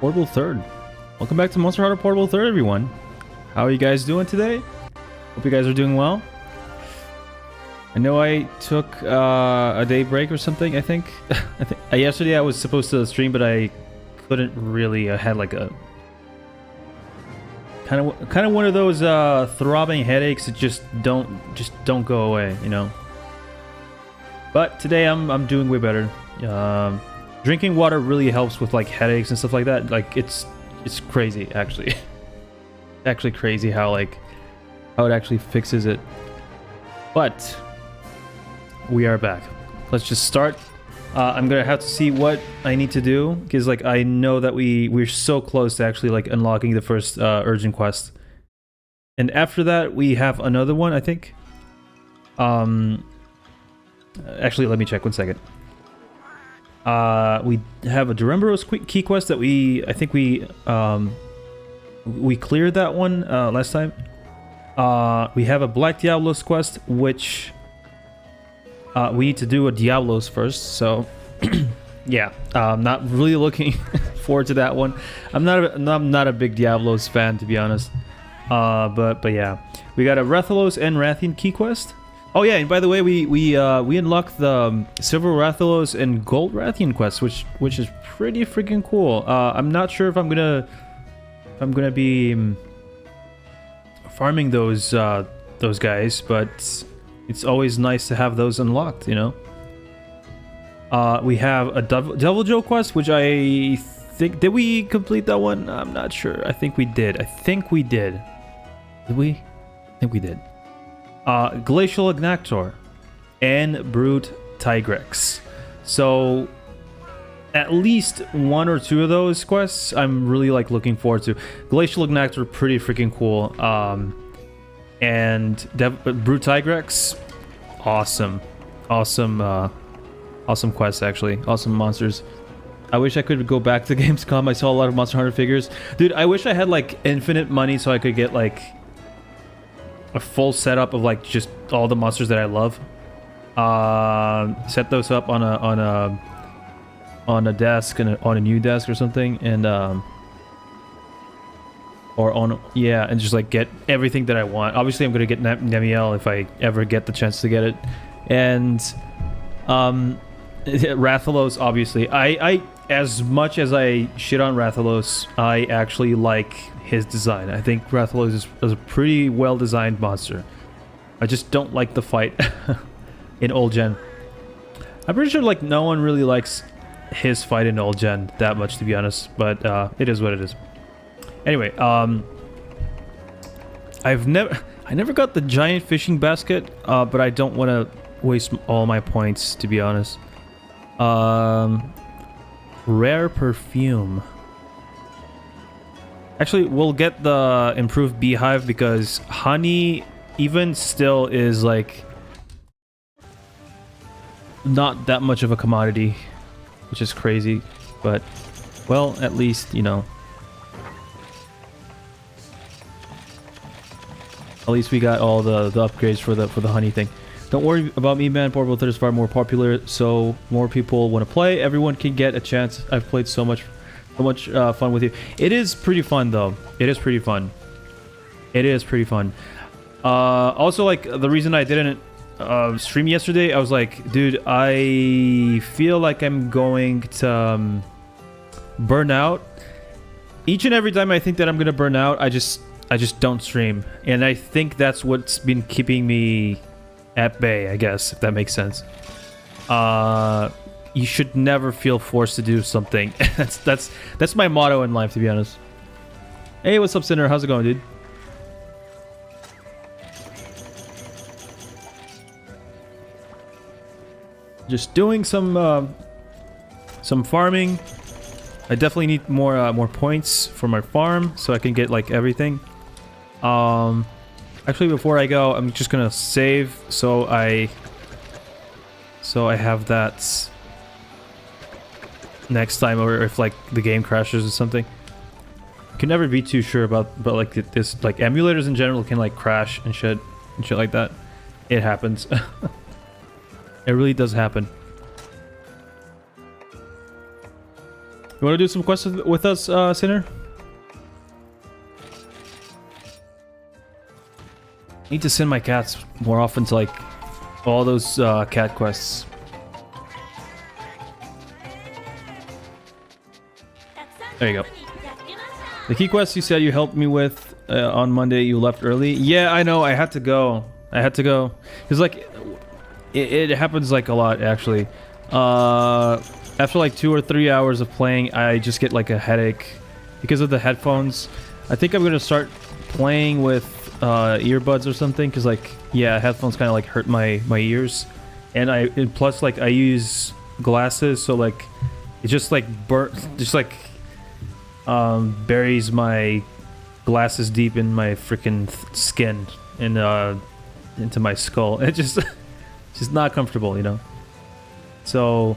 Portable Third. Welcome back to Monster Hunter Portable Third, everyone. How are you guys doing today? Hope you guys are doing well. I know I took a day break or something, I think. Yesterday I was supposed to stream, but I couldn't really. I had like a kind of one of those throbbing headaches that just don't go away, you know. But today I'm doing way better. Drinking water really helps with like headaches and stuff like that. Like it's crazy actually. Actually crazy how it actually fixes it. But we are back. Let's just start. I'm gonna have to see what I need to do because like I know that we're so close to actually like unlocking the first urgent quest, and after that we have another one, I think. Actually, let me check 1 second. We have a Duramboros key quest that I think we cleared that one last time. We have a Black Diablos quest, which we need to do a Diablos first. So yeah, I'm not really looking forward to that one. I'm not a big Diablos fan, to be honest. But yeah, we got a Rathalos and Rathian key quest. Oh yeah, and by the way, we unlocked the Silver Rathalos and Gold Rathian quest, which is pretty freaking cool. I'm not sure if I'm gonna be farming those guys, but it's always nice to have those unlocked, you know. We have a Devil Joe quest, which I think, did we complete that one? I'm not sure. I think we did. Did we? I think we did. Glacial Ignactor and Brute Tigrex. So at least one or two of those quests I'm really like looking forward to. Glacial Ignactor, pretty freaking cool. And Brute Tigrex, awesome quests, actually. Awesome monsters. I wish I could go back to Gamescom. I saw a lot of Monster Hunter figures. Dude, I wish I had like infinite money so I could get like a full setup of like just all the monsters that I love. Set those up on a desk and on a new desk or something, and and just like get everything that I want. Obviously, I'm gonna get Nemiel if I ever get the chance to get it, and Rathalos. Obviously, I as much as I shit on Rathalos, I actually like his design. I think Rathalos is a pretty well designed monster. I just don't like the fight in old gen. I'm pretty sure like no one really likes his fight in old gen that much, to be honest, but it is what it is. Anyway, I never got the giant fishing basket, but I don't want to waste all my points, to be honest. Rare perfume. Actually, we'll get the improved beehive because honey even still is like not that much of a commodity, which is crazy, but well, at least, you know, at least we got all the upgrades for the honey thing. Don't worry about me, man. Portable 3 is far more popular, so more people want to play. Everyone can get a chance. I've played so much fun with you. It is pretty fun, though. It is pretty fun. Also, like, the reason I didn't stream yesterday, I was like, dude, I feel like I'm going to burn out. Each and every time I think that I'm gonna burn out, I just don't stream, and I think that's what's been keeping me at bay, I guess, if that makes sense. You should never feel forced to do something. that's my motto in life, to be honest. Hey, what's up, Sinner? How's it going, dude? Just doing some farming. I definitely need more points for my farm so I can get like everything. Actually, before I go, I'm just gonna save so I have that next time, or if like the game crashes or something. You can never be too sure about like this, like emulators in general can like crash and shit like that. It happens. It really does happen. You want to do some quests with us, Sinner? I need to send my cats more often to like all those cat quests. There you go. The key quest you said you helped me with on Monday, you left early. Yeah, I know. I had to go. Because like it happens like a lot, actually. After like 2 or 3 hours of playing, I just get like a headache because of the headphones. I think I'm gonna start playing with earbuds or something, because like, yeah, headphones kind of like hurt my ears, and plus like I use glasses, so like it just like buries my glasses deep in my freaking skin and into my skull. It just not comfortable, you know. So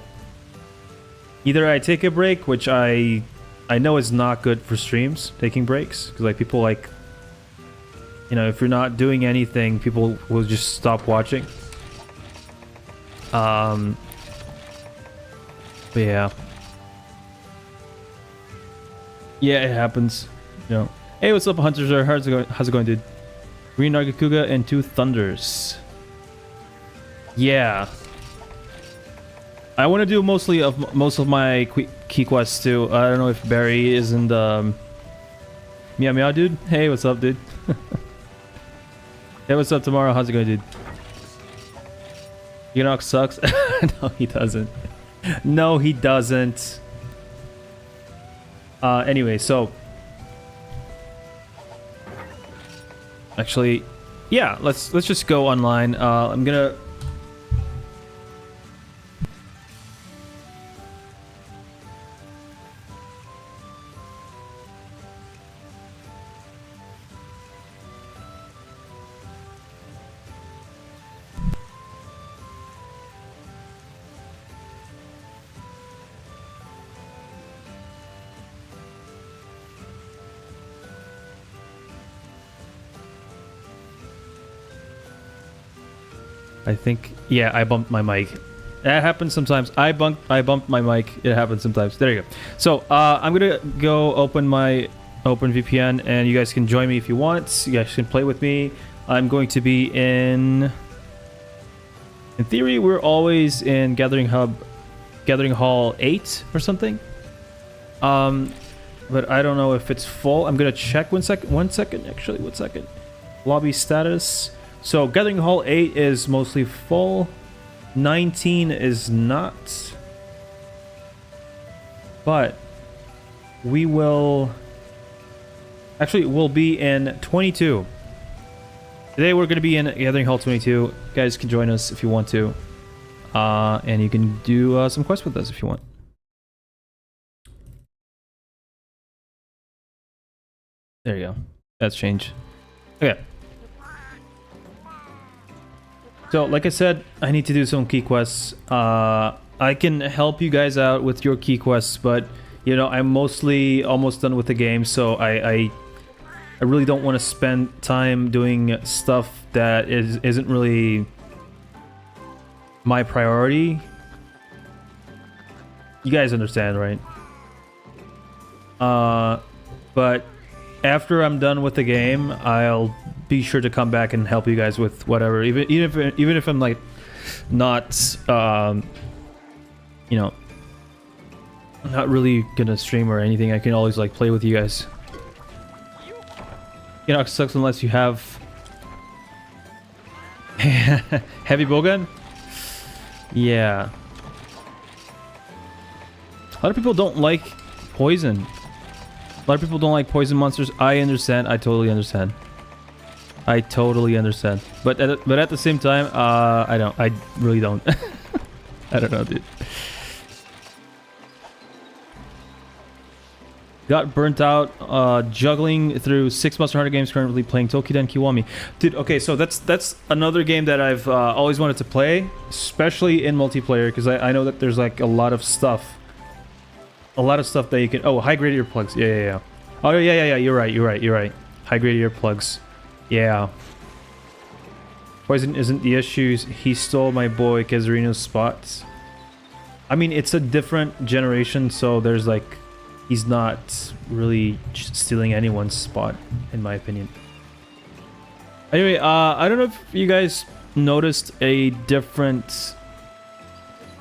either I take a break, which I know is not good for streams, taking breaks, because like people like, you know, if you're not doing anything, people will just stop watching. But yeah. Yeah, it happens. You know. Hey, what's up, Hunters? How's it going, dude? Green Nargacuga and 2 Thunders. Yeah. I want to do most of my key quests too. I don't know if Barry is in the meow meow, dude. Hey, what's up, dude? Hey, what's up, tomorrow? How's it going, dude? Enoch sucks. No, he doesn't. No, he doesn't. Anyway, so actually, yeah, let's just go online. I'm gonna. I think, yeah, I bumped my mic. That happens sometimes. I bumped my mic. It happens sometimes. There you go. So I'm gonna go open my OpenVPN, and you guys can join me if you want. You guys can play with me. I'm going to be in theory, we're always in Gathering Hall 8 or something. But I don't know if it's full. I'm gonna check one second. Actually, 1 second. Lobby status. So Gathering Hall 8 is mostly full. 19 is not. But we will... Actually, we'll be in 22. Today we're going to be in Gathering Hall 22. You guys can join us if you want to. And you can do some quests with us if you want. There you go. That's changed. Okay. So, like I said, I need to do some key quests. I can help you guys out with your key quests, but, you know, I'm mostly almost done with the game, so I really don't want to spend time doing stuff that isn't really my priority. You guys understand, right? But after I'm done with the game, I'll be sure to come back and help you guys with whatever, even if I'm like not you know, not really gonna stream or anything. I can always like play with you guys. You know, it sucks unless you have heavy bowgun. Yeah, a lot of people don't like poison. A lot of people don't like poison monsters. I understand. I totally understand. I totally understand. But at the same time, I don't. I really don't. I don't know, dude. Got burnt out juggling through 6 Monster Hunter games, currently playing Tokiden Kiwami. Dude, okay, so that's another game that I've always wanted to play, especially in multiplayer, because I know that there's like a lot of stuff. A lot of stuff that you can... Oh, high-grade earplugs. Yeah. Oh, yeah. You're right. High-grade earplugs. Yeah. Poison isn't the issue. He stole my boy Kazurino's spots. I mean, it's a different generation, so there's like... He's not really stealing anyone's spot, in my opinion. Anyway, I don't know if you guys noticed a different...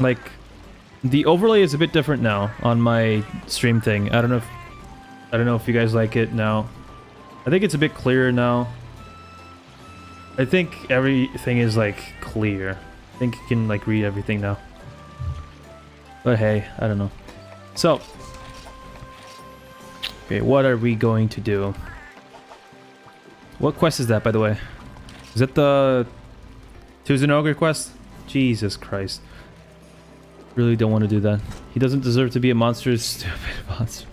Like... The overlay is a bit different now on my stream thing. I don't know if you guys like it now. I think it's a bit clearer now. I think everything is like clear. I think you can like read everything now. But hey, I don't know. So, okay, what are we going to do? What quest is that, by the way? Is that the Tuesday Ogre quest? Jesus Christ. Really don't want to do that. He doesn't deserve to be a monster, stupid monster.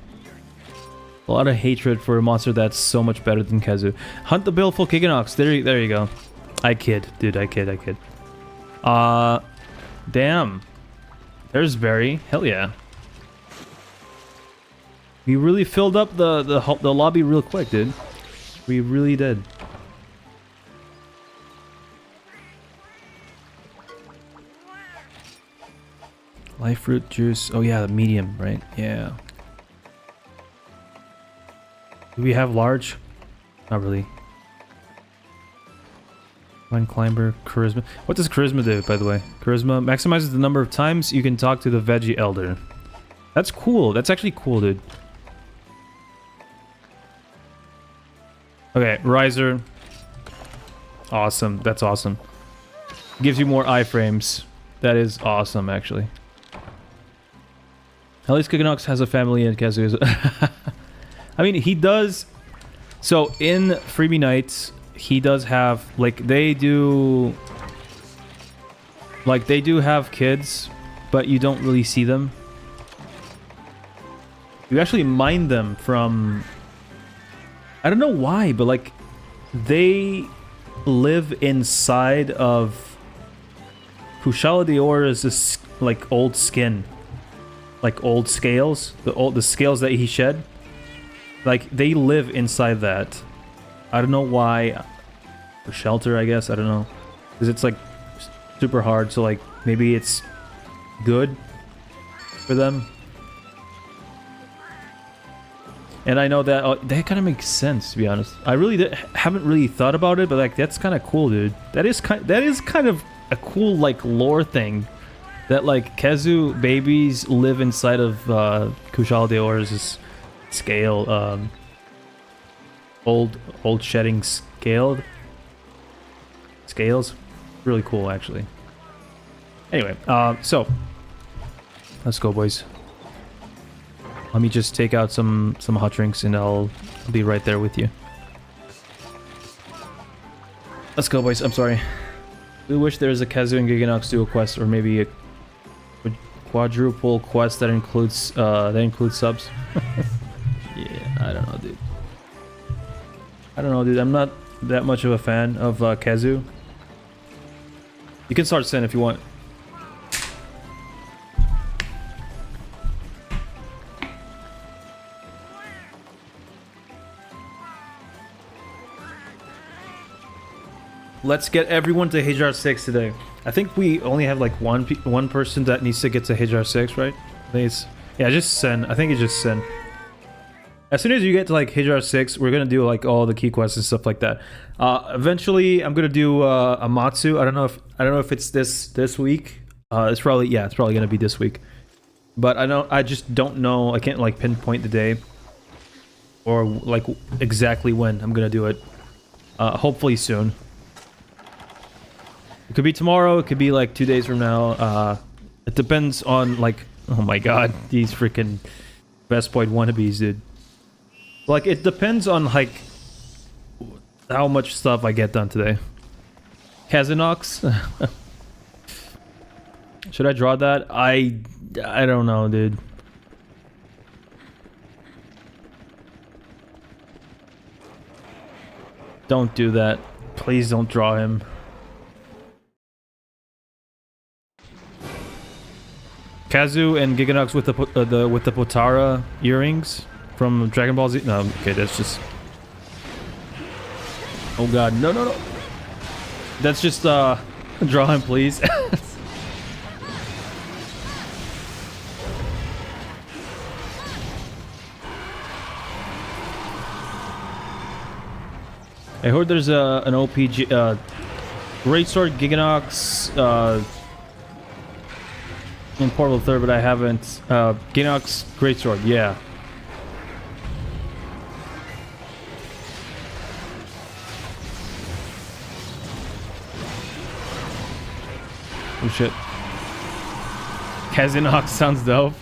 A lot of hatred for a monster that's so much better than Kazu. Hunt the Baleful Kiganox. There you go. I kid, dude. I kid. Damn. There's Barry. Hell yeah. We really filled up the lobby real quick, dude. We really did. Life fruit juice. Oh yeah, the medium, right? Yeah. Do we have large? Not really. Vine climber, charisma. What does charisma do, by the way? Charisma maximizes the number of times you can talk to the veggie elder. That's cool. That's actually cool, dude. Okay, riser. Awesome. That's awesome. Gives you more iframes. That is awesome, actually. At least Giganox has a family and Kazu. I mean, he does. So in Freebie Nights, he does have, like, they do have kids, but you don't really see them. You actually mine them from, I don't know why, but like they live inside of Kushala Dior is this like old skin, like old scales, the scales that he shed. Like they live inside that. I don't know why. For shelter, I guess. I don't know, because it's like super hard. So like maybe it's good for them. And I know that that kind of makes sense, to be honest. I really haven't really thought about it, but like that's kind of cool, dude. That is kind of a cool like lore thing, that like Kazu babies live inside of Kushala Dior's scale, old shedding scales. Really cool, actually. Anyway, so let's go, boys. Let me just take out some hot drinks and I'll be right there with you. Let's go, boys. I'm sorry. We wish there was a Kazu and Giganox duo quest, or maybe a quadruple quest that includes subs. Yeah, I don't know, dude. I'm not that much of a fan of Kazu. You can start Sin if you want. Let's get everyone to Hajar 6 today. I think we only have like one person that needs to get to Hajar 6, right? I think it's, yeah, just Sin. I think it's just Sin. As soon as you get to like Hajar 6, we're gonna do like all the key quests and stuff like that. Eventually, I'm gonna do Amatsu. I don't know if it's this week. It's probably gonna be this week. But I just don't know. I can't like pinpoint the day or like exactly when I'm gonna do it. Hopefully soon. It could be tomorrow. It could be like 2 days from now. It depends on like, oh my god, these freaking Best Point wannabes, dude. Like, it depends on like how much stuff I get done today. Kazanox? Should I draw that? I don't know, dude. Don't do that. Please don't draw him. Kazu and Giganox with the Potara earrings from Dragon Ball Z. No, okay, that's just. Oh god, no. That's just draw him, please. I heard there's an OPG, Great Sword Giganox, in Portal 3rd, but I haven't. Giganox Great Sword, yeah. Oh shit. Kazinox sounds dope.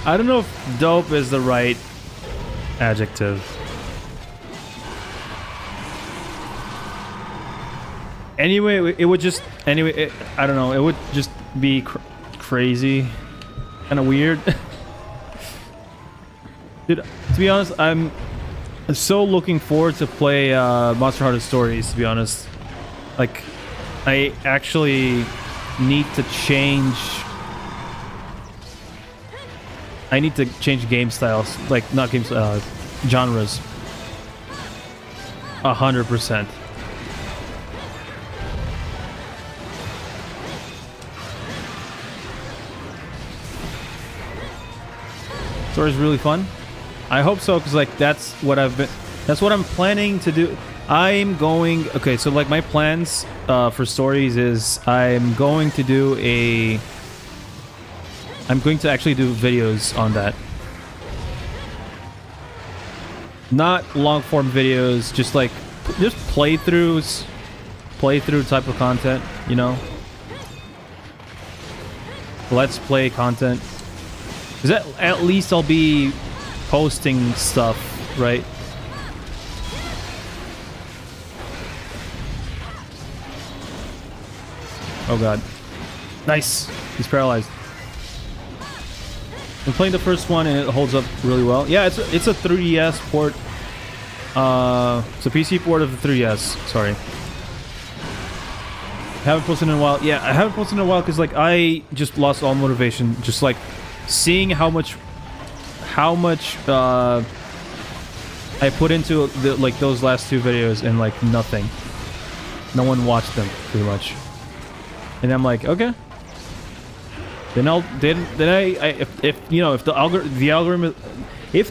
I don't know if dope is the right adjective. Anyway, it would just... Anyway, I don't know. It would just be crazy. Kind of weird. Dude, to be honest, I'm so looking forward to play Monster Hunter Stories, to be honest. Like, I actually need to change I need to change game styles, like not games, genres. 100%. Story's really fun. I hope so, because like that's what I'm planning to do. I'm going, okay, so like my plans for stories is I'm going to actually do videos on that. Not long form videos, just playthrough type of content, you know? Let's play content. Is that at least I'll be posting stuff, right? Oh god. Nice. He's paralyzed. I'm playing the first one and it holds up really well. Yeah, it's a 3DS port. It's a PC port of the 3DS. Sorry. Haven't posted in a while. Yeah, I haven't posted in a while because like I just lost all motivation. Just like seeing how much I put into those last two videos and like nothing. No one watched them pretty much. And I'm like, okay. Then if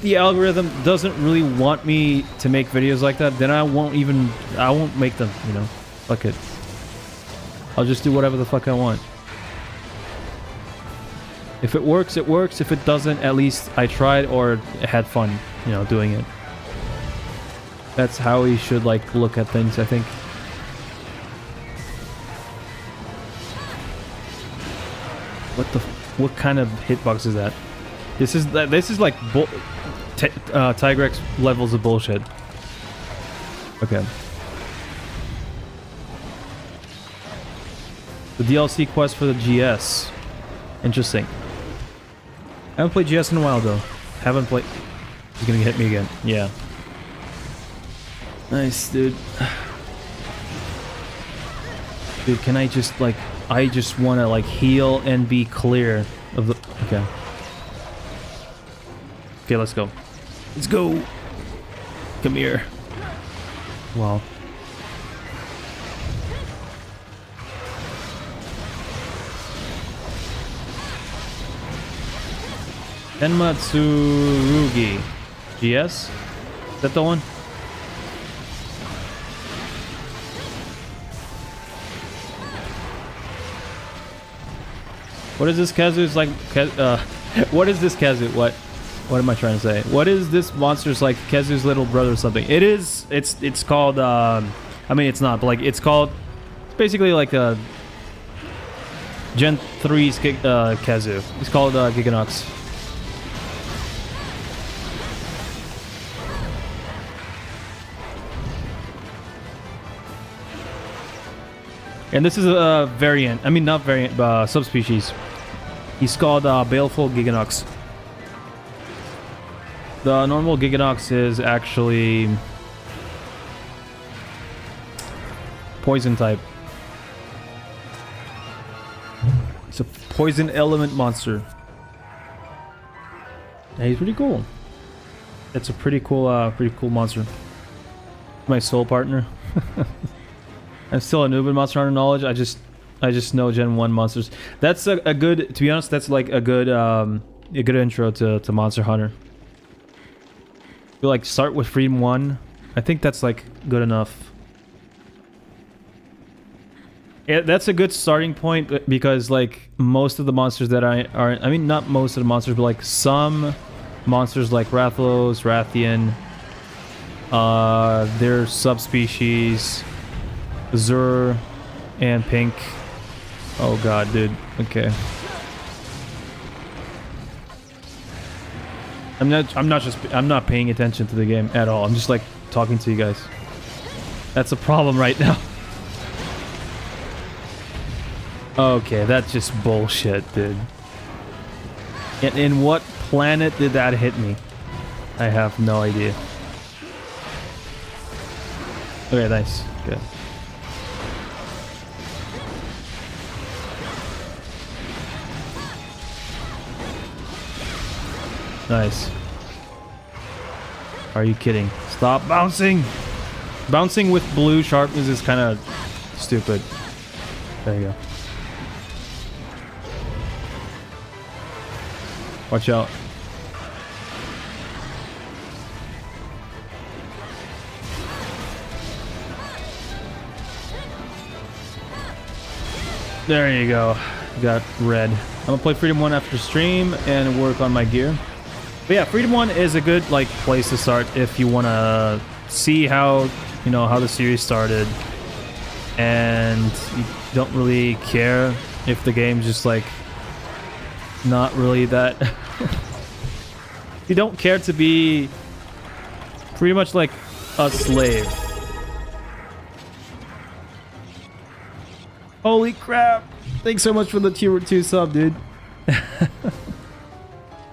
the algorithm doesn't really want me to make videos like that, then I won't make them, you know. Fuck it. I'll just do whatever the fuck I want. If it works, it works. If it doesn't, at least I tried or had fun, you know, doing it. That's how we should like look at things, I think. What kind of hitbox is that? This is like Tigrex levels of bullshit. Okay. The DLC quest for the GS. Interesting. I haven't played GS in a while though. Haven't played. He's gonna hit me again. Yeah. Nice, dude. Dude, can I just like... I just want to like heal and be clear of the... Okay. Okay, let's go. Let's go! Come here. Wow. Tenmatsurugi. GS? Is that the one? What is this Kazu's like? What is this Kazu? What am I trying to say? What is this monster's like? Kazu's little brother or something? It is. It's called. I mean, it's not, but like it's called. It's basically like a Gen 3's Kazu. It's called Giganox. And this is a variant. I mean, not variant, but subspecies. He's called Baleful Giganox. The normal Giganox is actually poison type. It's a poison element monster. Yeah, he's pretty cool. It's a pretty cool monster. My soul partner. I'm still a noob in Monster Hunter knowledge. I just know Gen 1 monsters. That's a good, to be honest, that's like a good intro to Monster Hunter. You like start with Freedom 1. I think that's like good enough. Yeah, that's a good starting point because like most of the monsters that I mean not most of the monsters, but like some monsters like Rathalos, Rathian, their subspecies, Zur and Pink. Oh god, dude. Okay. I'm not paying attention to the game at all. I'm just like talking to you guys. That's a problem right now. Okay, that's just bullshit, dude. And in what planet did that hit me? I have no idea. Okay, nice. Good. Nice. Are you kidding? Stop bouncing! Bouncing with blue sharpness is kind of stupid. There you go. Watch out. There you go. Got red. I'm gonna play Freedom 1 after stream and work on my gear. But yeah, Freedom 1 is a good like place to start if you want to see how, you know, how the series started, and you don't really care if the game's just like not really that. You don't care to be pretty much like a slave. Holy crap! Thanks so much for the tier 2 sub, dude.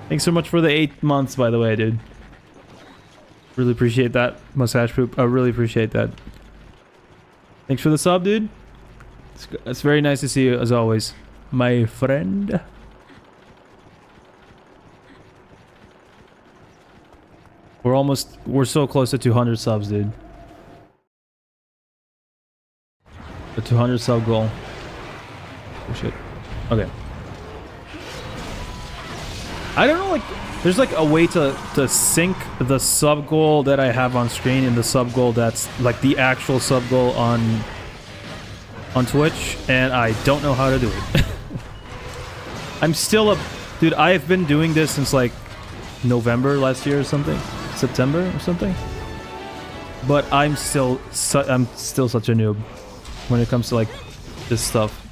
Thanks so much for the 8 months, by the way, dude. Really appreciate that. Mustache poop. I really appreciate that. Thanks for the sub, dude. It's very nice to see you, as always, my friend. We're so close to 200 subs, dude. The 200 sub goal. Oh shit. Okay. I don't know, like, there's like a way to sync the sub goal that I have on screen and the sub goal that's like the actual sub goal on Twitch, and I don't know how to do it. I'm still a dude. I've been doing this since like November last year or something, September or something. But I'm still such a noob when it comes to like this stuff.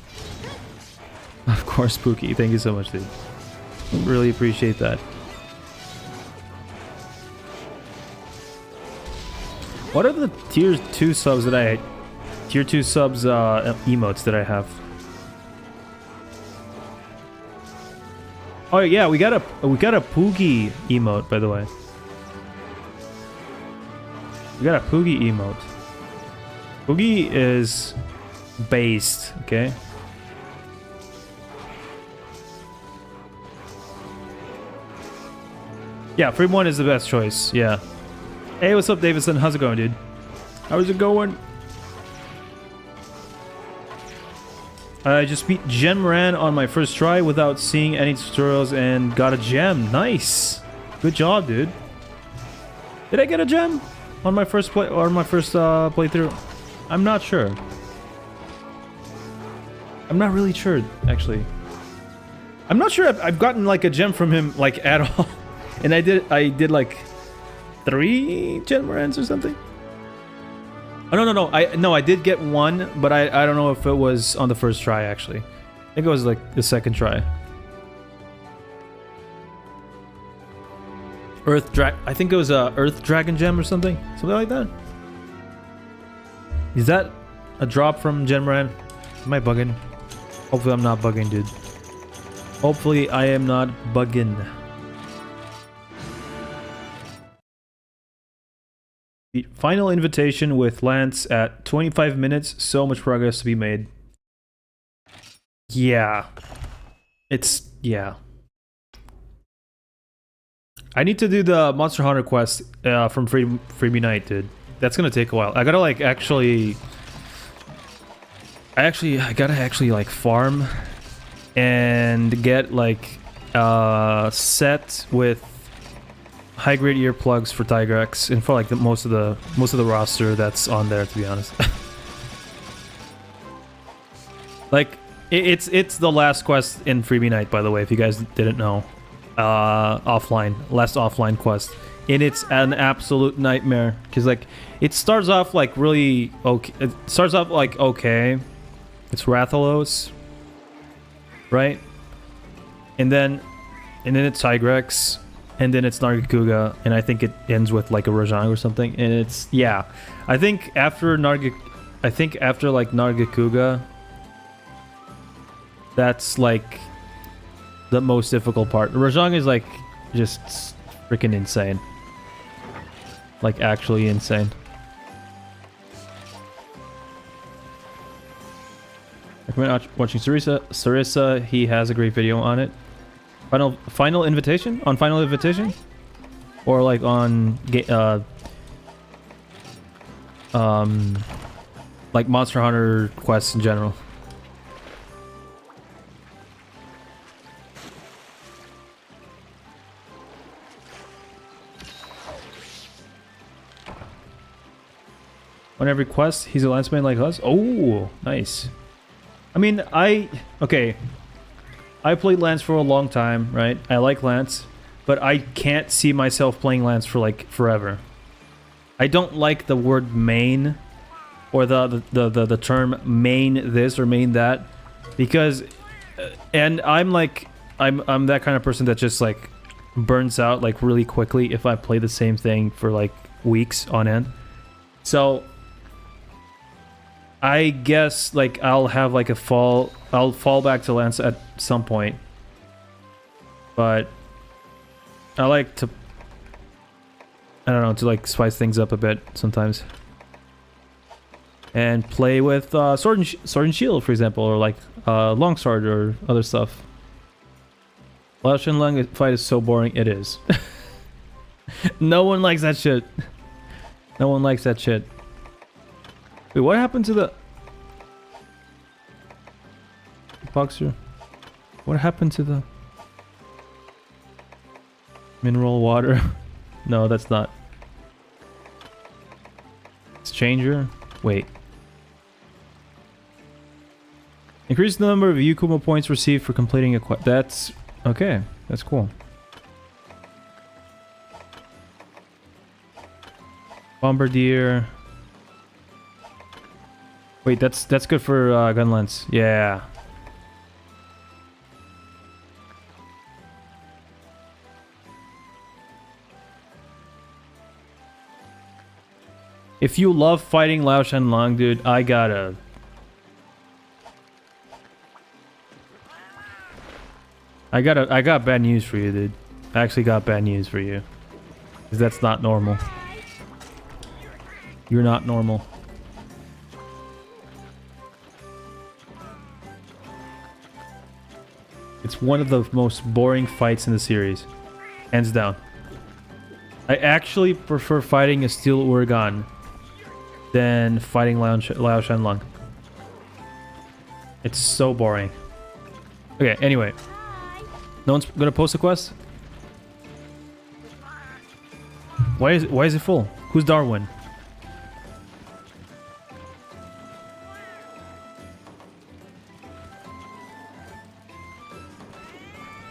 Of course, Pookie. Thank you so much, dude. Really appreciate that. What are the tier 2 subs that I... Tier 2 subs emotes that I have? Oh yeah, we got a Poogie emote, by the way. We got a Poogie emote. Poogie is based, okay? Yeah, Freedom 1 is the best choice, yeah. Hey, what's up, Davidson? How's it going, dude? How's it going? I just beat Gem Ran on my first try without seeing any tutorials and got a gem. Nice. Good job, dude. Did I get a gem on my first playthrough? I'm not sure. I'm not really sure, actually. I'm not sure I've gotten like a gem from him like at all. And I did like 3 Gem Rans or something. Oh no, I did get one, but I don't know if it was on the first try actually. I think it was like the second try. I think it was a Earth Dragon Gem or something like that. Is that a drop from Gem Ran? Am I bugging? Hopefully I'm not bugging, dude. Hopefully I am not bugging. Final invitation with Lance at 25 minutes. So much progress to be made. Yeah. Yeah. I need to do the Monster Hunter quest from Freebie Night, dude. That's gonna take a while. I gotta like I gotta actually like farm and get like set with high grade earplugs for Tigrex and for like most of the roster that's on there, to be honest. Like it's the last quest in Freebie Night, by the way, if you guys didn't know. Last offline quest, and it's an absolute nightmare because like it starts off like really okay. It starts off like okay, it's Rathalos, right? And then it's Tigrex. And then it's Nargacuga, and I think it ends with like a Rajang or something. And it's yeah, I think after Nargacuga, that's like the most difficult part. Rajang is like just freaking insane, like actually insane. I recommend watching Sarissa. He has a great video on it. Final invitation? On final invitation? Or like on like Monster Hunter quests in general? On every quest, he's a lanceman like us. Oh, nice. I mean, okay. I played Lance for a long time, right? I like Lance, but I can't see myself playing Lance for like forever. I don't like the word main or the term main this or main that, because and I'm that kind of person that just like burns out like really quickly if I play the same thing for like weeks on end. So I guess like I'll have like I'll fall back to Lance at some point. But I like to, I don't know, to like spice things up a bit sometimes. And play with sword and shield, for example, or like longsword or other stuff. Lao Shenlong fight is so boring. It is. No one likes that shit. No one likes that shit. Wait, what happened to the boxer? What happened to the mineral water? No, that's not. Exchanger. Wait. Increase the number of Yukumo points received for completing a quest. That's okay. That's cool. Bombardier. Wait, that's good for gun lens. Yeah. If you love fighting Lao Shenlong, dude, I got bad news for you, dude. I actually got bad news for you. Because that's not normal. You're not normal. It's one of the most boring fights in the series. Hands down. I actually prefer fighting a Steel Uragan than fighting Lao Shenlong. It's so boring. Okay, anyway. No one's gonna post a quest? Why is it full? Who's Darwin?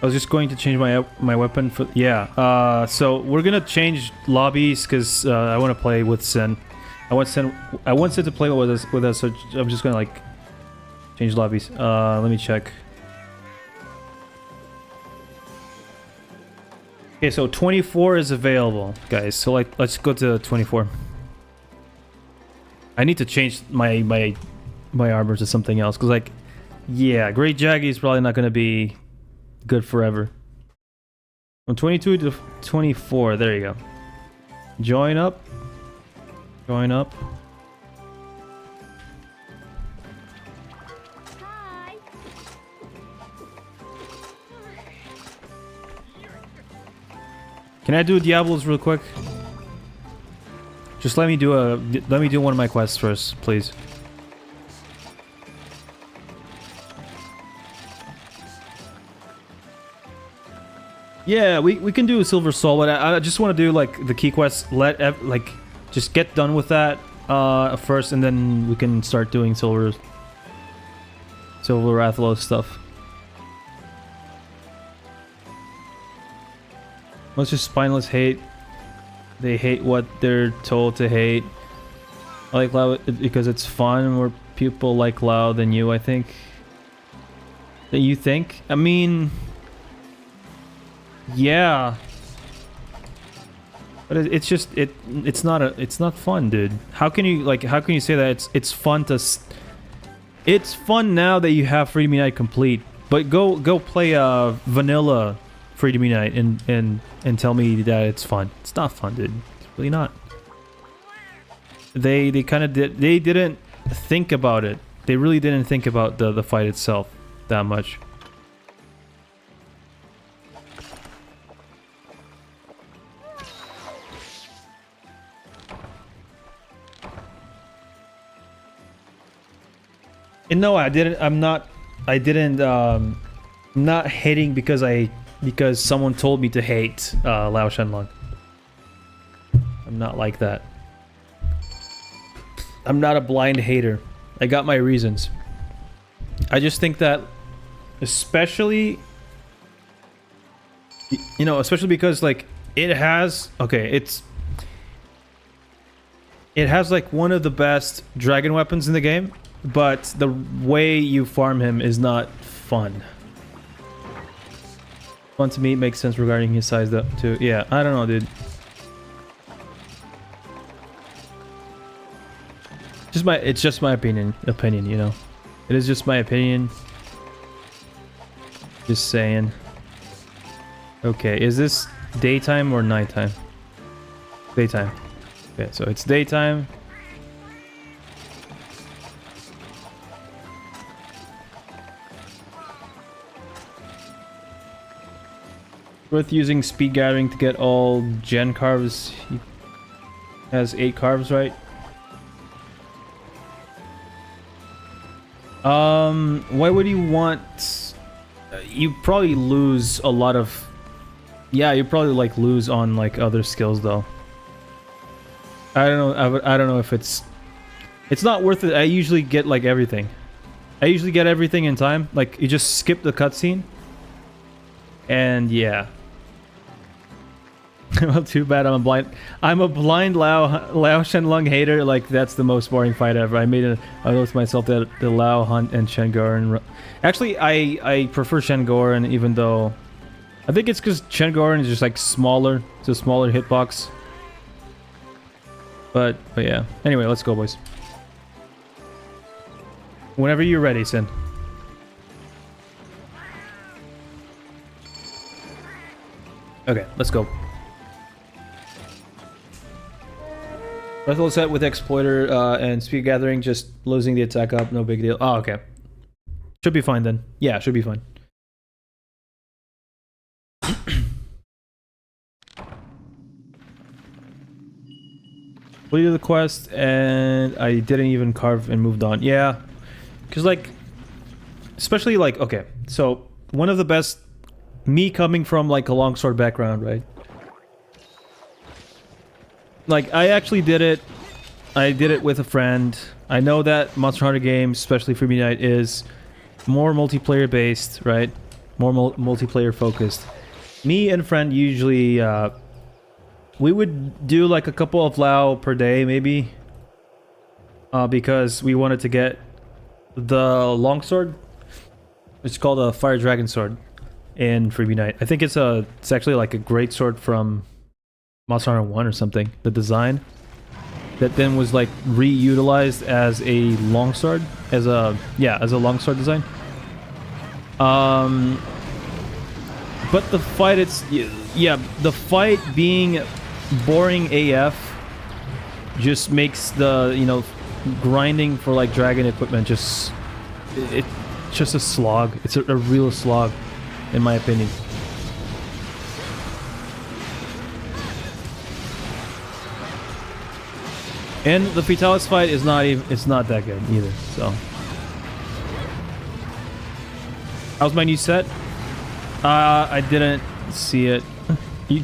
I was just going to change my weapon for so we're gonna change lobbies because I want to play with Sin. I want Sin to play with us, so I'm just gonna like change lobbies. Let me check. Okay, so 24 is available, guys. So like, let's go to 24. I need to change my armor to something else because like, yeah, Great Jaggy is probably not gonna be good forever. From 22 to 24, there you go. Join up. Join up. Hi. Can I do Diablos real quick? Just let me do one of my quests first, please. Yeah, we can do Silver Soul, but I just want to do like the key quests. Just get done with that first, and then we can start doing Silver Rathalos stuff. Most just spineless hate. They hate what they're told to hate. I like Lao because it's fun. More people like Lao than you, I think. Than you think? I mean, yeah. But it's just it's not fun, dude. How can you say that it's fun to it's fun now that you have Freedom Unite complete. But go play vanilla Freedom Unite and tell me that it's fun. It's not fun, dude. It's really not. They didn't think about it. They really didn't think about the fight itself that much. And no, I didn't. I'm not. I didn't. Not hating because someone told me to hate Lao Shenlong. I'm not like that. I'm not a blind hater. I got my reasons. I just think that, especially, you know, especially because like it has. Okay, it has like one of the best dragon weapons in the game, but the way you farm him is not fun. Fun to me makes sense regarding his size though too. Yeah, I don't know, dude. It's just my opinion, you know. It is just my opinion. Just saying. Okay, is this daytime or nighttime? Daytime. Okay, so it's daytime. Worth using speed gathering to get all gen carves. He has 8 carves, right? Why would you want... you probably lose a lot of... yeah, you probably like lose on like other skills though. I don't know. I don't know if it's not worth it. I usually get like everything. I usually get everything in time. Like you just skip the cutscene. And yeah. Well, too bad I'm a blind Lao Shenlong hater. Like that's the most boring fight ever. I wrote to myself that the Lao Hunt and Shen Goran. Actually, I prefer Shen Goran, even though I think it's because Shen Goran is just like smaller. It's a smaller hitbox. But yeah. Anyway, let's go, boys. Whenever you're ready, Sin. Okay, let's go. Lethal set with Exploiter and Speed Gathering, just losing the attack up, no big deal. Oh, okay. Should be fine then. Yeah, should be fine. Completed the quest and I didn't even carve and moved on. Yeah, because like, especially like, okay, so one of the best, me coming from like a longsword background, right? Like I actually did it. I did it with a friend. I know that Monster Hunter games, especially for Midnight, is more multiplayer based, right? More multiplayer focused. Me and friend usually we would do like a couple of Lao per day, maybe. Because we wanted to get the longsword. It's called a Fire Dragon Sword in Freebie Night. I think it's actually like a great sword from Monster Hunter 1 or something. The design that then was like reutilized as a longsword, as a longsword design. But the fight, the fight being boring AF just makes the, you know, grinding for like dragon equipment it's just a slog. It's a real slog, in my opinion. And the Fatalis fight is not that good either, so. How's my new set? I didn't see it. You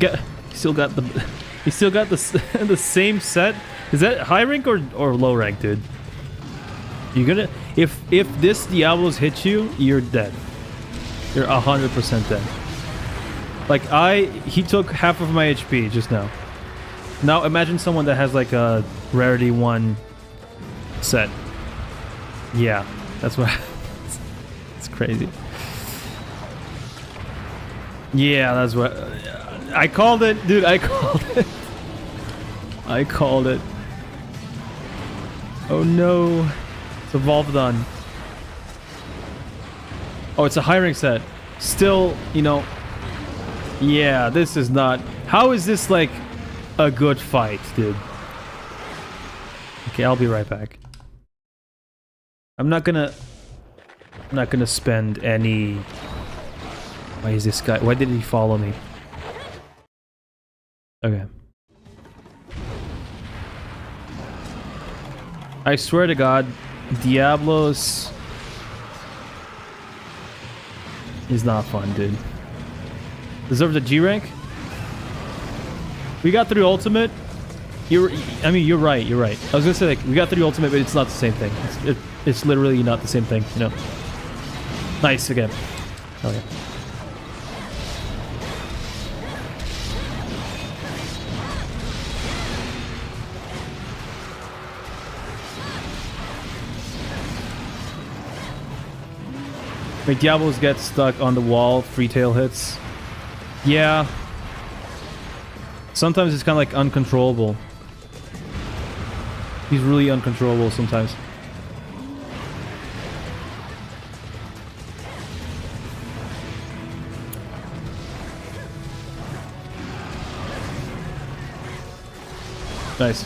still got the same set? Is that high rank or low rank, dude? You're gonna, if this Diablos hits you, you're dead. You're 100% dead. Like he took half of my HP just now. Now imagine someone that has like a rarity 1 set. Yeah, that's what. It's crazy. Yeah, that's what I called it, dude. I called it. I called it. Oh no, it's evolved on. Oh, it's a high rank set. Still, you know. Yeah, this is not. How is this like a good fight, dude? Okay, I'll be right back. I'm not gonna spend any... Why is this guy... Why did he follow me? Okay. I swear to God, Diablos He's not fun, dude. Deserves a G rank. We got through ultimate. I mean, you're right. You're right. I was gonna say like we got through ultimate, but it's not the same thing. It's literally not the same thing. You know. Nice again. Oh yeah. Wait, Diablos get stuck on the wall. Free tail hits. Yeah. Sometimes it's kind of like uncontrollable. He's really uncontrollable sometimes. Nice.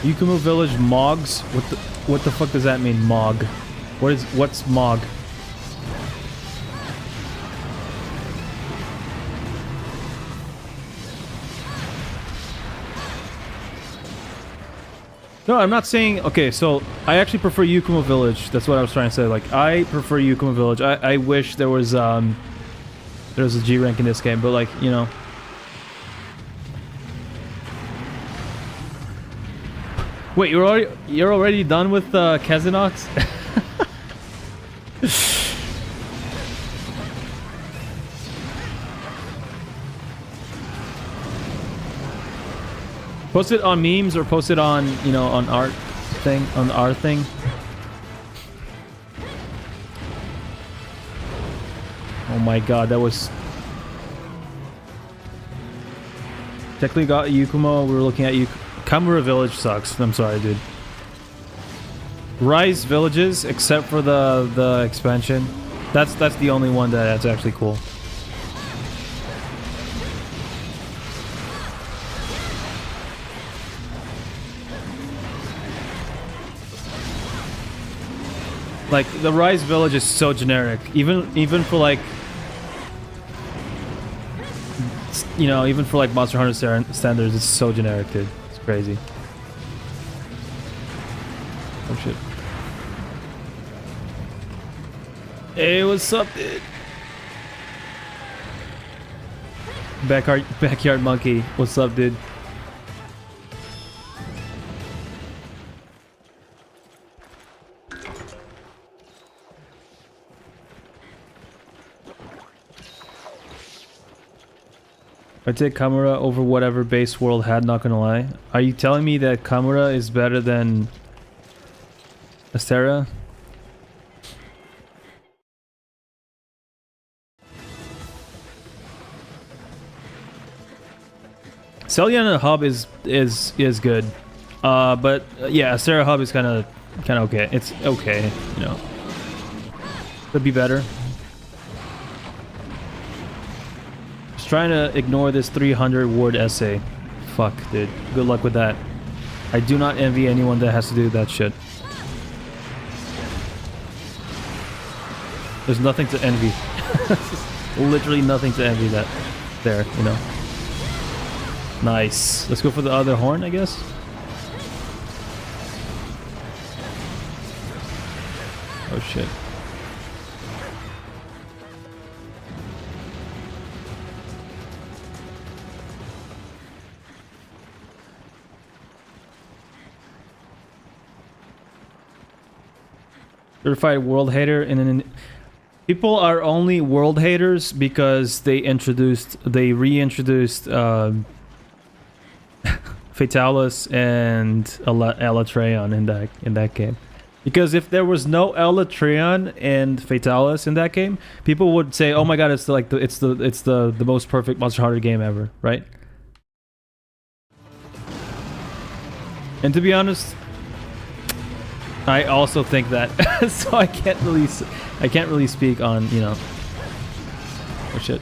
Yukumo Village Mogs? What the fuck does that mean, Mog? What's Mog? No, I'm not saying... Okay, so I actually prefer Yukumo Village. That's what I was trying to say. Like, I prefer Yukumo Village. I wish there was a G rank in this game, but like, you know... Wait, you're already done with Kazinox? Post it on memes or post it on, you know, on our thing. Oh my god, that was... Technically got Yukumo, we were looking at Kamura Village sucks. I'm sorry, dude. Rise villages, except for the expansion. That's the only one that's actually cool. Like the Rise village is so generic. Even for like, you know, even for like Monster Hunter standards, it's so generic, dude. Crazy. Oh shit. Hey, what's up, dude? Backyard monkey. What's up, dude? I take Kamura over whatever base world had, not gonna lie. Are you telling me that Kamura is better than Astera? Celian Hub is good. But yeah, Astera Hub is kinda okay. It's okay, you know. Could be better. Trying to ignore this 300 word essay. Fuck, dude. Good luck with that. I do not envy anyone that has to do that shit. There's nothing to envy. Literally nothing to envy that there, you know. Nice. Let's go for the other horn, I guess. Oh shit. Certified world hater people are only world haters because they reintroduced Fatalis and Elatreon in that game. Because if there was no Elatreon and Fatalis in that game, people would say, "Oh my god, it's like the most perfect Monster Hunter game ever," right? And to be honest, I also think that, so I can't really speak on, you know. Oh shit!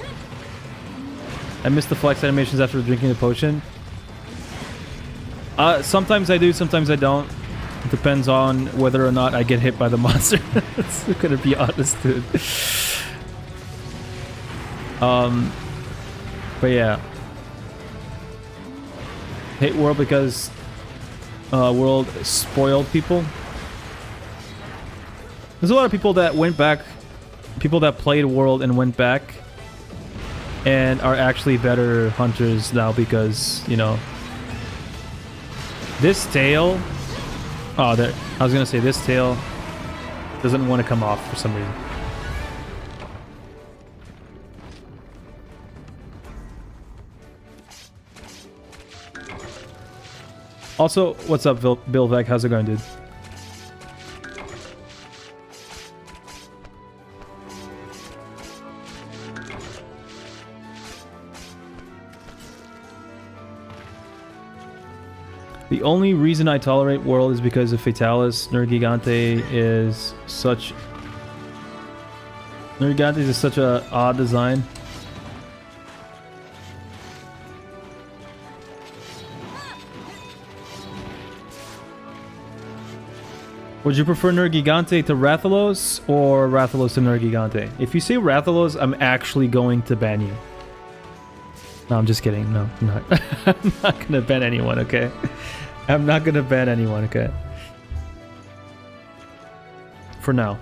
I missed the flex animations after drinking the potion. Sometimes I do, sometimes I don't. It depends on whether or not I get hit by the monster. It's gonna be honest, dude. But yeah. hate World because World spoiled people. There's a lot of people that went back, people that played World and went back and are actually better hunters now because, you know, this tail... Oh, there. I was gonna say this tail doesn't want to come off for some reason. Also, what's up, Bill Vec? How's it going, dude? The only reason I tolerate World is because of Fatalis. Nergigante is such... Nergigante is such a odd design. Would you prefer Nergigante to Rathalos or Rathalos to Nergigante? If you say Rathalos, I'm actually going to ban you. No, I'm just kidding. No, I'm not. I'm not gonna ban anyone, okay? I'm not gonna ban anyone, okay? For now.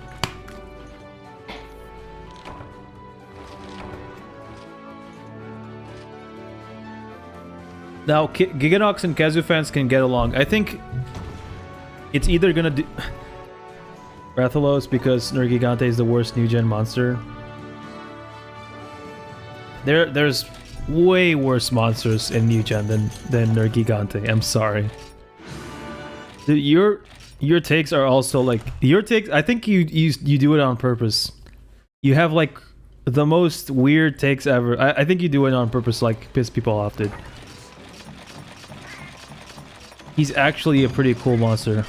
Now, Giganox and Kazu fans can get along. I think it's either gonna do Rathalos because Nergigante is the worst new gen monster. There's way worse monsters in new gen than Nergigante. I'm sorry. Dude, your takes are also like your takes. I think you do it on purpose. You have like the most weird takes ever. I think you do it on purpose, like piss people off, dude. He's actually a pretty cool monster.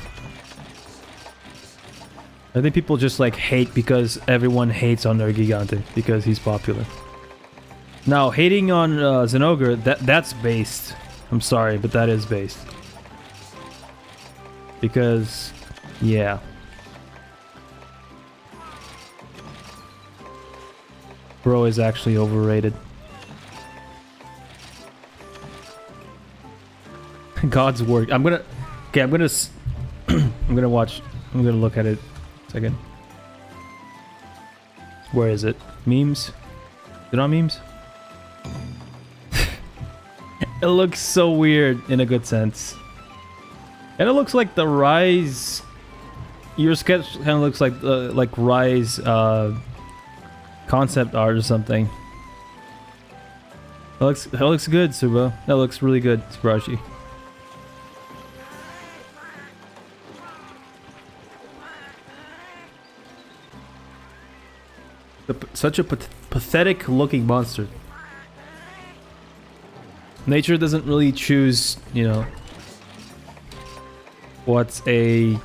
I think people just like hate because everyone hates on Nergigante because he's popular. Now, hating on Zenogre, that's based. I'm sorry, but that is based. Because, yeah. Bro is actually overrated. God's work. I'm gonna watch. I'm gonna look at it. Second. Where is it? Memes? Is it on memes? It looks so weird in a good sense. And it looks like the Rise... Your sketch kind of looks like Rise concept art or something. That looks good, Suba. That looks really good, Subarashi. Such a pathetic looking monster. Nature doesn't really choose, you know, what's a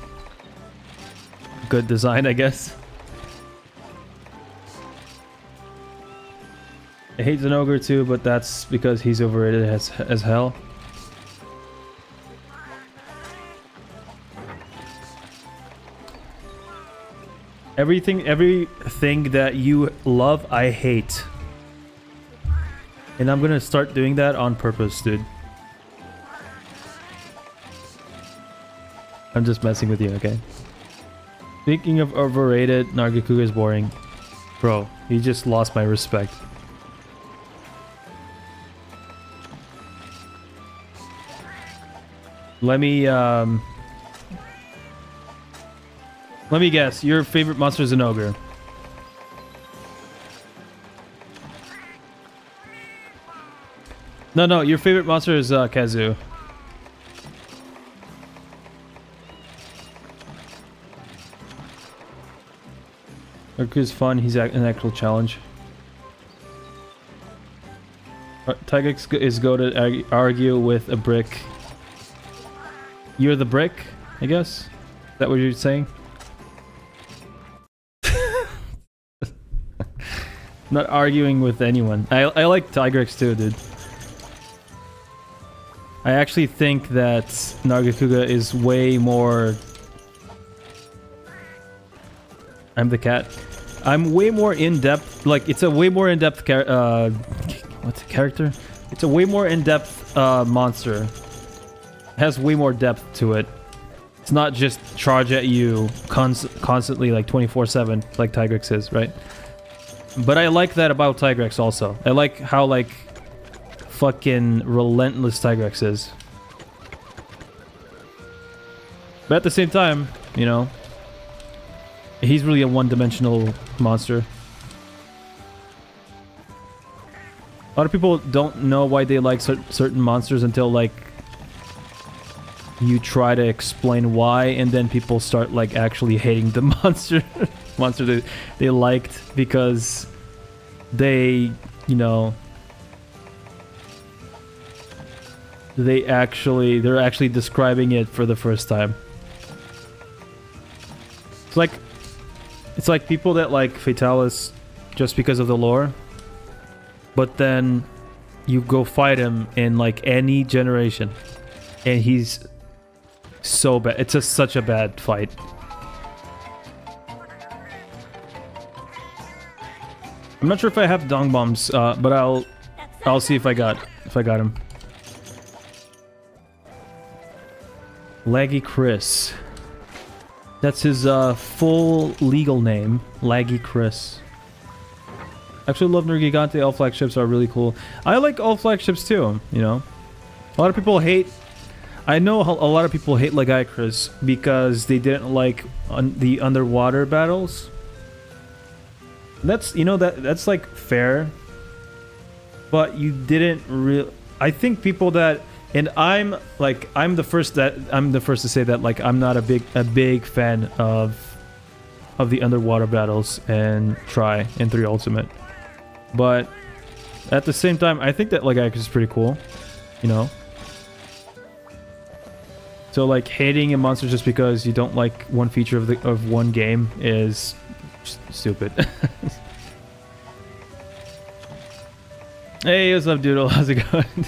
good design, I guess. I hate Zenogre too, but that's because he's overrated as hell. Everything that you love, I hate. And I'm gonna start doing that on purpose, dude. I'm just messing with you, okay? Speaking of overrated, Nargacuga is boring. Bro, you just lost my respect. Let me guess, your favorite monster is an ogre. No, your favorite monster is Kazu. Urku's fun, he's an actual challenge. Tigrex is go to argue with a brick. You're the brick, I guess? Is that what you're saying? Not arguing with anyone. I like Tigrex too, dude. I actually think that Nargacuga is way more... I'm the cat. I'm way more in-depth, like, it's a way more in-depth what's the character? It's a way more in-depth monster has way more depth to it. It's not just charge at you constantly like 24/7 like Tigrex is, right? But I like that about Tigrex also. I like how like fucking relentless Tigrex is. But at the same time, you know, he's really a one-dimensional monster. A lot of people don't know why they like certain monsters until like you try to explain why, and then people start like actually hating the monster they liked because they, you know, they're actually describing it for the first time. It's like people that like Fatalis just because of the lore, but then you go fight him in like any generation and he's so bad. It's just such a bad fight. I'm not sure if I have dong bombs, but I'll see if I got him. Laggy Chris. That's his full legal name, Laggy Chris. Actually, love Nergigante. All flagships are really cool. I like all flagships too, you know. A lot of people hate... I know a lot of people hate Laggy Chris because they didn't like the underwater battles. That's, you know, that's like fair. But you didn't really... I think people that... And I'm the first to say that like I'm not a big fan of the underwater battles and Try in 3 Ultimate. But at the same time, I think that like is pretty cool, you know. So like hating a monster just because you don't like one feature of one game is stupid. Hey, what's up, Doodle? How's it going?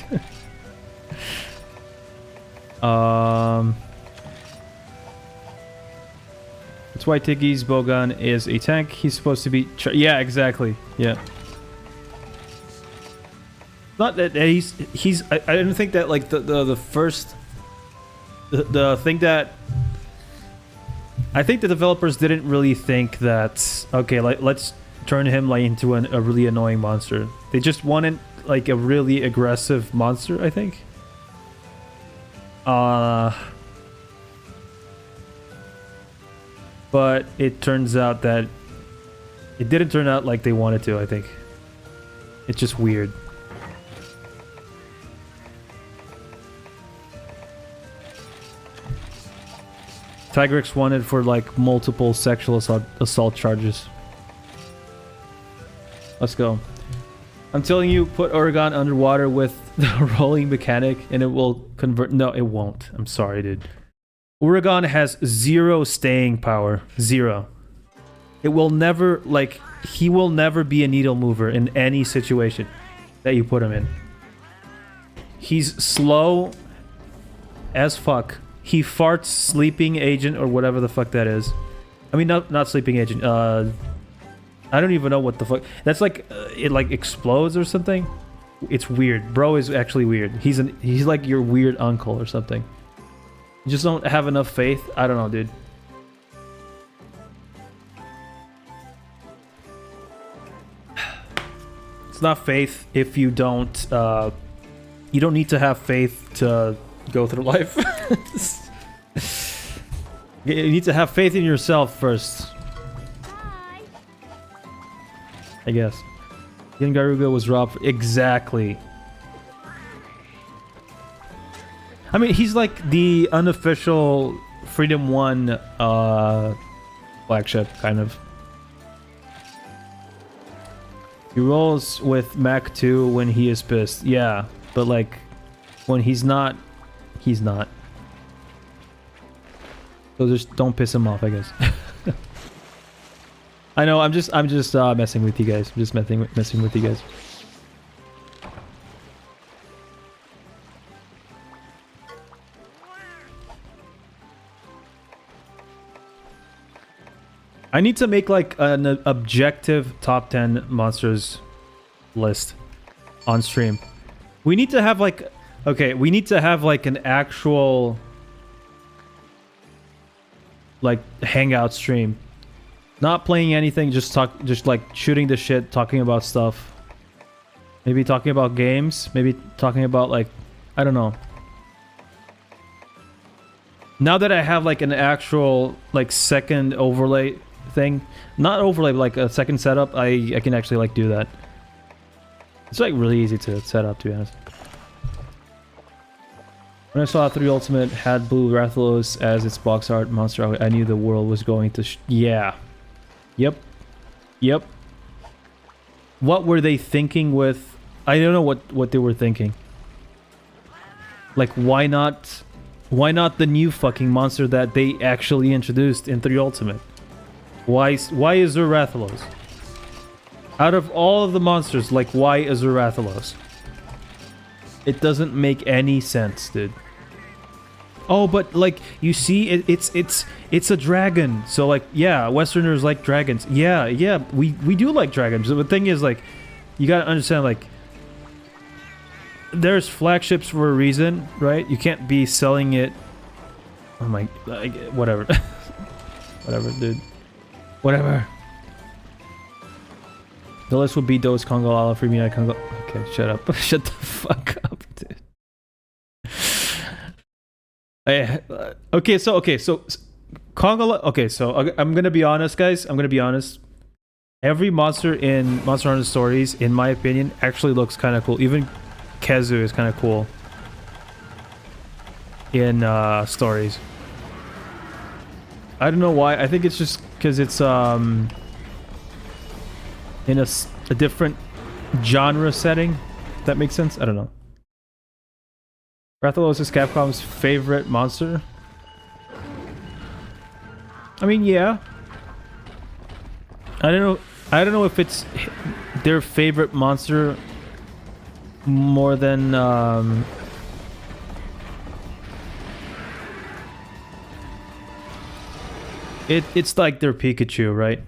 That's why Tiggy's bowgun is a tank. He's supposed to be... yeah, exactly. Yeah. Not that he's... I don't think that, like, the first... The thing that... I think the developers didn't really think that... Okay, like, let's turn him, like, into a really annoying monster. They just wanted, like, a really aggressive monster, I think. But it turns out that it didn't turn out like they wanted to, I think. It's just weird. Tigrex wanted for like multiple sexual assault charges. Let's go. I'm telling you, put Oregon underwater with the rolling mechanic and it will convert. No, it won't. I'm sorry, dude. Oregon has 0 staying power. 0. It will never, like, he will never be a needle mover in any situation that you put him in. He's slow as fuck. He farts sleeping agent or whatever the fuck that is. I mean, not sleeping agent. I don't even know what the fuck. That's like it like explodes or something. It's weird. Bro is actually weird. He's like your weird uncle or something. You just don't have enough faith. I don't know, dude. It's not faith if you don't. You don't need to have faith to go through life. You need to have faith in yourself first. I guess. Garuga was robbed. Exactly. I mean, he's like the unofficial Freedom 1 flagship, kind of. He rolls with Mach 2 when he is pissed. Yeah, but like, when he's not, he's not. So just don't piss him off, I guess. I know, I'm just messing with you guys. I'm just messing with you guys. I need to make like an objective top 10 monsters list on stream. We need to have like Okay, we need to have like an actual like hangout stream. Not playing anything, just like shooting the shit, talking about stuff. Maybe talking about games, maybe talking about like, I don't know. Now that I have like an actual like second overlay thing, not overlay, but like a second setup, I can actually like do that. It's like really easy to set up, to be honest. When I saw 3 Ultimate had Blue Rathalos as its box art monster, I knew the world was going to yeah. Yep. Yep. What were they thinking with... I don't know what they were thinking. Like, why not the new fucking monster that they actually introduced in 3 Ultimate? Why is there Rathalos? Out of all of the monsters, like, why is there Rathalos? It doesn't make any sense, dude. Oh, but like you see, it's a dragon. So like, yeah, Westerners like dragons. Yeah, we do like dragons. The thing is, like, you gotta understand, like, there's flagships for a reason, right? You can't be selling it. Oh my, whatever, whatever, dude, whatever. The list would be Do's Congo Ala for me. Congo. Okay, shut up. Shut the fuck up, dude. Okay, so Congo. Okay, so I'm gonna be honest, guys. I'm gonna be honest. Every monster in Monster Hunter Stories, in my opinion, actually looks kind of cool. Even Kezu is kind of cool in Stories. I don't know why. I think it's just because it's in a different genre setting. If that makes sense? I don't know. Rathalos is Capcom's favorite monster. I mean, yeah. I don't know if it's their favorite monster more than it's like their Pikachu, right?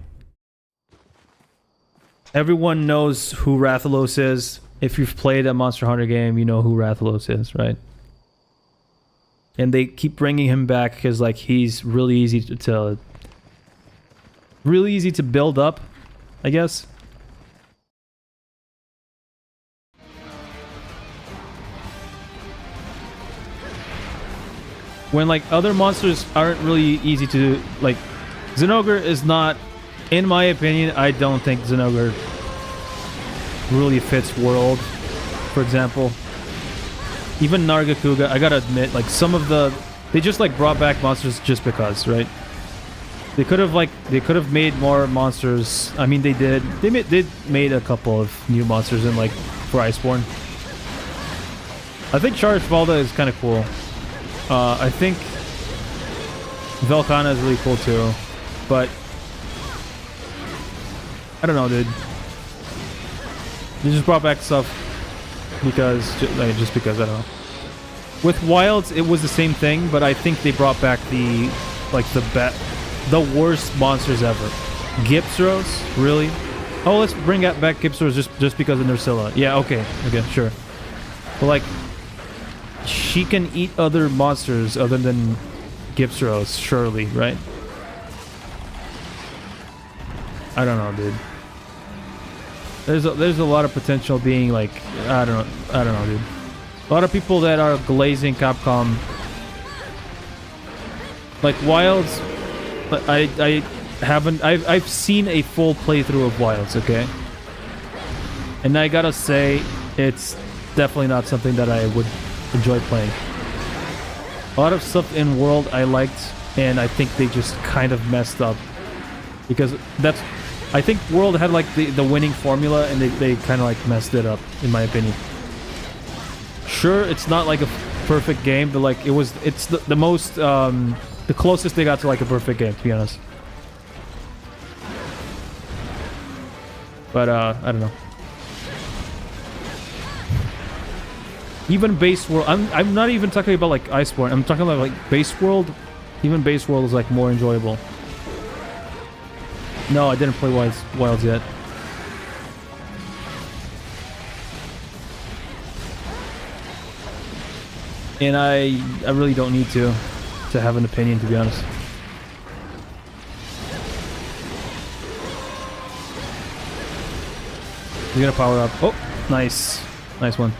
Everyone knows who Rathalos is. If you've played a Monster Hunter game, you know who Rathalos is, right? And they keep bringing him back because, like, he's really easy to build up, I guess. When, like, other monsters aren't really easy to, like, Zinogre is not, in my opinion, I don't think Zinogre really fits World, for example. Even Nargacuga, I gotta admit, like, some of the... They just, like, brought back monsters just because, right? They could have made more monsters. I mean, they did. They made a couple of new monsters in, like, for Iceborne. I think Charge Valda is kind of cool. I think Velkhana is really cool too, but I don't know, dude. They just brought back stuff because, just because, I don't know. With Wilds, it was the same thing, but I think they brought back the worst monsters ever. Gipsros, really? Oh, let's bring back Gipsros just because of Nursilla. Yeah, okay, sure. But like, she can eat other monsters other than Gipsros, surely, right? I don't know, dude. There's a lot of potential being like, I don't know, dude. A lot of people that are glazing Capcom, like Wilds. I've seen a full playthrough of Wilds, okay? And I gotta say, it's definitely not something that I would enjoy playing. A lot of stuff in World I liked, and I think they just kind of messed up. Because I think World had like the winning formula, and they kind of like messed it up, in my opinion. Sure, it's not like a perfect game, but like it's the most, the closest they got to like a perfect game, to be honest. But I don't know. Even Base World, I'm not even talking about like Iceborne. I'm talking about like Base World. Even Base World is like more enjoyable. No, I didn't play Wilds yet. And I really don't need to have an opinion, to be honest. He's gonna power up. Oh, nice. Nice one.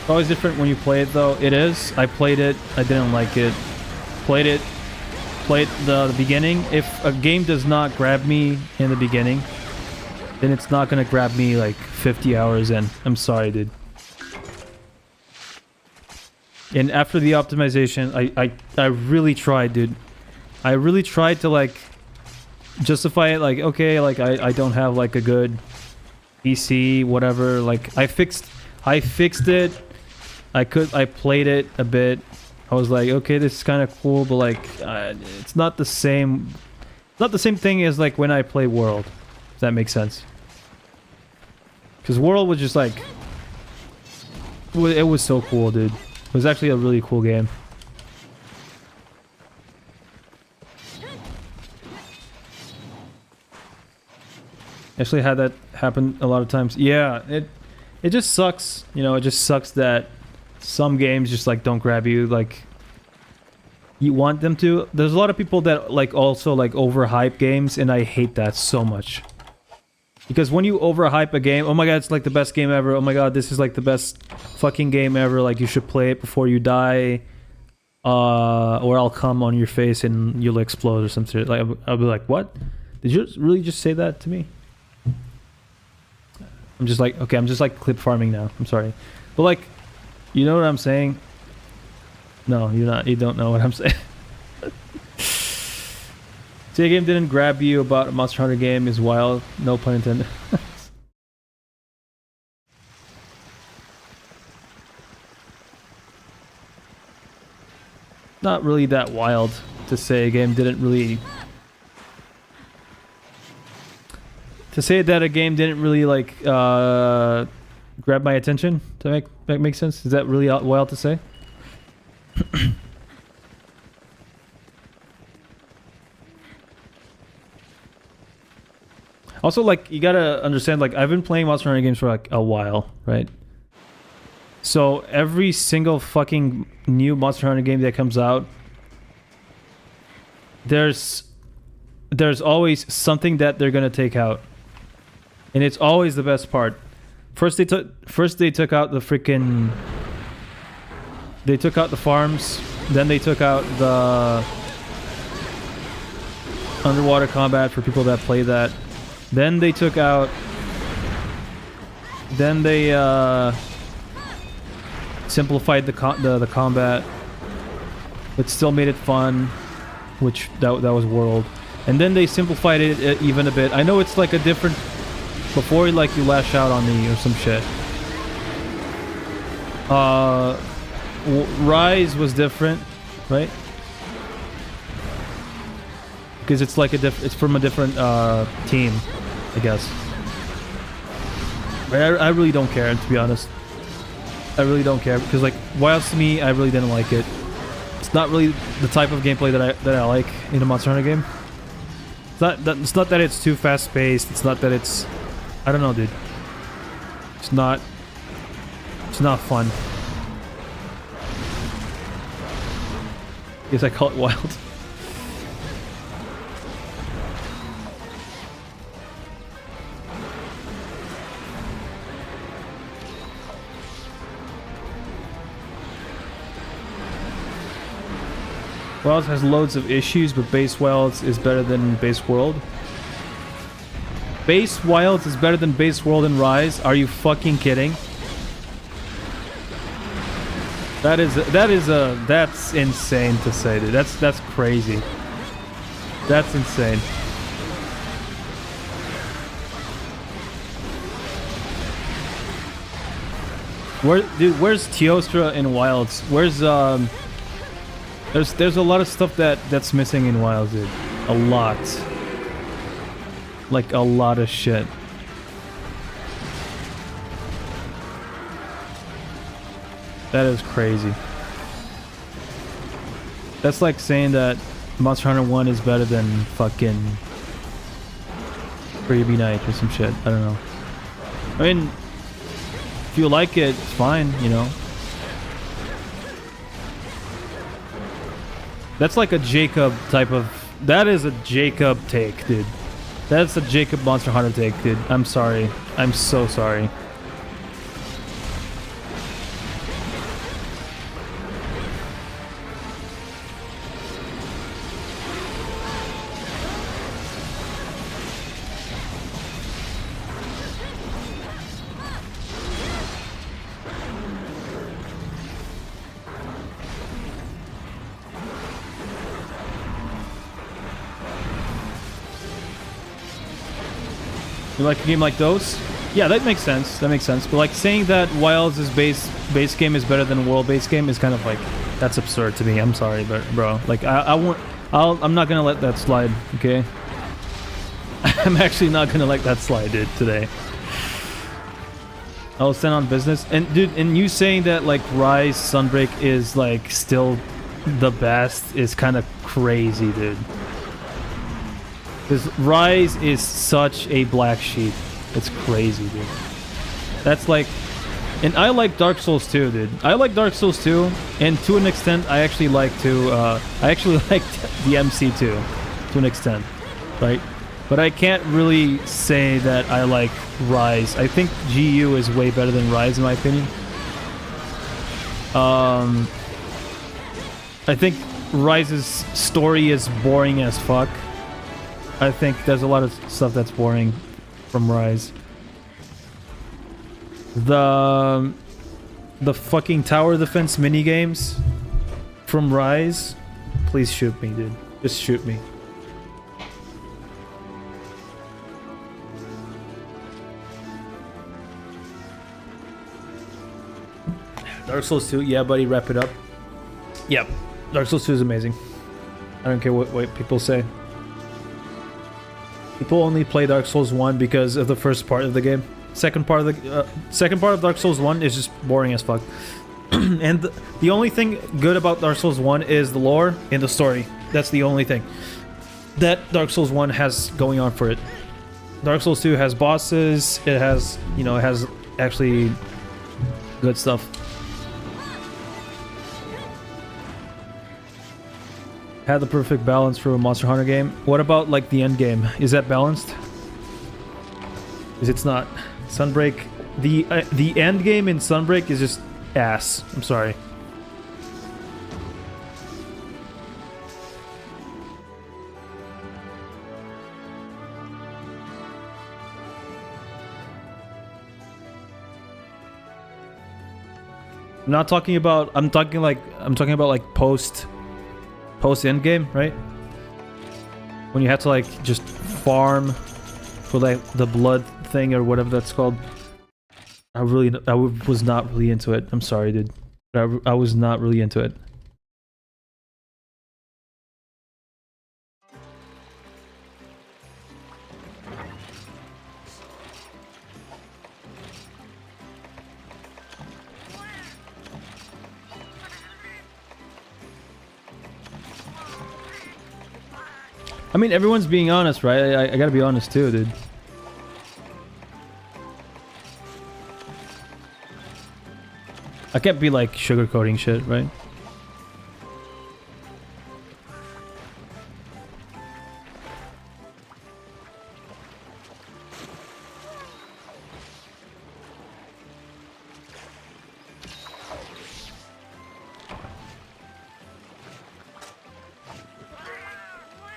It's always different when you play it, though. It is. I played it. I didn't like it. Played it. Played the beginning. If a game does not grab me in the beginning, then it's not gonna grab me like 50 hours in. I'm sorry, dude. And after the optimization, I really tried, dude. I really tried to like justify it, like, okay, like I don't have like a good PC, whatever. Like I fixed it. I played it a bit. I was like, okay, this is kind of cool, but like it's not the same. It's not the same thing as like when I play World. If that makes sense. Because World was just like, it was so cool, dude. It was actually a really cool game. Actually had that happen a lot of times. Yeah, it just sucks. You know, it just sucks that some games just like don't grab you like you want them to. There's a lot of people that like also like overhype games, and I hate that so much. Because when you overhype a game, oh my god, it's like the best game ever. Oh my god, this is like the best fucking game ever. Like you should play it before you die, or I'll come on your face and you'll explode or something. Like I'll be like, what? Did you really just say that to me? I'm just like, okay, I'm just like clip farming now. I'm sorry, but like, you know what I'm saying? No, you're not. You don't know what I'm saying. Say a game didn't grab you about a Monster Hunter game is wild. No pun intended. Not really that wild to say a game didn't really... To say that a game didn't really like grab my attention. Does that make sense? Is that really wild to say? Also, like, you gotta understand, like, I've been playing Monster Hunter games for, like, a while, right? So, every single fucking new Monster Hunter game that comes out, there's always something that they're gonna take out. And it's always the best part. First they took out the freaking... They took out the farms, then they took out the underwater combat for people that play that. Then they took out... Then they simplified the combat, but still made it fun, which that was World. And then they simplified it even a bit. I know it's like a different... Before like you lash out on me or some shit. Rise was different, right? Because it's like it's from a different team, I guess. But I really don't care, to be honest. I really don't care because like Wilds to me, I really didn't like it. It's not really the type of gameplay that I like in a Monster Hunter game. It's not that it's too fast paced. It's not that it's, I don't know, dude. It's not fun. Guess I call it wild. Wilds has loads of issues, but base Wilds is better than base World. Base Wilds is better than base World and Rise? Are you fucking kidding? That's insane to say, dude. That's crazy. That's insane. Where's Teostra in Wilds? Where's There's a lot of stuff that's missing in Wilds, dude. A lot. Like a lot of shit. That is crazy. That's like saying that Monster Hunter 1 is better than fucking Freebie Night or some shit. I don't know. I mean, if you like it, it's fine, you know. That's like a Jacob type of... That is a Jacob take, dude. That's a Jacob Monster Hunter take, dude. I'm sorry. I'm so sorry. You like a game like those? Yeah, that makes sense. That makes sense. But like saying that Wilds' base game is better than world-based game is kind of like, that's absurd to me. I'm sorry, but bro, like I'm not gonna let that slide. Okay, I'm actually not gonna let that slide, dude. Today, I'll stand on business. And dude, and you saying that like Rise Sunbreak is like still the best is kind of crazy, dude. Because Rise is such a black sheep. It's crazy, dude. That's like... And I like Dark Souls 2, dude. I like Dark Souls 2, and to an extent, I actually like to... I actually like the MC2, to an extent, right? But I can't really say that I like Rise. I think GU is way better than Rise, in my opinion. I think Rise's story is boring as fuck. I think there's a lot of stuff that's boring from Rise. The fucking tower defense minigames from Rise, please shoot me, dude. Just shoot me. Dark Souls 2, yeah, buddy, wrap it up. Yep, Dark Souls 2 is amazing. I don't care what people say. People only play Dark Souls 1 because of the first part of the game. Second part of Dark Souls 1 is just boring as fuck. And the only thing good about Dark Souls 1 is the lore and the story. That's the only thing that Dark Souls 1 has going on for it. Dark Souls 2 has bosses. It has, you know, it has actually good stuff. Had the perfect balance for a Monster Hunter game. What about like the end game? Is that balanced? Because it's not. Sunbreak, the end game in Sunbreak is just ass. I'm sorry. I'm not talking about. I'm talking about like post end game, right? When you have to like just farm for like the blood thing or whatever that's called. I was not really into it. I'm sorry, dude. I was not really into it. I mean, everyone's being honest, right? I gotta be honest too, dude. I can't be like sugarcoating shit, right?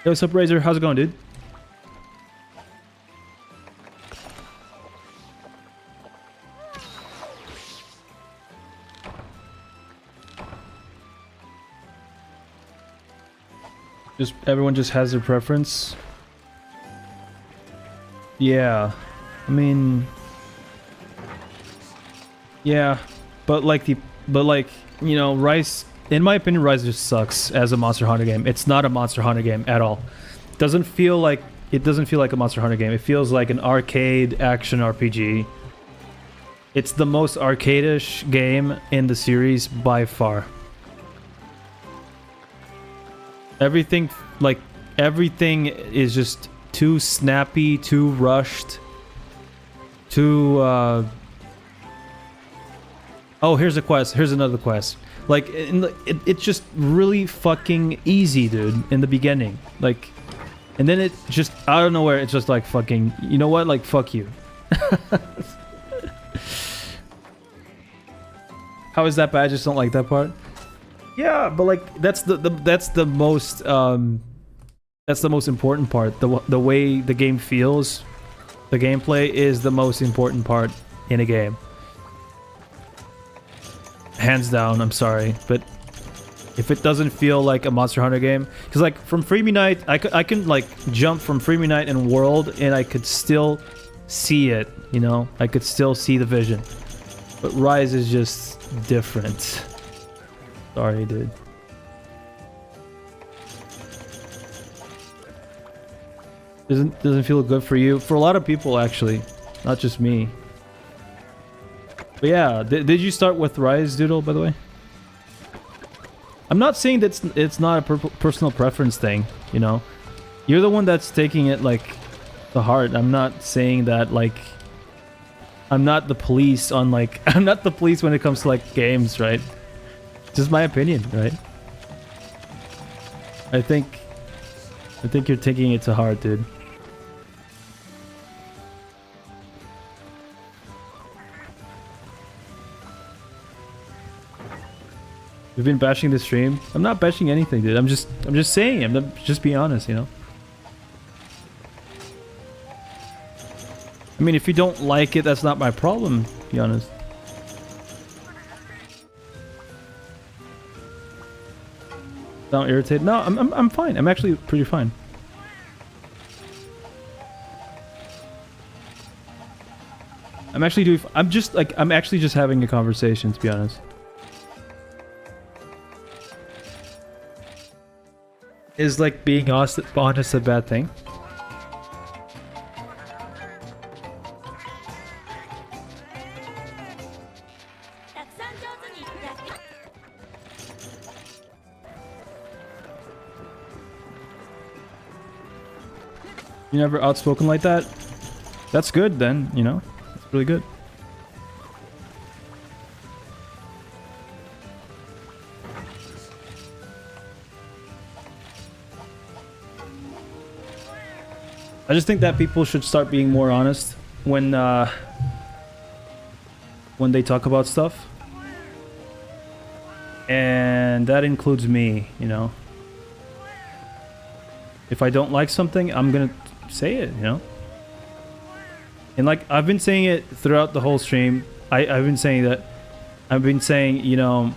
Yo, what's up, Razor? How's it going, dude? Just everyone just has their preference. Yeah, I mean, yeah, but like you know, Rise. In my opinion, Rise just sucks as a Monster Hunter game. It's not a Monster Hunter game at all. It doesn't feel like a Monster Hunter game. It feels like an arcade action RPG. It's the most arcade-ish game in the series by far. Everything, like, everything is just too snappy, too rushed, too, Oh, here's a quest. Here's another quest. Like, it's just really fucking easy, dude, in the beginning. Like, and then it just, out of nowhere, it's just like fucking, you know what? Like, fuck you. How is that bad? I just don't like that part. Yeah, but like, that's the most important part. The way the game feels, the gameplay is the most important part in a game. Hands down, I'm sorry, but if it doesn't feel like a Monster Hunter game, because like from Freebie Night, I can like jump from Freebie Night and World, and I could still see it, you know, I could still see the vision. But Rise is just different. Sorry, dude. Doesn't feel good for you. For a lot of people, actually, not just me. But yeah, did you start with Rise, Doodle, by the way? I'm not saying that it's not a personal preference thing, you know? You're the one that's taking it, like, to heart. I'm not saying that, like... I'm not the police on, like... I'm not the police when it comes to, like, games, right? Just my opinion, right? I think you're taking it to heart, dude. You've been bashing the stream. I'm not bashing anything, dude. I'm just saying. I'm just being honest, you know. I mean, if you don't like it, that's not my problem. To be honest. Sound irritated? No, I'm fine. I'm actually pretty fine. I'm actually doing. I'm actually just having a conversation, to be honest. Is like being honest a bad thing? You never outspoken like that? That's good then, you know? That's really good. I just think that people should start being more honest when they talk about stuff. And that includes me, you know? If I don't like something, I'm gonna say it, you know? And like, I've been saying it throughout the whole stream. I've been saying that. I've been saying, you know,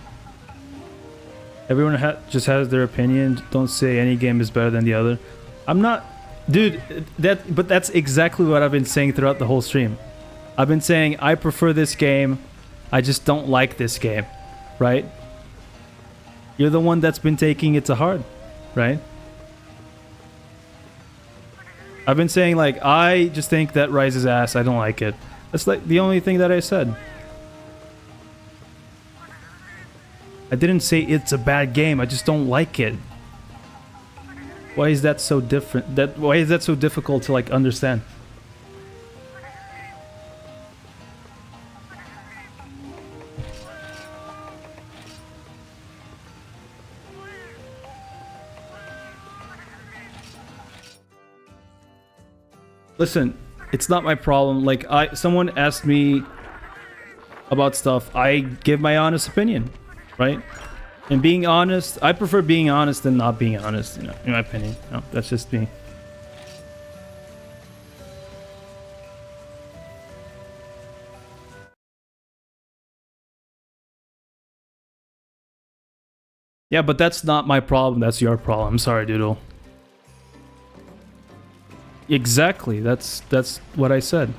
everyone just has their opinion. Don't say any game is better than the other. I'm not... Dude, but that's exactly what I've been saying throughout the whole stream. I've been saying, I prefer this game. I just don't like this game, right? You're the one that's been taking it to heart, right? I've been saying, like, I just think that Rise is ass. I don't like it. That's like the only thing that I said. I didn't say it's a bad game. I just don't like it. Why is that so different? Why is that so difficult to, like, understand? Listen, it's not my problem. Like, someone asked me about stuff. I give my honest opinion, right? And being honest, I prefer being honest than not being honest, you know, in my opinion. No, that's just me. Yeah, but that's not my problem. That's your problem. I'm sorry, Doodle. Exactly. That's what I said.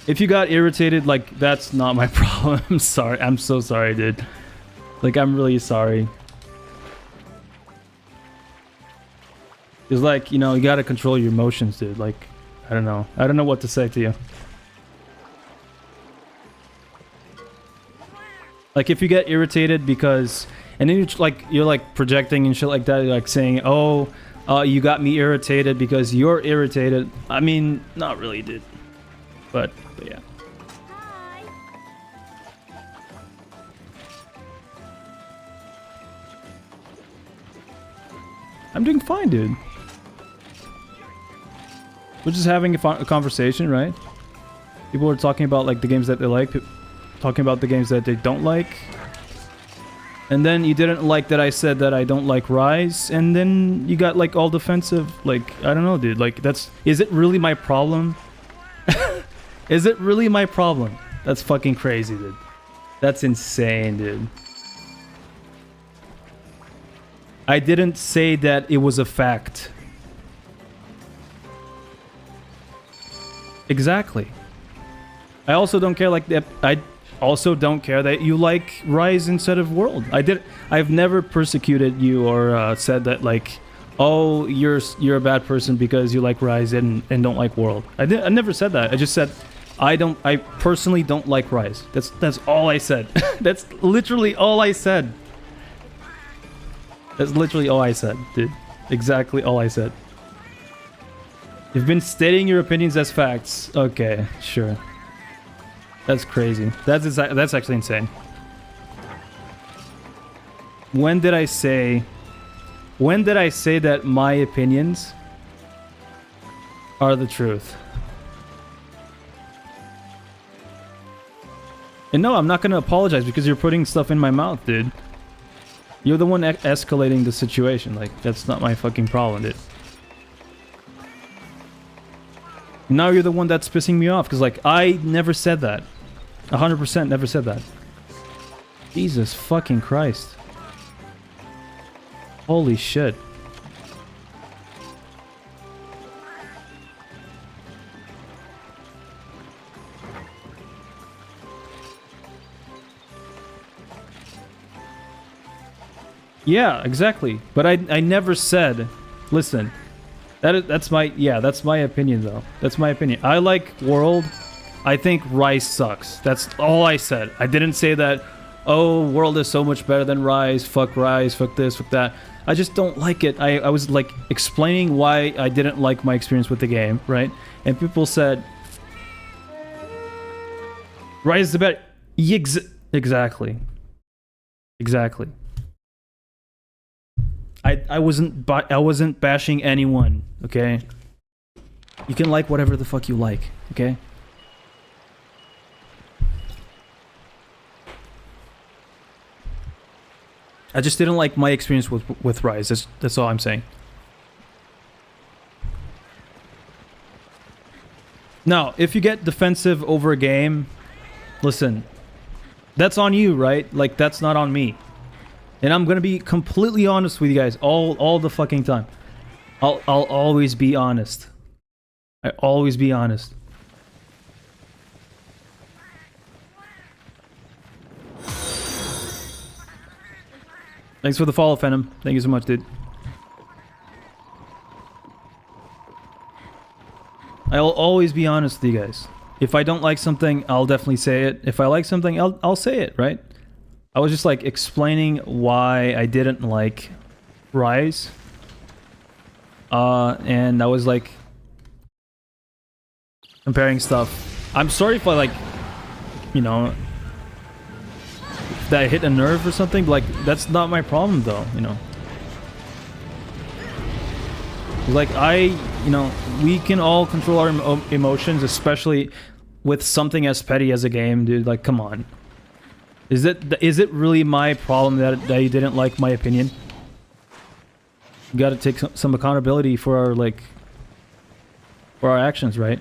If you got irritated, like, that's not my problem. I'm sorry. I'm so sorry, dude. Like, I'm really sorry. It's like, you know, you gotta control your emotions, dude. Like, I don't know. I don't know what to say to you. Like, if you get irritated because And then you're like projecting and shit like that, you're like saying, oh, you got me irritated because you're irritated. I mean, not really, dude. But yeah. I'm doing fine, dude. We're just having a conversation, right? People are talking about like the games that they like, talking about the games that they don't like. And then you didn't like that I said that I don't like Rise, and then you got like all defensive. Like, I don't know, dude. Like, is it really my problem? Is it really my problem? That's fucking crazy, dude. That's insane, dude. I didn't say that it was a fact. Exactly. I also don't care like that. I also don't care that you like Rise instead of World. I've never persecuted you or said that like, oh, you're a bad person because you like Rise and don't like World. I never said that. I just said I personally don't like Rise. That's all I said. That's literally all I said. That's literally all I said, dude. Exactly all I said. You've been stating your opinions as facts. Okay, sure. That's crazy. That's actually insane. When did I say that my opinions are the truth? And no, I'm not gonna apologize because you're putting stuff in my mouth, dude. You're the one escalating the situation. Like, that's not my fucking problem, dude. Now you're the one that's pissing me off because, like, I never said that. 100% never said that. Jesus fucking Christ. Holy shit. Yeah, exactly. But I never said, listen, that's my opinion though. That's my opinion. I like World. I think Rise sucks. That's all I said. I didn't say that, oh, World is so much better than Rise, fuck this, fuck that. I just don't like it. I was like explaining why I didn't like my experience with the game, right? And people said, Rise is the better. Exactly. Exactly. I wasn't bashing anyone, okay? You can like whatever the fuck you like, okay? I just didn't like my experience with Rise. That's all I'm saying. Now, if you get defensive over a game, listen, that's on you, right? Like, that's not on me. And I'm gonna be completely honest with you guys all the fucking time. I'll always be honest. I always be honest. Thanks for the follow, Phantom. Thank you so much, dude. I'll always be honest with you guys. If I don't like something, I'll definitely say it. If I like something, I'll say it, right? I was just like explaining why I didn't like Rise. And I was like comparing stuff. I'm sorry if I like, you know, that I hit a nerve or something. Like, that's not my problem though, you know. Like, you know, we can all control our emotions, especially with something as petty as a game, dude. Like, come on. Is it really my problem that you didn't like my opinion? You gotta take some accountability for our actions, right?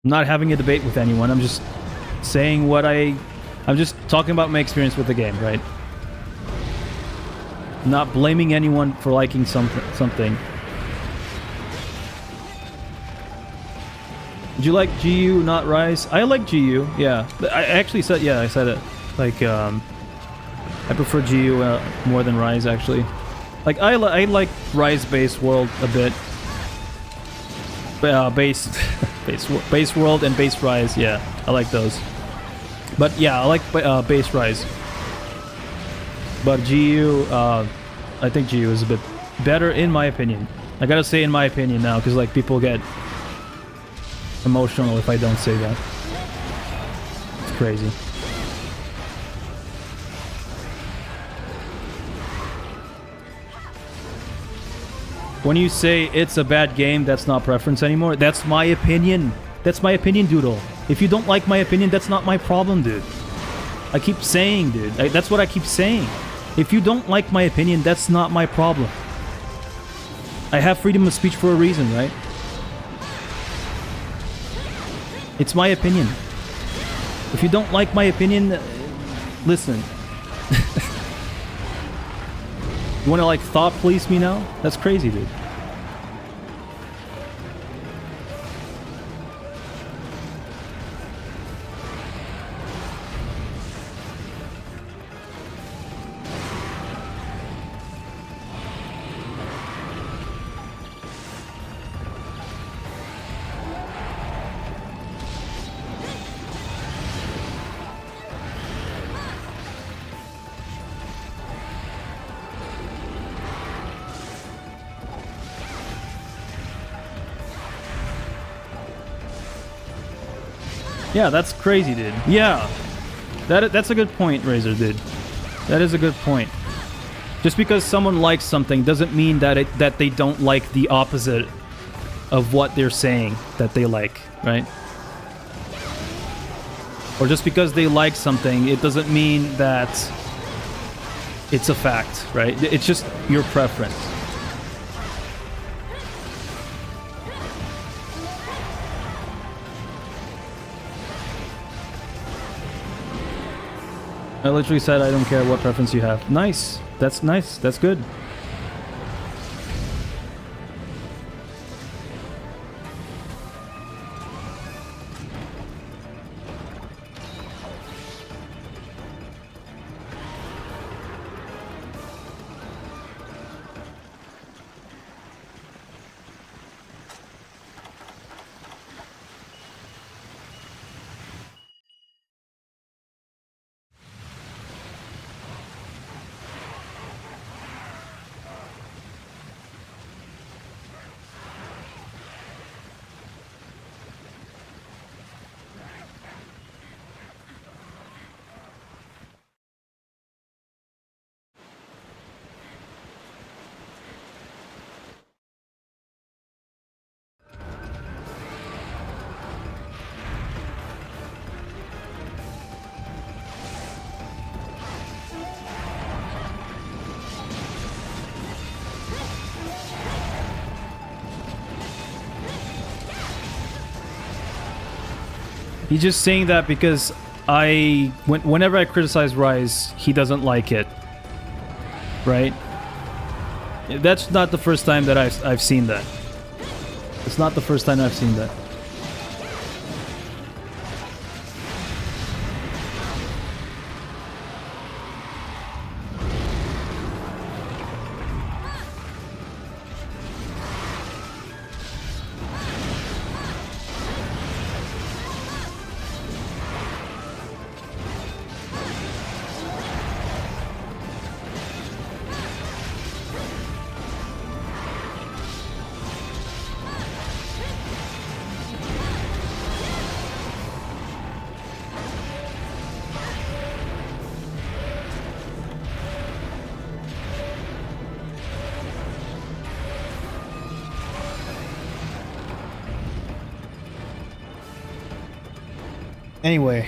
I'm not having a debate with anyone. I'm just saying I'm just talking about my experience with the game, right? Not blaming anyone for liking something. Did you like GU, not Rise? I like GU, yeah. I actually said, yeah, I said it. Like, I prefer GU more than Rise, actually. Like, I like Rise-based world a bit. Base world and base Rise, yeah. I like those. But yeah, I like base Rise. But GU, I think GU is a bit better in my opinion. I gotta say in my opinion now, because like people get emotional if I don't say that. It's crazy. When you say it's a bad game, that's not preference anymore. That's my opinion. That's my opinion, Doodle. If you don't like my opinion, that's not my problem, dude. I keep saying, dude. That's what I keep saying. If you don't like my opinion, that's not my problem. I have freedom of speech for a reason, right? It's my opinion. If you don't like my opinion, listen. You want to like thought police me now? That's crazy, dude. Yeah, that's crazy, dude. Yeah. That's a good point, Razor, dude. That is a good point. Just because someone likes something doesn't mean that they don't like the opposite of what they're saying that they like, right? Or just because they like something, it doesn't mean that it's a fact, right? It's just your preference. I literally said I don't care what preference you have. Nice. That's nice. That's good. He's just saying that because whenever I criticize Rise, he doesn't like it. Right? That's not the first time that I've seen that. It's not the first time I've seen that. Anyway,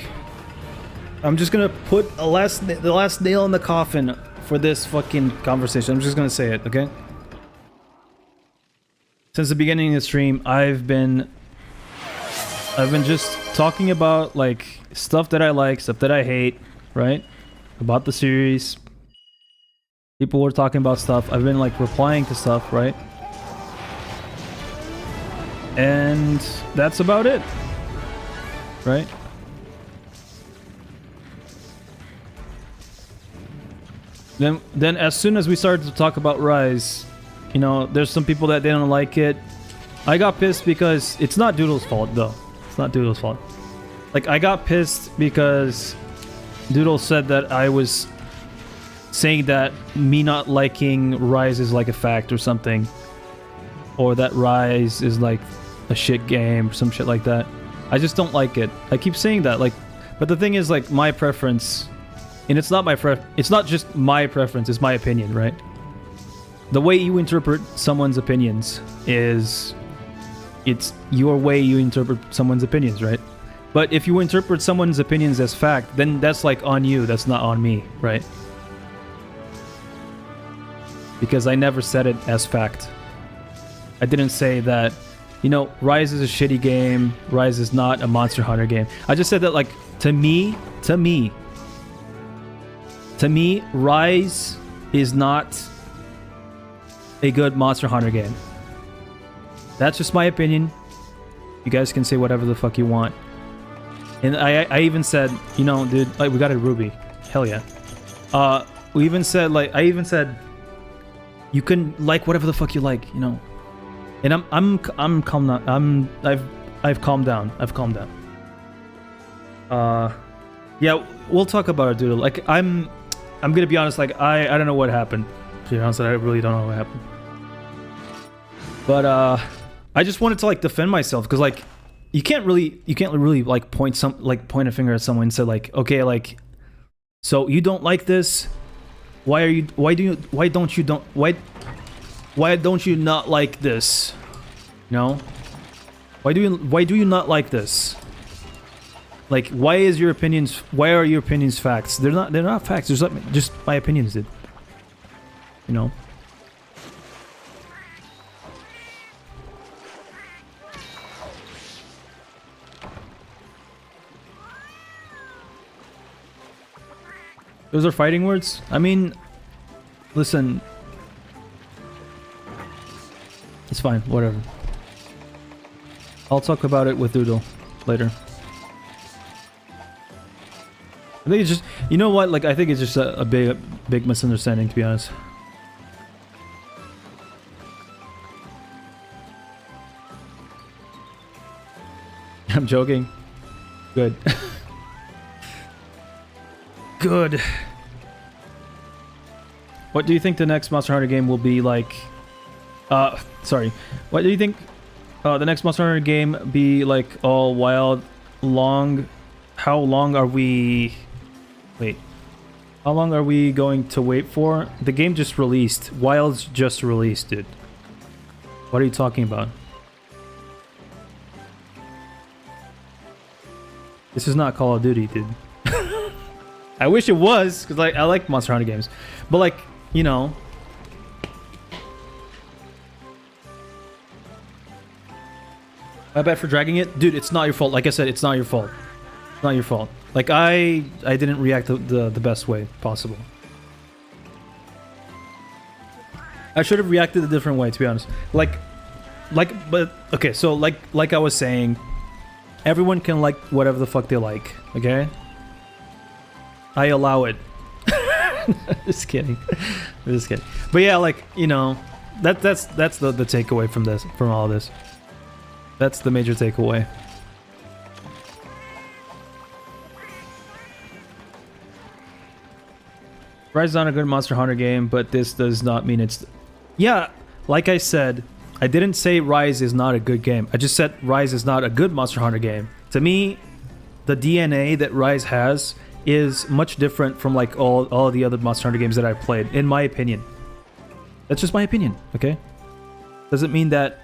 I'm just gonna put the last nail in the coffin for this fucking conversation. I'm just gonna say it, okay? Since the beginning of the stream, I've been just talking about like stuff that I like, stuff that I hate, right? About the series. People were talking about stuff. I've been like replying to stuff, right? And that's about it, right? Then as soon as we started to talk about Rise, you know, there's some people that didn't like it. I got pissed because it's not Doodle's fault, though. It's not Doodle's fault. Like, I got pissed because Doodle said that I was saying that me not liking Rise is like a fact or something, or that Rise is like a shit game or some shit like that. I just don't like it. I keep saying that, like, but the thing is, like, my preference, and it's not it's not just my preference, it's my opinion, right? The way you interpret someone's opinions is, it's your way you interpret someone's opinions, right? But if you interpret someone's opinions as fact, then that's like on you, that's not on me, right? Because I never said it as fact. I didn't say that, you know, Rise is a shitty game, Rise is not a Monster Hunter game. I just said that, like, to me, Rise is not a good Monster Hunter game. That's just my opinion. You guys can say whatever the fuck you want. And I even said, you know, dude, like, we got a Ruby. Hell yeah. We even said, like, I even said, you can like whatever the fuck you like, you know. And I'm calm now. I've calmed down. I've calmed down. Yeah, we'll talk about it, dude. Like, I'm gonna be honest. Like, I don't know what happened. To be honest, I really don't know what happened. But I just wanted to, like, defend myself, because, like, you can't really like point a finger at someone and say, like, okay, like, so you don't like this. Why don't you not like this? No? Why do you not like this? Like, why are your opinions facts? They're not facts. There's just my opinions, dude. You know? Those are fighting words? I mean, listen. It's fine, whatever. I'll talk about it with Doodle later. I think it's just, you know what, like, I think it's just a big misunderstanding, to be honest. I'm joking. Good. Good. What do you think the next Monster Hunter game will be like? Sorry. What do you think the next Monster Hunter game be like? All wild, long? How long are we? Wait. How long are we going to wait for? The game just released. Wild's just released, dude. What are you talking about? This is not Call of Duty, dude. I wish it was, because, like, I like Monster Hunter games. But, like, you know. My bad for dragging it. Dude, it's not your fault. Like I said, it's not your fault. It's not your fault. Like, I didn't react the best way possible. I should have reacted a different way, to be honest. But, okay, so, like I was saying, everyone can like whatever the fuck they like, okay? I allow it. Just kidding. Just kidding. But yeah, like, you know, that's the takeaway from all this. That's the major takeaway. Rise is not a good Monster Hunter game, but this does not mean it's... Yeah, like I said, I didn't say Rise is not a good game. I just said Rise is not a good Monster Hunter game. To me, the DNA that Rise has is much different from, like, all the other Monster Hunter games that I've played, in my opinion. That's just my opinion, okay? Doesn't mean that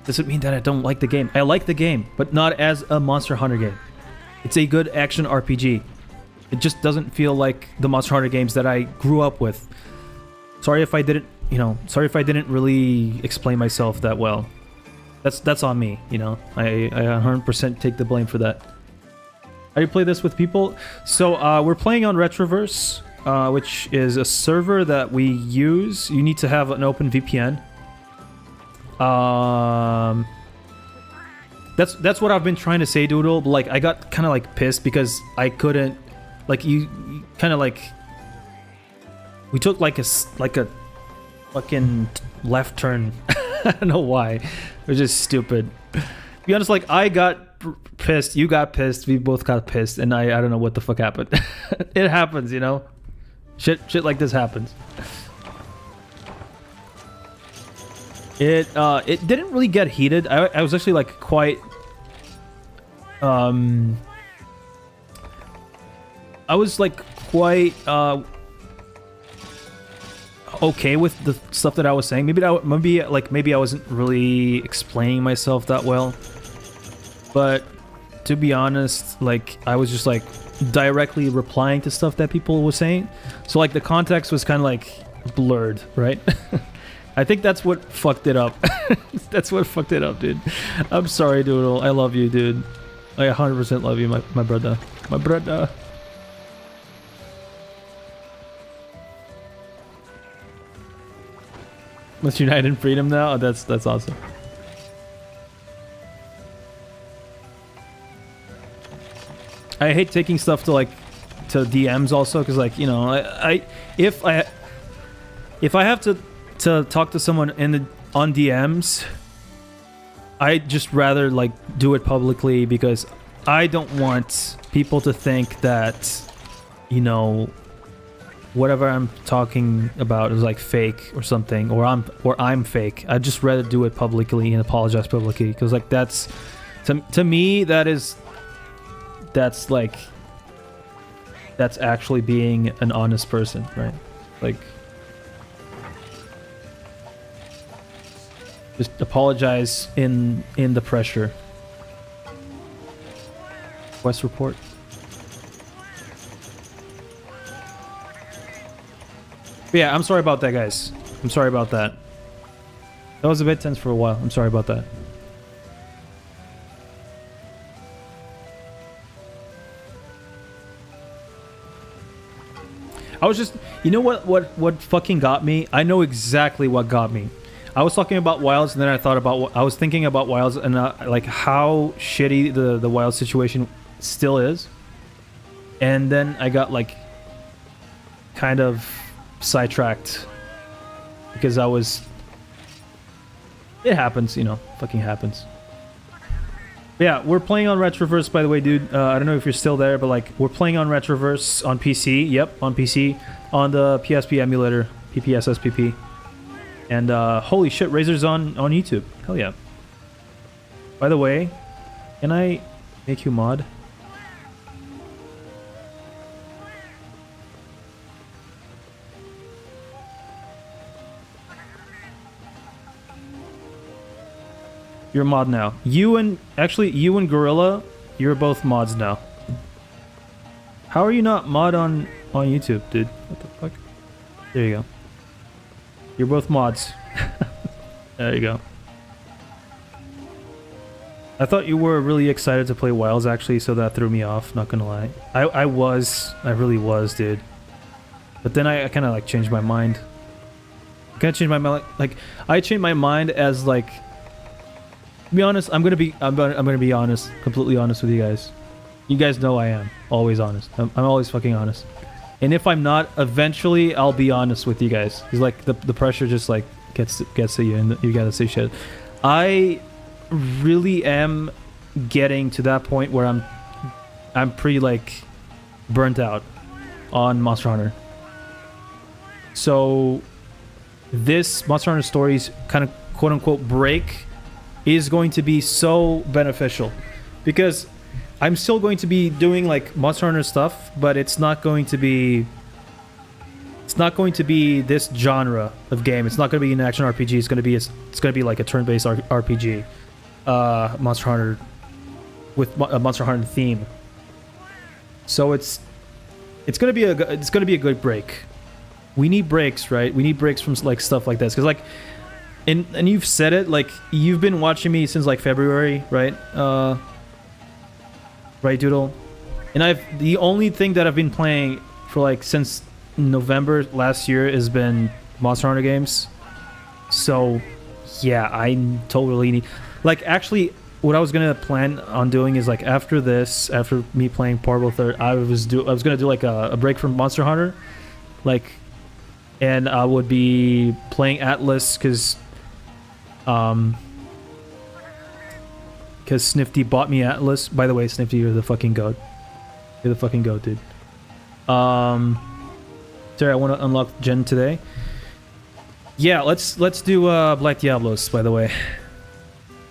I don't like the game. I like the game, but not as a Monster Hunter game. It's a good action RPG. It just doesn't feel like the Monster Hunter games that I grew up with. Sorry if I didn't, you know, sorry if I didn't really explain myself that well. That's on me, you know. I 100% take the blame for that. How do you play this with people? So we're playing on Retroverse, which is a server that we use. You need to have an open VPN. That's what I've been trying to say, Doodle. But, like, I got kind of, like, pissed because I couldn't, like, you kind of, like, we took like a fucking left turn. I don't know why. It was just stupid. To be honest, like, I got pissed, you got pissed, we both got pissed, and I don't know what the fuck happened. It happens, you know. Shit like this happens. It didn't really get heated. I was actually like quite I was like quite okay with the stuff that I was saying. Maybe I wasn't really explaining myself that well. But to be honest, like I was just like directly replying to stuff that people were saying. So like the context was kind of like blurred, right? I think that's what fucked it up. That's what fucked it up, dude. I'm sorry, Doodle. I love you, dude. I 100% love you, my brother. My brother. Let's unite in freedom now? Oh, that's awesome. I hate taking stuff to like to DMs also, because like, you know, if I have to talk to someone on DMs, I just rather like do it publicly, because I don't want people to think that, you know, whatever I'm talking about is like fake or something, or I'm fake. I'd just rather do it publicly and apologize publicly, because like that's to me that's actually being an honest person, right? Like, just apologize in the pressure. Quest report. But yeah, I'm sorry about that, guys. I'm sorry about that. That was a bit tense for a while. I'm sorry about that. I was just, you know what fucking got me? I know exactly what got me. I was talking about wilds, and then I thought about I was thinking about wilds and like how shitty the wild situation still is, and then I got like kind of sidetracked because it happens, you know, fucking happens. But yeah, we're playing on Retroverse, by the way, dude. I don't know if you're still there, but like we're playing on Retroverse on PC. Yep, on PC, on the PSP emulator, PPSSPP. And holy shit, Razor's on YouTube. Hell yeah. By the way, can I make you mod? You're a mod now. You and Gorilla, you're both mods now. How are you not mod on YouTube, dude? What the fuck? There you go. You're both mods. There you go. I thought you were really excited to play Wilds, actually, so that threw me off, not gonna lie. I really was, dude. But then I kind of like changed my mind. I kind of changed my mind, like I changed my mind as like, to be honest, I'm gonna be honest, completely honest with you guys. You guys know I am always honest. I'm always fucking honest. And if I'm not, eventually I'll be honest with you guys. It's like the pressure just like gets to you, and you gotta say shit. I really am getting to that point where I'm pretty like burnt out on Monster Hunter. So this Monster Hunter Stories kind of quote unquote break is going to be so beneficial, because I'm still going to be doing like Monster Hunter stuff, but it's not going to be this genre of game. It's not going to be an action RPG. It's going to be like a turn-based RPG, Monster Hunter with a Monster Hunter theme. So it's going to be a good break. We need breaks, right? We need breaks from like stuff like this, because like, and you've said it, like you've been watching me since like February, right? Right, Doodle? And the only thing that I've been playing for like since November last year has been Monster Hunter games. So yeah, I totally need, like, actually what I was gonna plan on doing is like after me playing Portable 3rd, I was gonna do like a break from Monster Hunter, like, and I would be playing Atlas because Snifty bought me Atlas. By the way, Snifty, you're the fucking goat. You're the fucking goat, dude. Sorry, I want to unlock Gen today. Yeah, let's do Black Diablos, by the way.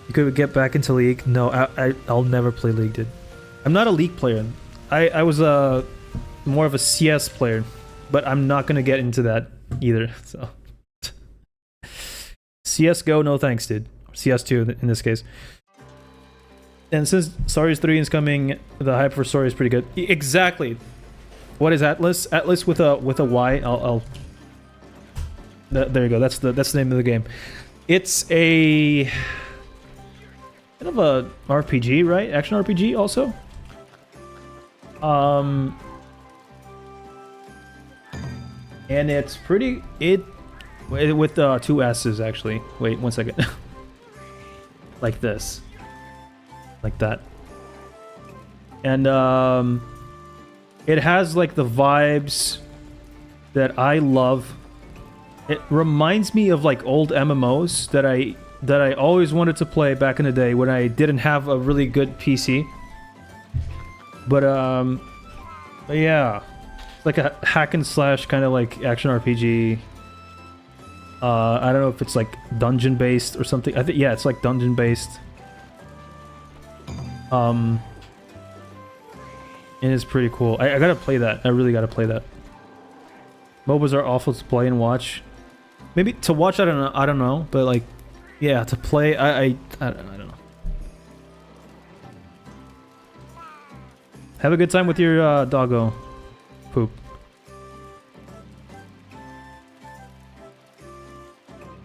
You could get back into League. No, I'll never play League, dude. I'm not a League player. I was more of a CS player, but I'm not gonna get into that either. So CS:GO, no thanks, dude. CS2 in this case. And since Stories 3 is coming, the hype for Story is pretty good. Exactly. What is Atlas? Atlas with a Y. There you go. That's the name of the game. It's a kind of a RPG, right? Action RPG also. And it's pretty with 2 S's actually. Wait 1 second. Like this. Like that. And it has like the vibes that I love. It reminds me of like old MMOs that I always wanted to play back in the day when I didn't have a really good PC. But yeah, it's like a hack and slash kind of like action RPG. I don't know if it's like dungeon based or something. I think yeah, it's like dungeon based. And it's pretty cool. I gotta play that. I really gotta play that. MOBAs are awful to play and watch. Maybe to watch, I don't know, but like, yeah, to play, I don't know. Have a good time with your doggo, Poop.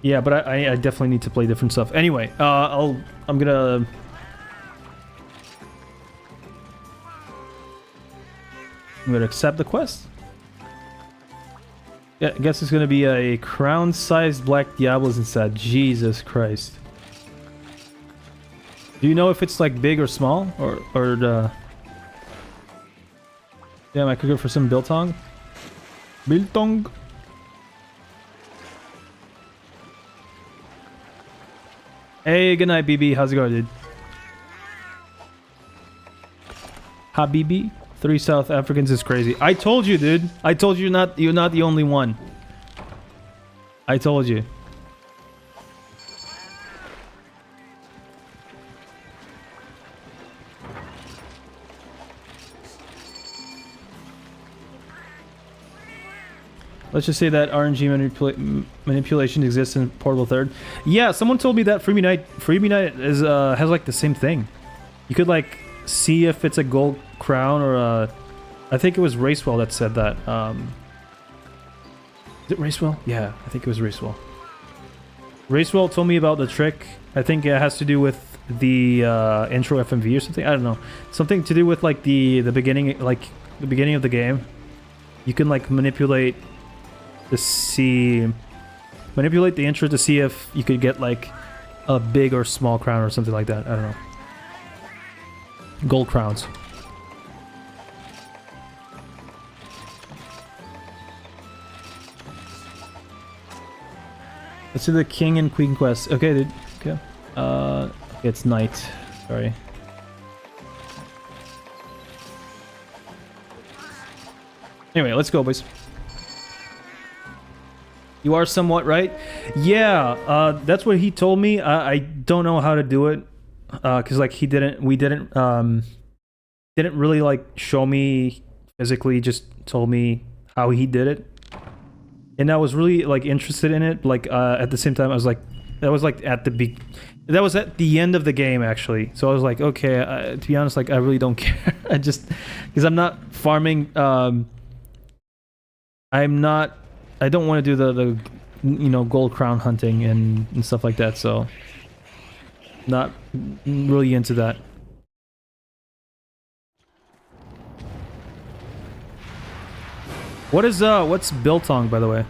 Yeah, but I definitely need to play different stuff. Anyway, I'm gonna accept the quest. Yeah, I guess it's gonna be a crown-sized Black Diablos instead. Jesus Christ. Do you know if it's like big or small, or the? Damn, I could go for some biltong. Biltong. Hey, good night, BB. How's it going, dude? Habibi. 3 South Africans is crazy. I told you, dude. I told you you're not the only one. I told you. Let's just say that RNG manipulation exists in Portable Third. Yeah, someone told me that Freebie Night is has like the same thing. You could like see if it's a gold crown or I think it was Racewell that said that. Is it Racewell? Yeah, I think it was Racewell. Racewell told me about the trick. I think it has to do with the intro FMV or something. I don't know. Something to do with like the beginning, like the beginning of the game. You can like manipulate the intro to see if you could get like a big or small crown or something like that. I don't know. Gold crowns. Let's do the King and Queen quest. Okay, dude. Okay. It's night. Sorry. Anyway, let's go, boys. You are somewhat right. Yeah, that's what he told me. I don't know how to do it, cause like we didn't really like show me physically. Just told me how he did it, and I was really like interested in it. Like at the same time, I was like, that was at the end of the game actually. So I was like, okay, to be honest, like I really don't care. I just because I'm not farming. I don't want to do the you know, gold crown hunting and stuff like that, so not really into that. What's biltong, by the way?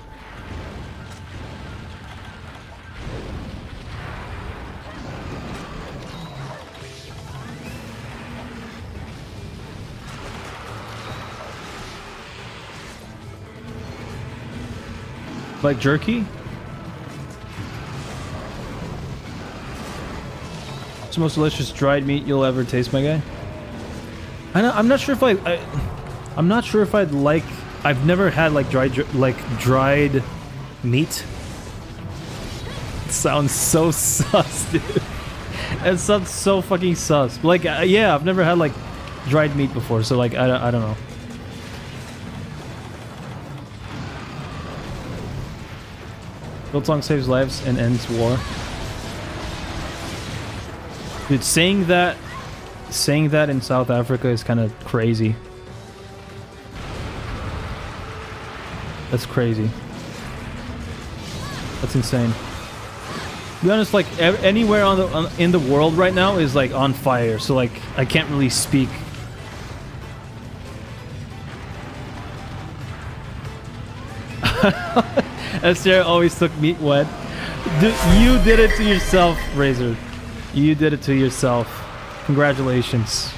Like jerky? It's the most delicious dried meat you'll ever taste, my guy. I'm not sure if I'm not sure if I'd like I've never had like dried meat. It sounds so sus, dude. It sounds so fucking sus. Like, yeah, I've never had like dried meat before, so like I don't know. Biltong saves lives and ends war. Dude, saying that in South Africa is kind of crazy. That's crazy. That's insane. To be honest, like anywhere in the world right now is like on fire, so like I can't really speak. Esther always took meat wet. You did it to yourself, Razor. You did it to yourself. Congratulations.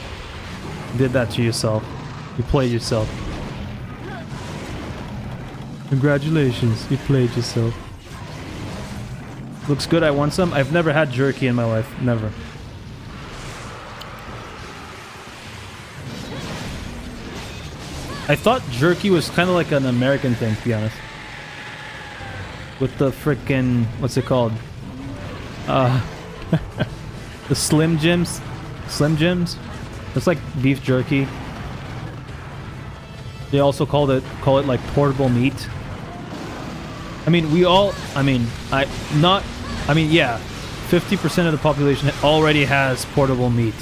You did that to yourself. You played yourself. Congratulations, you played yourself. Looks good, I want some. I've never had jerky in my life. Never. I thought jerky was kind of like an American thing, to be honest. With the frickin'... what's it called? The Slim Jims? Slim Jims? It's like beef jerky. They also call it like portable meat. I mean, yeah, 50% of the population already has portable meat.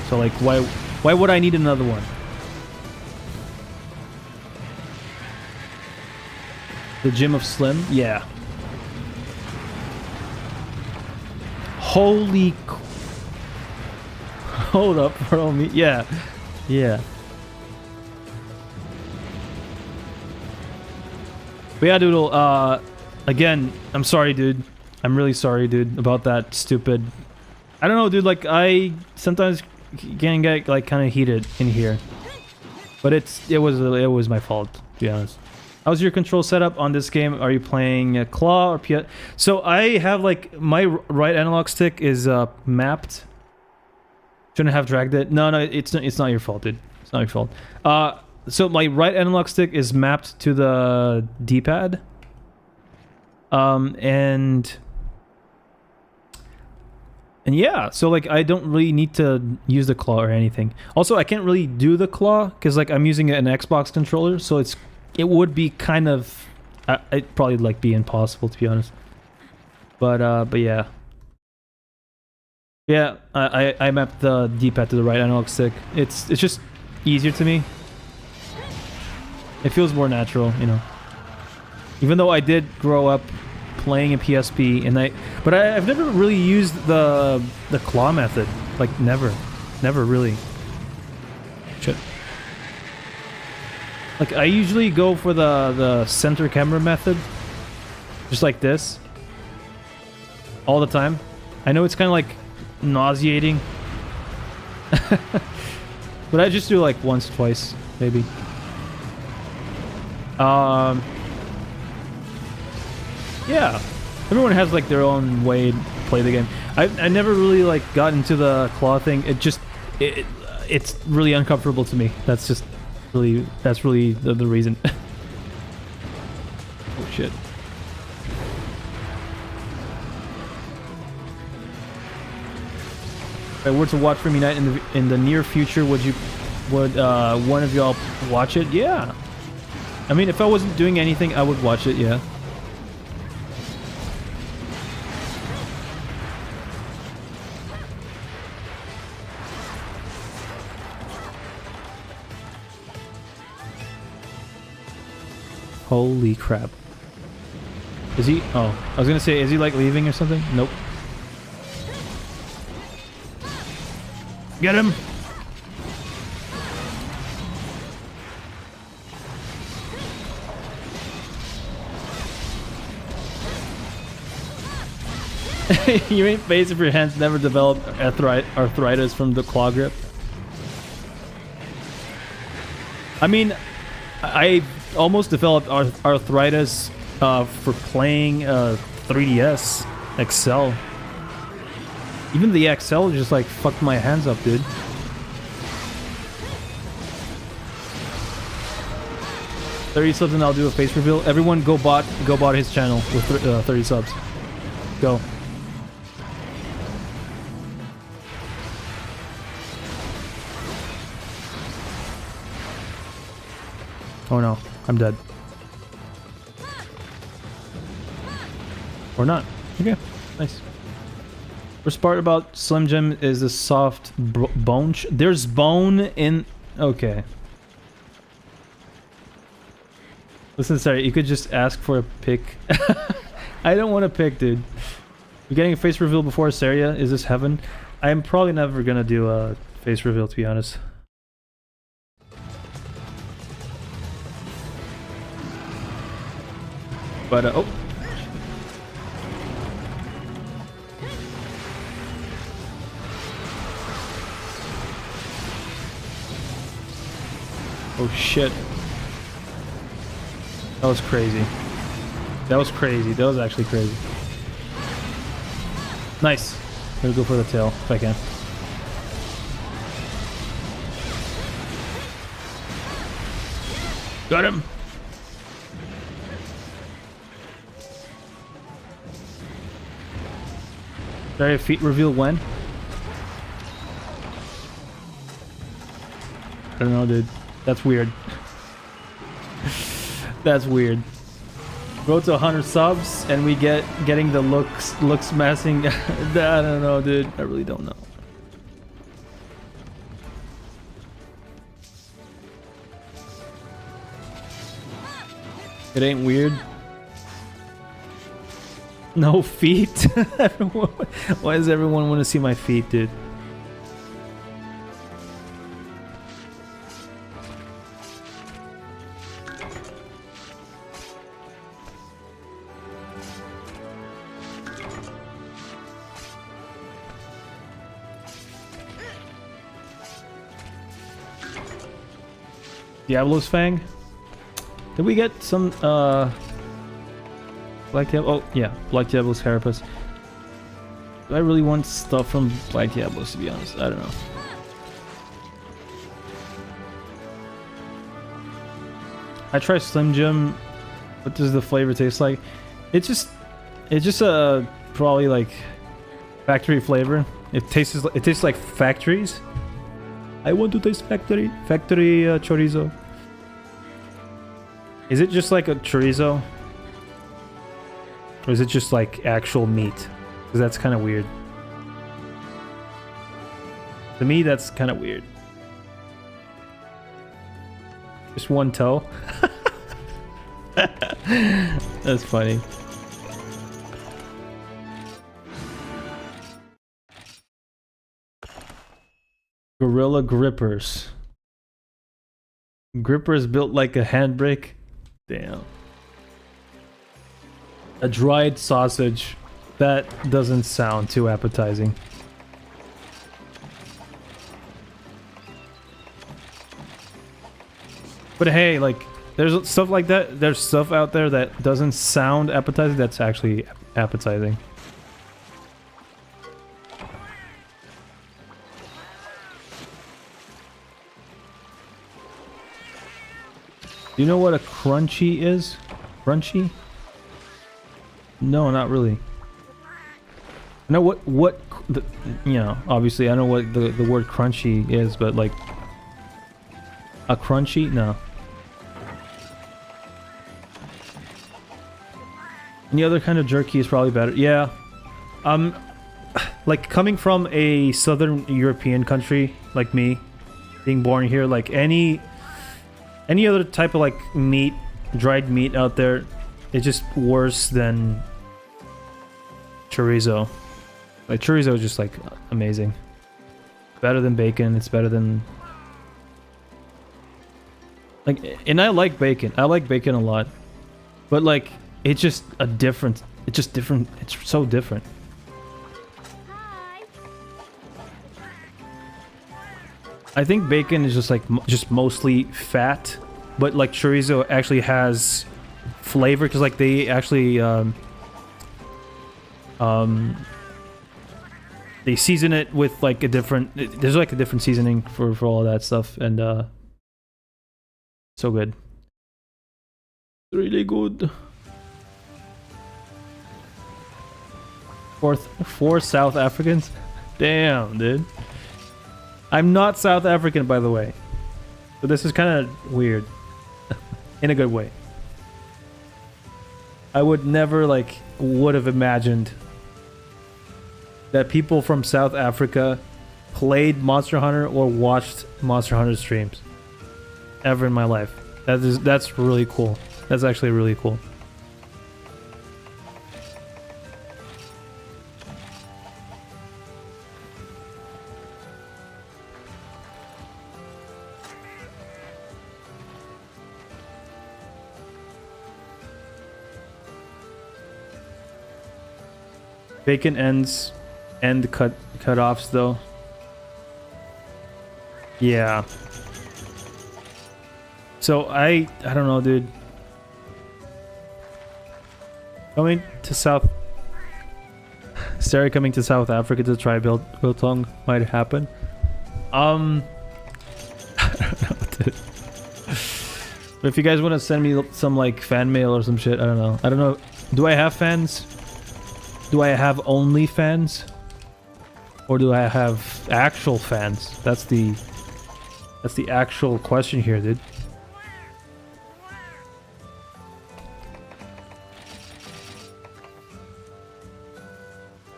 So like, why would I need another one? The Gym of Slim? Yeah. Holy... Hold up, portable meat. Yeah. Yeah. But yeah, Doodle, again, I'm sorry, dude. I'm really sorry, dude, about that stupid... I don't know, dude, like, I sometimes can get, like, kind of heated in here. But it was my fault, to be honest. How's your control setup on this game? Are you playing claw or PS? So I have, like, my right analog stick is mapped. Shouldn't have dragged it. No, it's not your fault, dude. It's not your fault. So my right analog stick is mapped to the D-pad. And yeah, so like I don't really need to use the claw or anything. Also, I can't really do the claw because like I'm using an Xbox controller, so it would be kind of it'd probably like be impossible, to be honest. But yeah. Yeah, I mapped the D-pad to the right analog stick. It's just easier to me. It feels more natural, you know. Even though I did grow up playing a PSP, but I've never really used the claw method. Like never really. Shit. Like I usually go for the center camera method, just like this, all the time. I know it's kind of like nauseating, but I just do like once, twice, maybe. Yeah, everyone has like their own way to play the game. I never really like got into the claw thing. It's really uncomfortable to me. That's really the reason. Oh shit. If I were to watch Freemy Night in the near future, would one of y'all watch it? Yeah. I mean, if I wasn't doing anything, I would watch it, yeah. Holy crap. Is he? Oh, I was gonna say, is he like leaving or something? Nope. Get him! You ain't face if your hands never developed arthritis from the claw grip. I mean, I almost developed arthritis for playing 3DS XL. Even the XL just like fucked my hands up, dude. 30 subs and I'll do a face reveal. Everyone go bot his channel with 30 subs. Go. Oh no, I'm dead. Or not. Okay, nice. First part about Slim Jim is the soft bone. There's bone in... Okay. Listen, sorry, you could just ask for a pick. I don't want to pick, dude. You're getting a face reveal before Saria? Is this heaven? I'm probably never gonna do a face reveal, to be honest. But, oh. Oh shit. That was crazy. That was crazy. That was actually crazy. Nice. I'm gonna go for the tail if I can. Got him. Sorry, feet reveal when? I don't know, dude. That's weird. That's weird. Go to 100 subs and we getting the looks massing. I don't know, dude. I really don't know. It ain't weird. No feet? Why does everyone want to see my feet, dude? Diablo's Fang? Did we get some, Black Diablo? Oh, yeah. Black Diablo's Carapace. Do I really want stuff from Black Diablos, to be honest? I don't know. I try Slim Jim. What does the flavor taste like? It's just a probably like factory flavor. It tastes like factories. I want to taste factory chorizo. Is it just like a chorizo? Or is it just like actual meat? Because that's kind of weird. To me, that's kind of weird. Just one toe? That's funny. Gorilla grippers. Grippers built like a handbrake? Damn. A dried sausage. That doesn't sound too appetizing. But hey, like, there's stuff like that. There's stuff out there that doesn't sound appetizing that's actually appetizing. Do you know what a crunchy is? Crunchy? No, not really. I know you know, obviously I know what the word crunchy is, but like a crunchy? No. Any other kind of jerky is probably better. Yeah. Like coming from a southern European country like me, being born here, like any other type of like meat, dried meat out there, it's just worse than chorizo. Like chorizo is just like amazing. Better than bacon. It's better than like, and I like bacon. I like bacon a lot, but like it's just a different. It's just different. It's so different. I think bacon is just like just mostly fat, but like chorizo actually has flavor because like they actually they season it with like a different. There's like a different seasoning for all that stuff, and so good. Really good. Four South Africans? Damn, dude. I'm not South African, by the way. So this is kind of weird. In a good way. I would never, like, would have imagined that people from South Africa played Monster Hunter or watched Monster Hunter streams ever in my life. That's really cool. That's actually really cool. Bacon ends end cutoffs though. Yeah. So I don't know, dude. Coming to South Sterry coming to South Africa to try biltong might happen. I don't know, dude. But if you guys want to send me some like fan mail or some shit, I don't know. I don't know. Do I have fans? Do I have only fans? Or do I have actual fans? That's the actual question here, dude.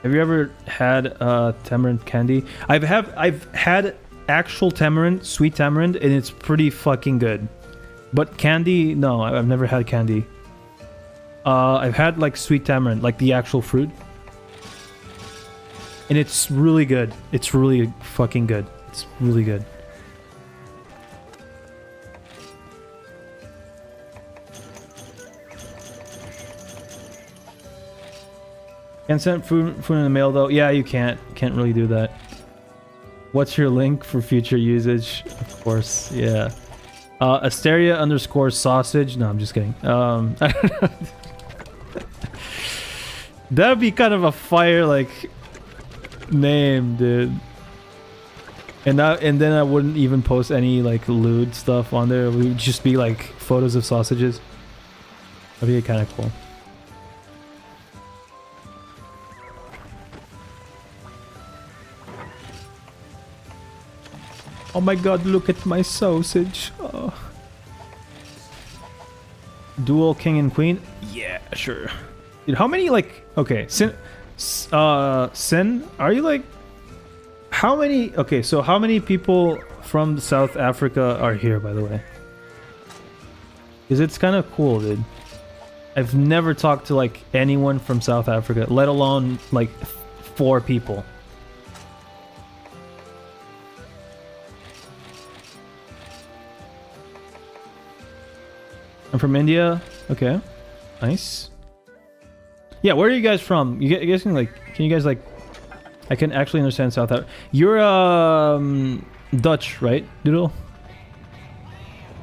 Have you ever had tamarind candy? I've had actual tamarind, sweet tamarind, and it's pretty fucking good. But candy, no, I've never had candy. I've had like sweet tamarind, like the actual fruit. And it's really good. It's really fucking good. It's really good. Can't send food in the mail though. Yeah, you can't. Can't really do that. What's your link for future usage? Of course, yeah. Asteria _ sausage. No, I'm just kidding. I don't know. That'd be kind of a fire like name, dude. And then I wouldn't even post any like lewd stuff on there. It would just be like photos of sausages. That'd be kind of cool. Oh my god, look at my sausage. Oh. Dual king and queen? Yeah, sure. Dude, how many like... Okay, Sin, are you like... How many... Okay, so how many people from South Africa are here, by the way? Because it's kind of cool, dude. I've never talked to like anyone from South Africa, let alone like 4 people. I'm from India. Okay, nice. Yeah, where are you guys from? You guys can like, can you guys like? I can actually understand South Africa. You're Dutch, right, Doodle?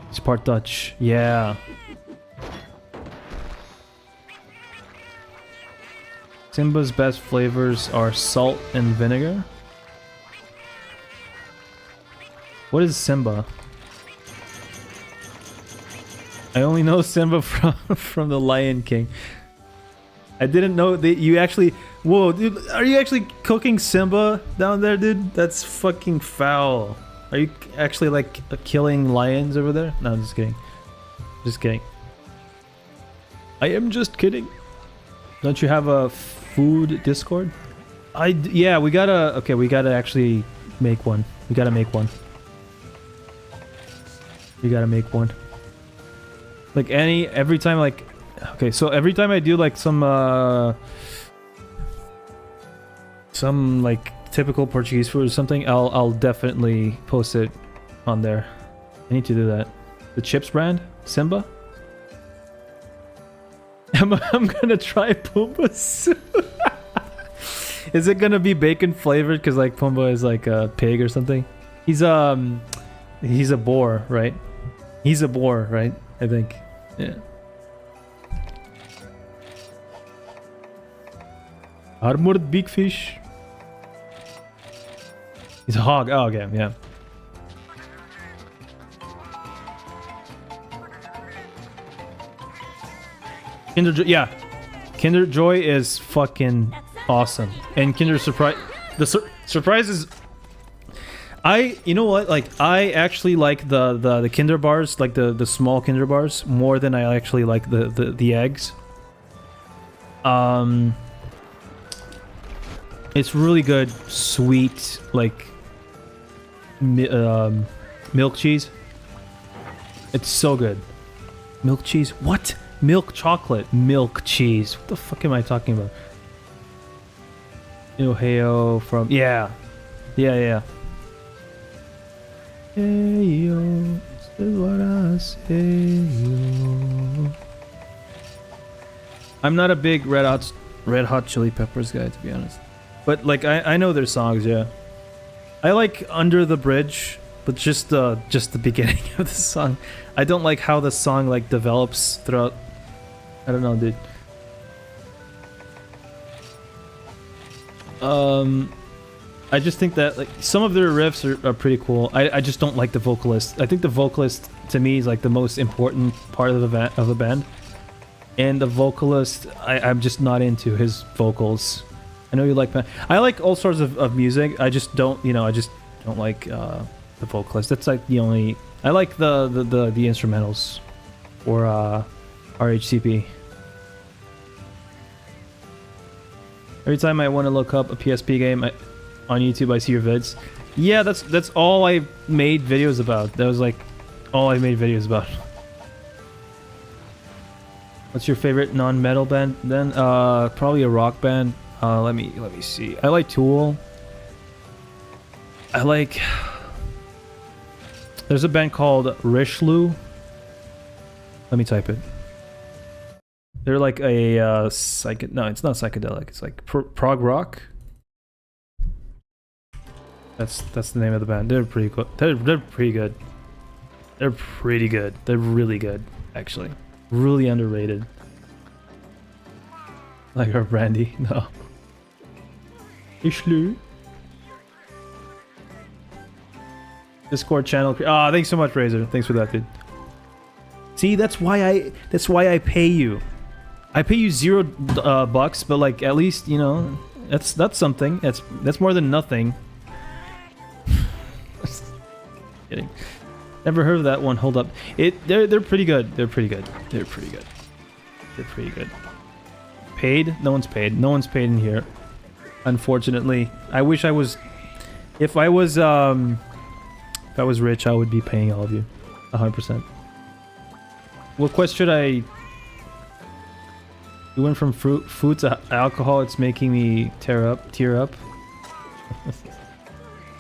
It's part Dutch. Yeah. Simba's best flavors are salt and vinegar. What is Simba? I only know Simba from the Lion King. I didn't know that you actually... Whoa, dude, are you actually cooking Simba down there, dude? That's fucking foul. Are you actually like killing lions over there? No, I'm just kidding. Just kidding. I am just kidding. Don't you have a food Discord? Yeah, we gotta... Okay, we gotta actually make one. We gotta make one. We gotta make one. Like every time like, okay, so every time I do like some like typical Portuguese food or something, I'll definitely post it on there. I need to do that. The chips brand, Simba. I'm gonna try Pumbaa soup. Is it gonna be bacon flavored? Cause like Pumbaa is like a pig or something. He's a boar, right? He's a boar, right? I think. Yeah. Armored big fish. He's a hog. Oh, okay, yeah. Kinder Joy, yeah. Kinder Joy is fucking awesome. And Kinder Surprise, the surprise is, you know what? Like, I actually like the Kinder bars, like the small Kinder bars, more than I actually like the eggs. It's really good, sweet, like milk cheese. It's so good. Milk cheese? What? Milk chocolate. Milk cheese. What the fuck am I talking about? Ohio from... Yeah. Yeah. Hey yo, this is what I say yo. I'm not a big Red Hot Chili Peppers guy, to be honest. But like I know their songs, yeah. I like Under the Bridge, but just the beginning of the song. I don't like how the song like develops throughout. I don't know, dude. I just think that like some of their riffs are pretty cool. I just don't like the vocalist. I think the vocalist to me is like the most important part of the band. And the vocalist, I'm just not into his vocals. I know you like that. I like all sorts of music. I just don't, I just don't like the vocalist. That's like the only. I like the instrumentals or RHCP. Every time I want to look up a PSP game on YouTube, I see your vids. Yeah, that's all I made videos about. That was like all I made videos about. What's your favorite non-metal band then? Probably a rock band. Let me see. I like Tool. I like... There's a band called Richelieu. Let me type it. They're like a no, it's not psychedelic. It's like prog rock. That's the name of the band. They're pretty cool. They're pretty good. They're pretty good. They're really good, actually. Really underrated. Like our Brandy. No. Richelieu. Discord channel. Ah, thanks so much, Razor. Thanks for that, dude. See, that's why I pay you. I pay you $0, but like at least that's something. That's more than nothing. Kidding. Never heard of that one. Hold up. They're pretty good. They're pretty good. They're pretty good. They're pretty good. Paid? No one's paid. No one's paid in here. Unfortunately, I wish I was. If I was rich, I would be paying all of you, 100%. What quest should I? You went from food to alcohol. It's making me tear up.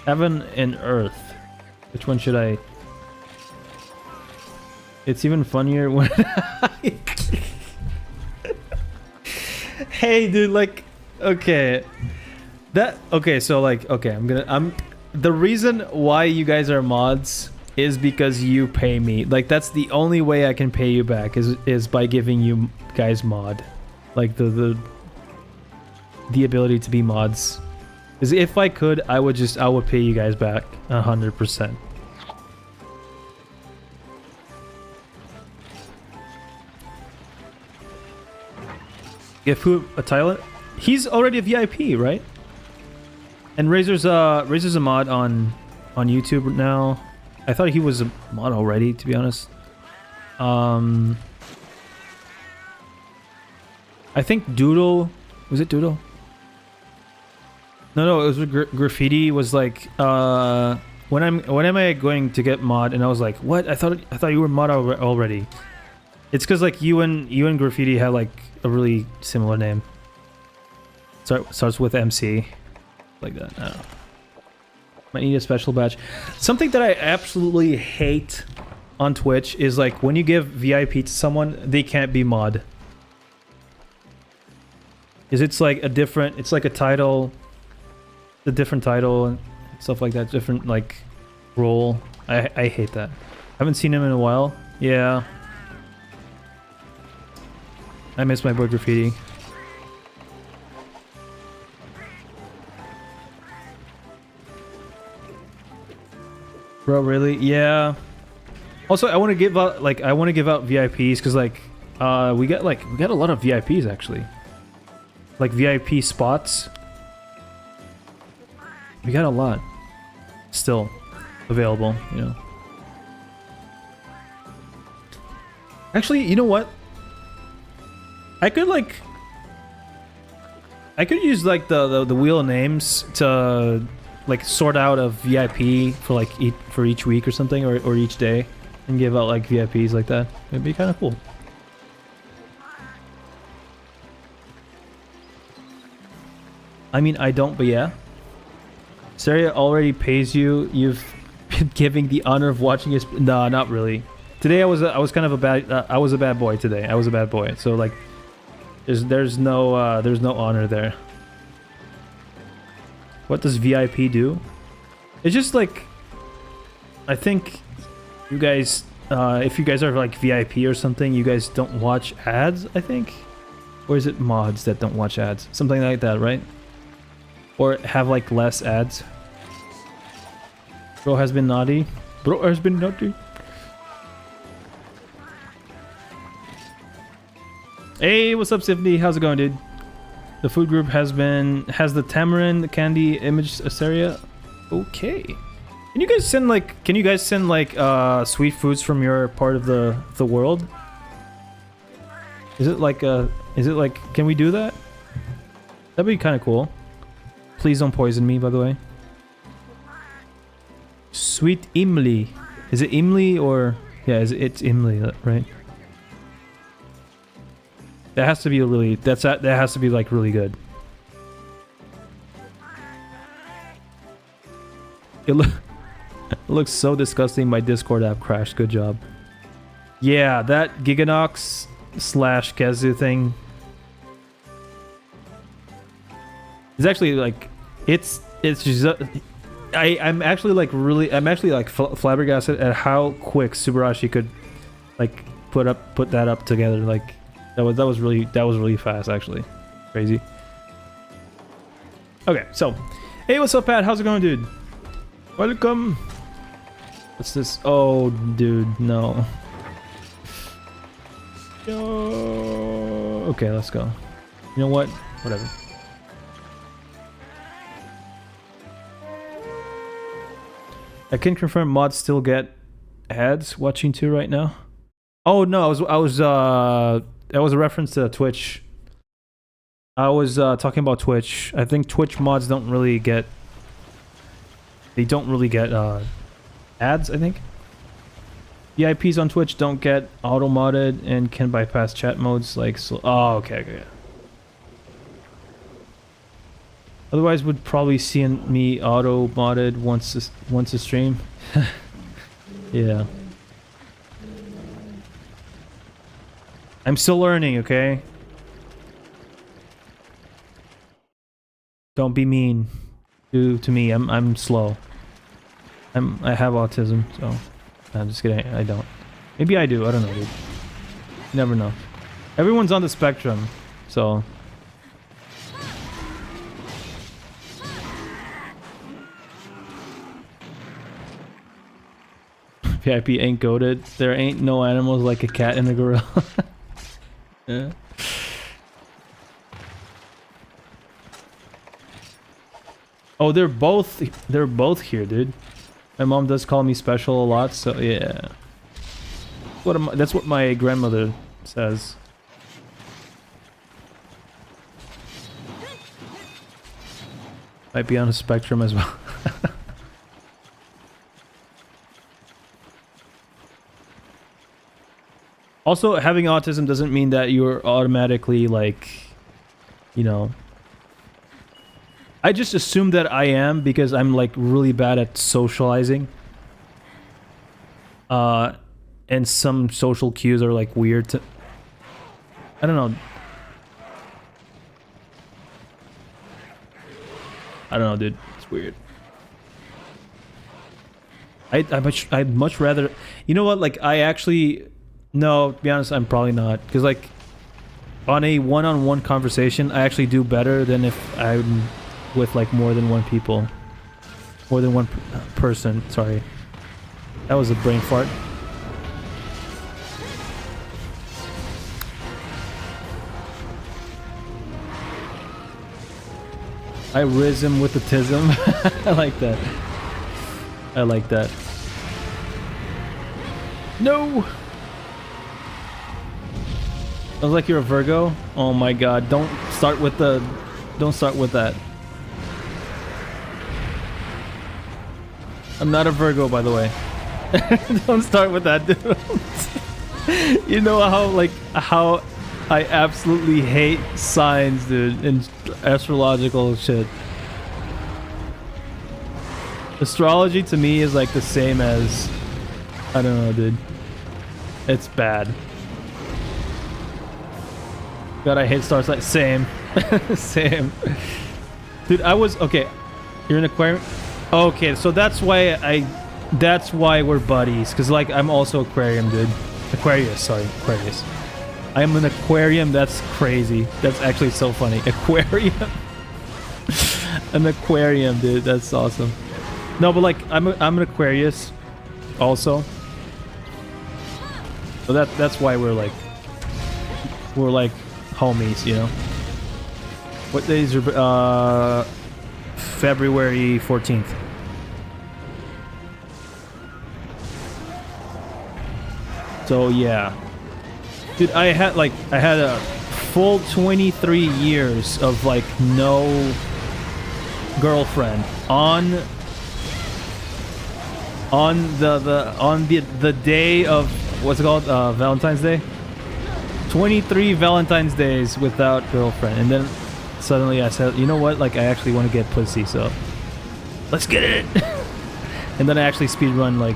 Heaven and Earth. Which one should I? It's even funnier when. Hey, dude, like, okay, so like, okay, the reason why you guys are mods is because you pay me. Like, that's the only way I can pay you back is by giving you guys mod, like the ability to be mods. Because if I could, I would pay you guys back 100%. Give who a Tyler? He's already a VIP, right? And Razor's a mod on YouTube now. I thought he was a mod already, to be honest. I think Doodle, was it Doodle? No, it was Graffiti. Was like, when am I going to get mod? And I was like, what? I thought you were mod already. It's because like you and Graffiti have like a really similar name. Starts with MC, like that. I don't know. Might need a special badge. Something that I absolutely hate on Twitch is like when you give VIP to someone, they can't be mod. Is it's like a different? It's like a title, a different title and stuff like that. Different like role. I hate that. Haven't seen him in a while. Yeah. I miss my boy Graffiti. Bro, really? Yeah. Also, I want to give out VIPs because like We got a lot of VIPs actually. Like VIP spots. We got a lot still available, you know. Actually, you know what? I could use like the wheel of names to like sort out a VIP for like for each week or something, or each day, and give out like VIPs like that. It'd be kind of cool. I mean, I don't, but yeah. Saria already pays you. You've been giving the honor of watching his. No, not really. Today I was kind of a bad. I was a bad boy today. I was a bad boy. So like, there's no honor there. What does VIP do? It's just like, I think you guys, if you guys are like VIP or something, you guys don't watch ads. I think, or is it mods that don't watch ads? Something like that, right? Or have like less ads. Bro has been naughty. Bro has been naughty. Hey, what's up, Sifty? How's it going, dude? The food group has the tamarind candy image Asteria. Okay. Can you guys send like sweet foods from your part of the world? Is it like can we do that? That'd be kind of cool. Please don't poison me, by the way. Sweet Imli. Is it Imli or yeah, it's Imli, right? That has to be that has to be like really good. It looks so disgusting. My Discord app crashed. Good job. Yeah, that Giganox / Kezu thing is actually like it's just I'm actually like flabbergasted at how quick Subarashi could like put that up together. Like that was really fast, actually. Crazy. Okay, so hey, what's up, Pat? How's it going, dude? Welcome. What's this? Oh, dude, no. Okay, let's go. You know what? Whatever. I can confirm mods still get ads watching too right now. Oh no, that was a reference to Twitch. I was talking about Twitch. I think Twitch mods don't really get ads, I think. VIPs on Twitch don't get auto modded and can bypass chat modes like so. Oh, okay. Otherwise, would probably see me auto modded once a stream. Yeah. I'm still learning, okay? Don't be mean to me. I'm slow. I have autism, so I'm just kidding. I don't. Maybe I do. I don't know, dude. You never know. Everyone's on the spectrum, so. VIP ain't goated. There ain't no animals like a cat and a gorilla. Yeah. Oh, they're both here, dude. My mom does call me special a lot, so yeah. That's what my grandmother says. Might be on a spectrum as well. Also, having autism doesn't mean that you're automatically like, you know. I just assume that I am because I'm like really bad at socializing. And some social cues are like weird to. I don't know. I don't know, dude. It's weird. I'd much rather. You know what? Like I actually. No, to be honest, I'm probably not. Because, like, on a one-on-one conversation, I actually do better than if I'm with, like, more than one people. More than one person, sorry. That was a brain fart. I riz him with the tism. I like that. I like that. No! I was like, you're a Virgo? Oh my god, don't start with the... Don't start with that. I'm not a Virgo, by the way. Don't start with that, dude. You know how I absolutely hate signs, dude, and astrological shit. Astrology to me is like the same as... I don't know, dude. It's bad. God, I hate star signs. Same. Same. Dude, I was... Okay, you're an Aquarium? Okay, so that's why that's why we're buddies. Because, like, I'm also Aquarium, dude. Aquarius, sorry. Aquarius. I'm an Aquarium. That's crazy. That's actually so funny. Aquarium. An Aquarium, dude. That's awesome. No, but, like, I'm an Aquarius also. So that's why we're like homies, you know. What days are February 14th. So yeah. Dude, I had a full 23 years of like no girlfriend on the day of what's it called? Valentine's Day? 23 Valentine's days without girlfriend. And then suddenly I said, you know what? Like, I actually want to get pussy, so let's get it. And then I actually speed run, like,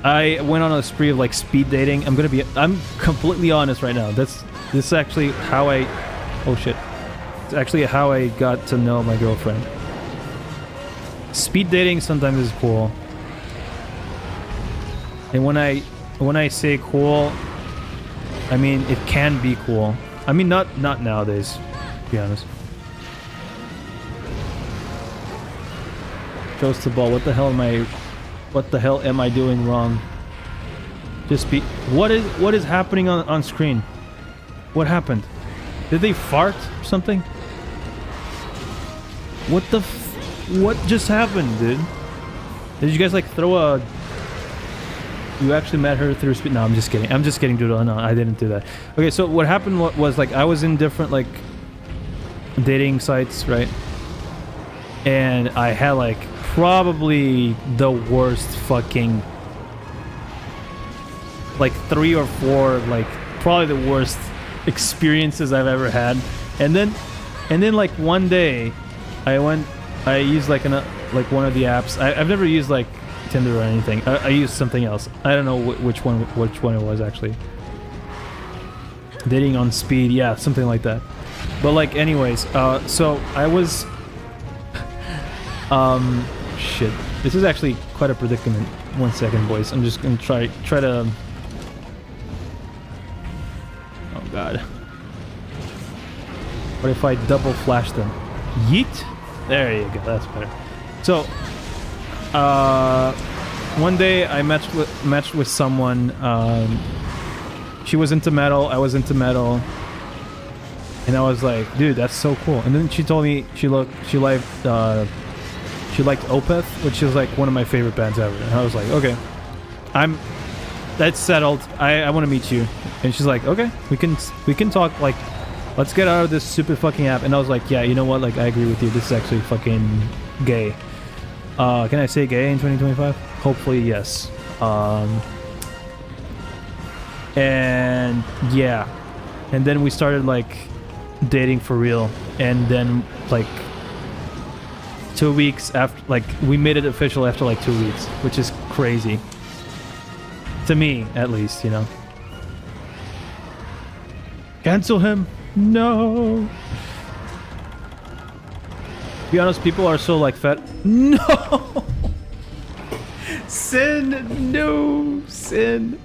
I went on a spree of like speed dating. I'm completely honest right now. This is actually how oh shit. It's actually how I got to know my girlfriend. Speed dating sometimes is cool. And when I say cool, I mean it can be cool. I mean not nowadays, to be honest. Goes to ball. What the hell am I doing wrong? What is happening on screen? What happened? Did they fart or something? What just happened, dude? Did you guys like throw a... You actually met her through speed? No, I'm just kidding. I'm just kidding, dude. No, I didn't do that. Okay, so what happened was like I was in different like dating sites, right? And I had like probably the worst fucking like 3 or 4 like probably the worst experiences I've ever had. And then like one day I used like one of the apps. I've never used like Tinder or anything. I used something else. I don't know which one it was actually. Dating on speed, yeah, something like that. But like anyways, so I was shit. This is actually quite a predicament. 1 second, boys. I'm just gonna try to... Oh god. What if I double flash them? Yeet? There you go, that's better. So, one day I matched with someone. She was into metal, I was into metal. And I was like, dude, that's so cool. And then she told me she liked Opeth, which is like one of my favorite bands ever. And I was like, okay, that's settled. I want to meet you. And she's like, okay, we can talk. Like, let's get out of this stupid fucking app. And I was like, yeah, you know what? Like, I agree with you. This is actually fucking gay. Can I say gay in 2025? Hopefully, yes. And yeah, and then we started like dating for real. And then like 2 weeks after, like, we made it official after like 2 weeks, which is crazy to me, at least, you know. Cancel him. No. To be honest, people are so like fat. No. Sin. No. Sin.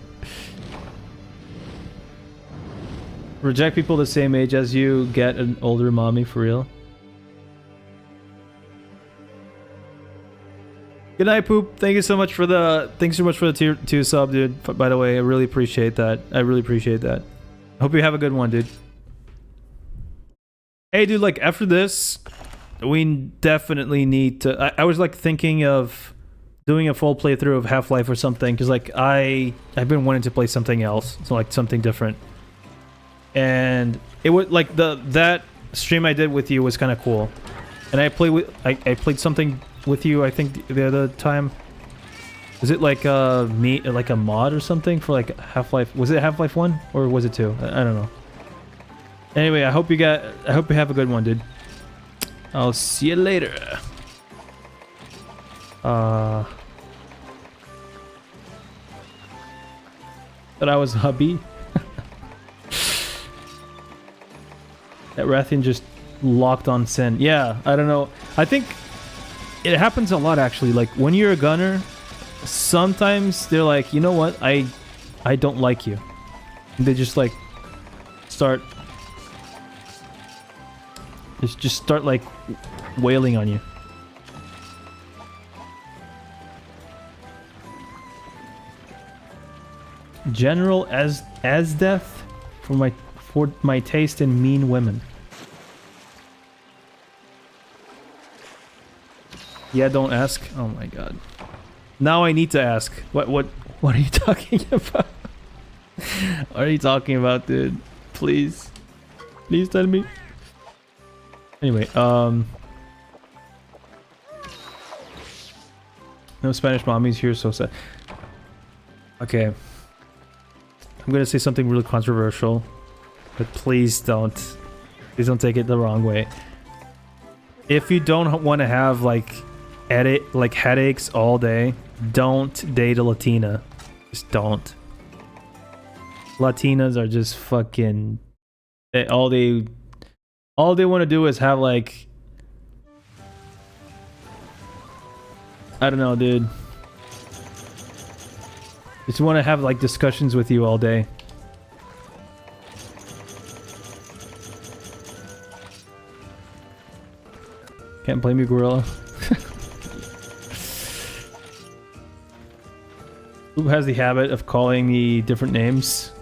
Reject people the same age as you. Get an older mommy for real. Good night, Poop. Thank you so much for the tier 2 sub, dude. By the way, I really appreciate that. I really appreciate that. Hope you have a good one, dude. Hey, dude, like, after this, we definitely need to... I was, like, thinking of doing a full playthrough of Half-Life or something, because, like, I've been wanting to play something else, so, like, something different. And it would, like, that stream I did with you was kind of cool. And I played something with you, I think, the other time. Was it, like, like a mod or something for, like, Half-Life? Was it Half-Life 1? Or was it 2? I don't know. Anyway, I hope you have a good one, dude. I'll see you later. But I was hubby. That Rathian just locked on Sin. Yeah, I don't know. I think it happens a lot, actually. Like, when you're a gunner, sometimes they're like, you know what? I don't like you. And they just, like, start like wailing on you. General as death for my taste in mean women. Yeah, don't ask. Oh my god. Now I need to ask. What are you talking about? What are you talking about, dude? Please. Please tell me. Anyway, no Spanish mommies here, so sad. Okay. I'm gonna say something really controversial, but please don't take it the wrong way. If you don't want to have like headaches all day, don't date a Latina. Just don't. Latinas are just fucking... All they want to do is have like... I don't know, dude. Just want to have like discussions with you all day. Can't blame you, Gorilla. Who has the habit of calling me different names?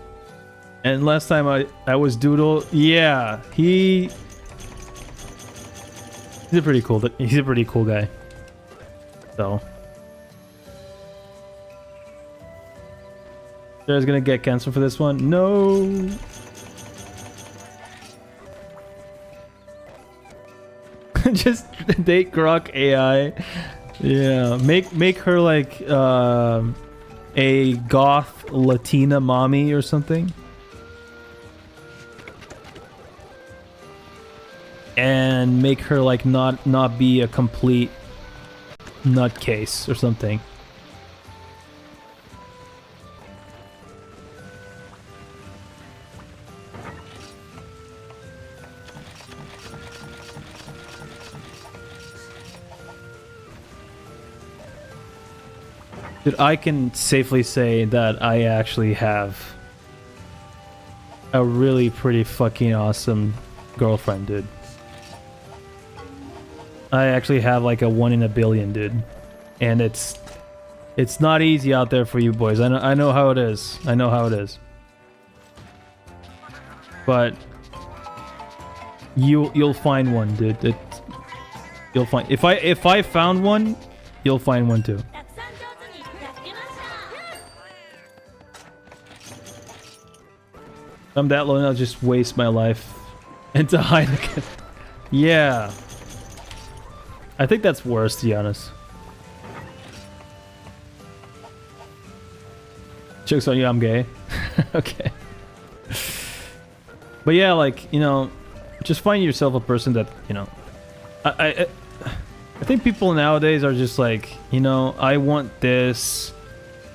And last time I was Doodle. Yeah, he's a pretty cool guy. So Sarah's gonna get canceled for this one. No. Just date Grok AI. Yeah, make her like a goth Latina mommy or something. And make her like not be a complete nutcase or something. Dude, I can safely say that I actually have a really pretty fucking awesome girlfriend, dude. I actually have like a 1 in a billion, dude. And it's not easy out there for you boys. I know how it is. I know how it is. But you'll find one, dude. You'll find... If I found one, you'll find one too. I'm that low, and I'll just waste my life into Heineken. Yeah. I think that's worse, to be honest. Joke's on you, I'm gay. Okay. But yeah, like, you know, just find yourself a person that, you know... I think people nowadays are just like, you know, I want this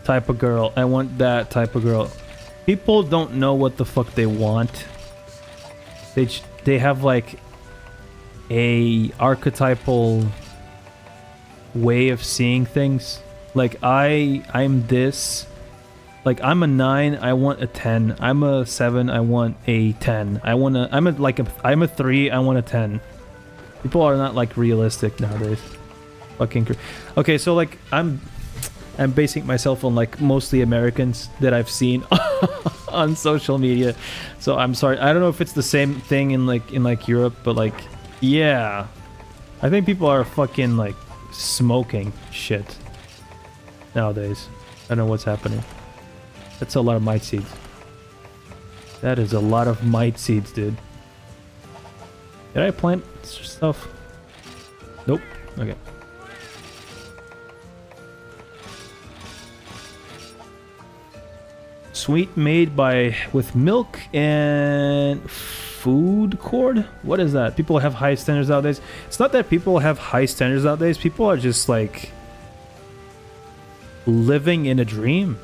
type of girl. I want that type of girl. People don't know what the fuck they want. They have like a archetypal way of seeing things. Like I'm this. Like I'm a 9, I want a 10. I'm a 7, I want a 10. I'm a 3, I want a 10. People are not like realistic nowadays. Fucking okay, so like I'm I'm basing myself on like mostly Americans that I've seen on social media. So I'm sorry. I don't know if it's the same thing in like Europe, but like yeah. I think people are fucking like smoking shit nowadays. I don't know what's happening. That's a lot of mite seeds. That is a lot of mite seeds, dude. Did I plant stuff? Nope. Okay. Sweet made with milk and food cord? What is that? People have high standards nowadays. It's not that people have high standards nowadays. People are just like living in a dream.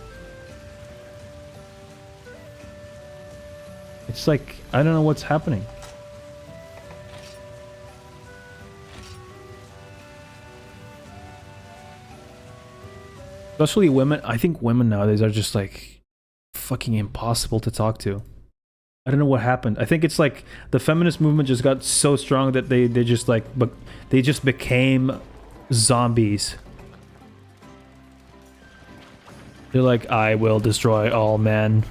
It's like, I don't know what's happening. Especially women. I think women nowadays are just like fucking impossible to talk to. I don't know what happened. I think it's like the feminist movement just got so strong that they just like, but they just became zombies. They're like, I will destroy all men.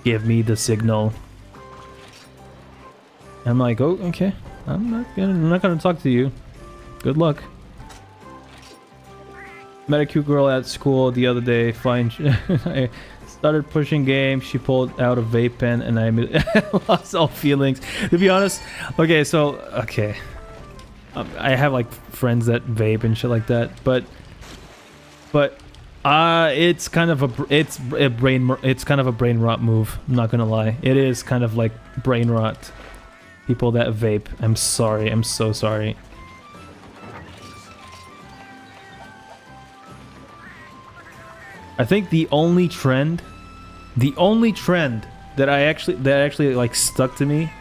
Give me the signal. I'm like, oh, okay. I'm not gonna talk to you. Good luck. Met a cute girl at school the other day. Fine. I started pushing game. She pulled out a vape pen, and I lost all feelings. To be honest, okay. So, okay. I have like friends that vape and shit like that, but it's kind of a brain rot move. I'm not gonna lie. It is kind of like brain rot. People that vape. I'm sorry. I'm so sorry. I think the only trend that actually like stuck to me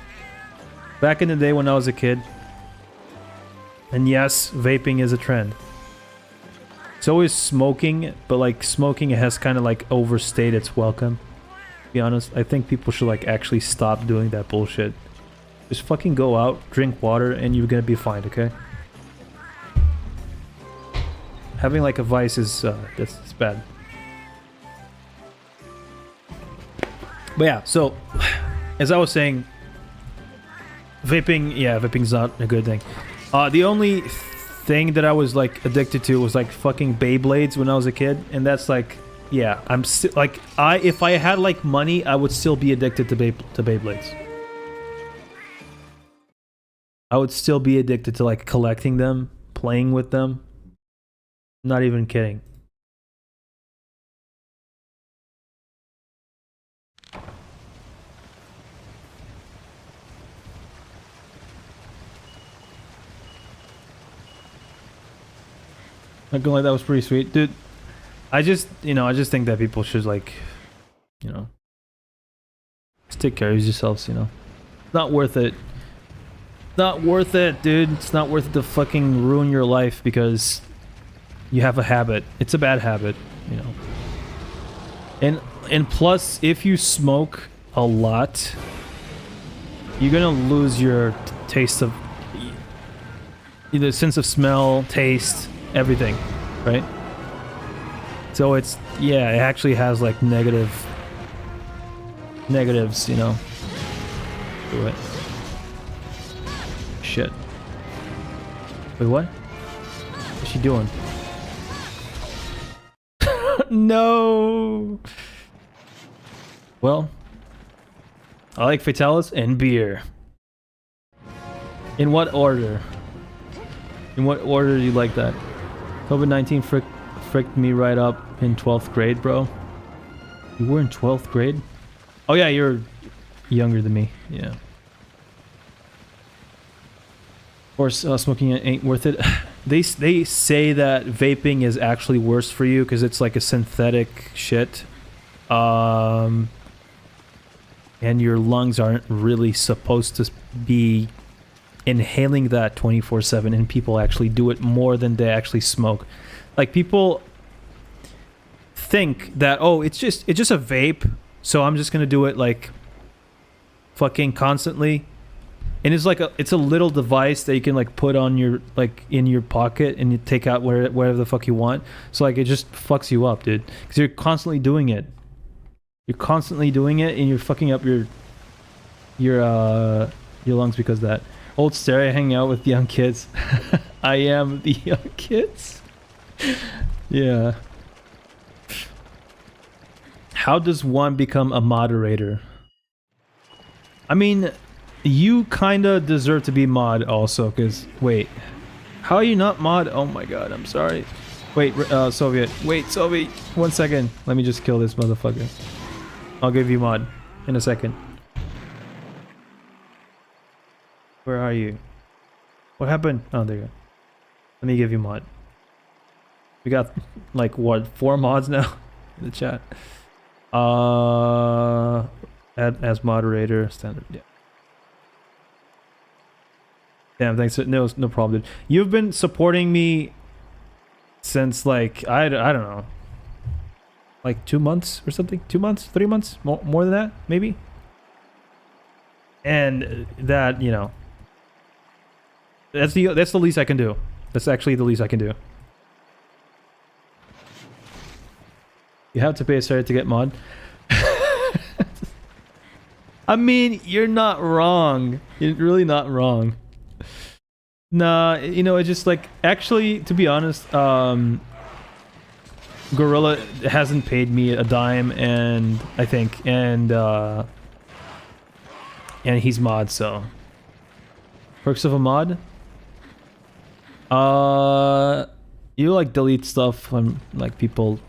back in the day when I was a kid, and yes, vaping is a trend. It's always smoking, but like smoking has kind of like overstayed its welcome. To be honest, I think people should like actually stop doing that bullshit. Just fucking go out, drink water, and you're gonna be fine, okay? Having like a vice is it's bad. But yeah, so as I was saying, vaping's not a good thing. The only thing that I was like addicted to was like fucking Beyblades when I was a kid, and that's like, yeah, I'm still like, if I had like money, I would still be addicted to Beyblades. I would still be addicted to like collecting them, playing with them. Not even kidding. Not gonna lie, that was pretty sweet, dude. I just think that people should like, just take care of yourselves. Not worth it. Not worth it, dude. It's not worth it to fucking ruin your life because you have a habit. It's a bad habit, And plus, if you smoke a lot, you're gonna lose your taste of either sense of smell, taste, everything, right? So it actually has like negatives, to it. Shit. Wait, what? What's she doing? No! Well, I like Fatalis and beer. In what order? In what order do you like that? COVID-19 fricked me right up in 12th grade, bro. You were in 12th grade? Oh yeah, you're younger than me. Yeah. Of course, smoking ain't worth it. They say that vaping is actually worse for you because it's like a synthetic shit. And your lungs aren't really supposed to be inhaling that 24/7, and people actually do it more than they actually smoke. Like, people think that, oh, it's just a vape, so I'm just gonna do it like fucking constantly. and it's a little device that you can like put on your like in your pocket and you take out whatever the fuck you want. So like it just fucks you up, dude, because you're constantly doing it. You're constantly doing it, and you're fucking up your lungs because of that. Old Stereo hanging out with young kids. I am the young kids. Yeah. How does one become a moderator? I mean, you kinda deserve to be mod also, cause wait, how are you not mod? Oh my god, I'm sorry. Wait, Soviet. Wait, Soviet. 1 second. Let me just kill this motherfucker. I'll give you mod in a second. Where are you? What happened? Oh, there you go. Let me give you mod. We got like what, 4 mods now in the chat. Add as moderator, standard. Yeah. Damn, thanks. No problem, dude. You've been supporting me since like I don't know, like 2 months or something. 2 months, 3 months, more than that, maybe. And that, you know, that's the least I can do. That's actually the least I can do. You have to pay a starter to get mod. I mean, you're not wrong. You're really not wrong. Nah, you know, it's just like, actually, to be honest, Gorilla hasn't paid me a dime, and I think, and he's mod, so. Perks of a mod? You like delete stuff from like people.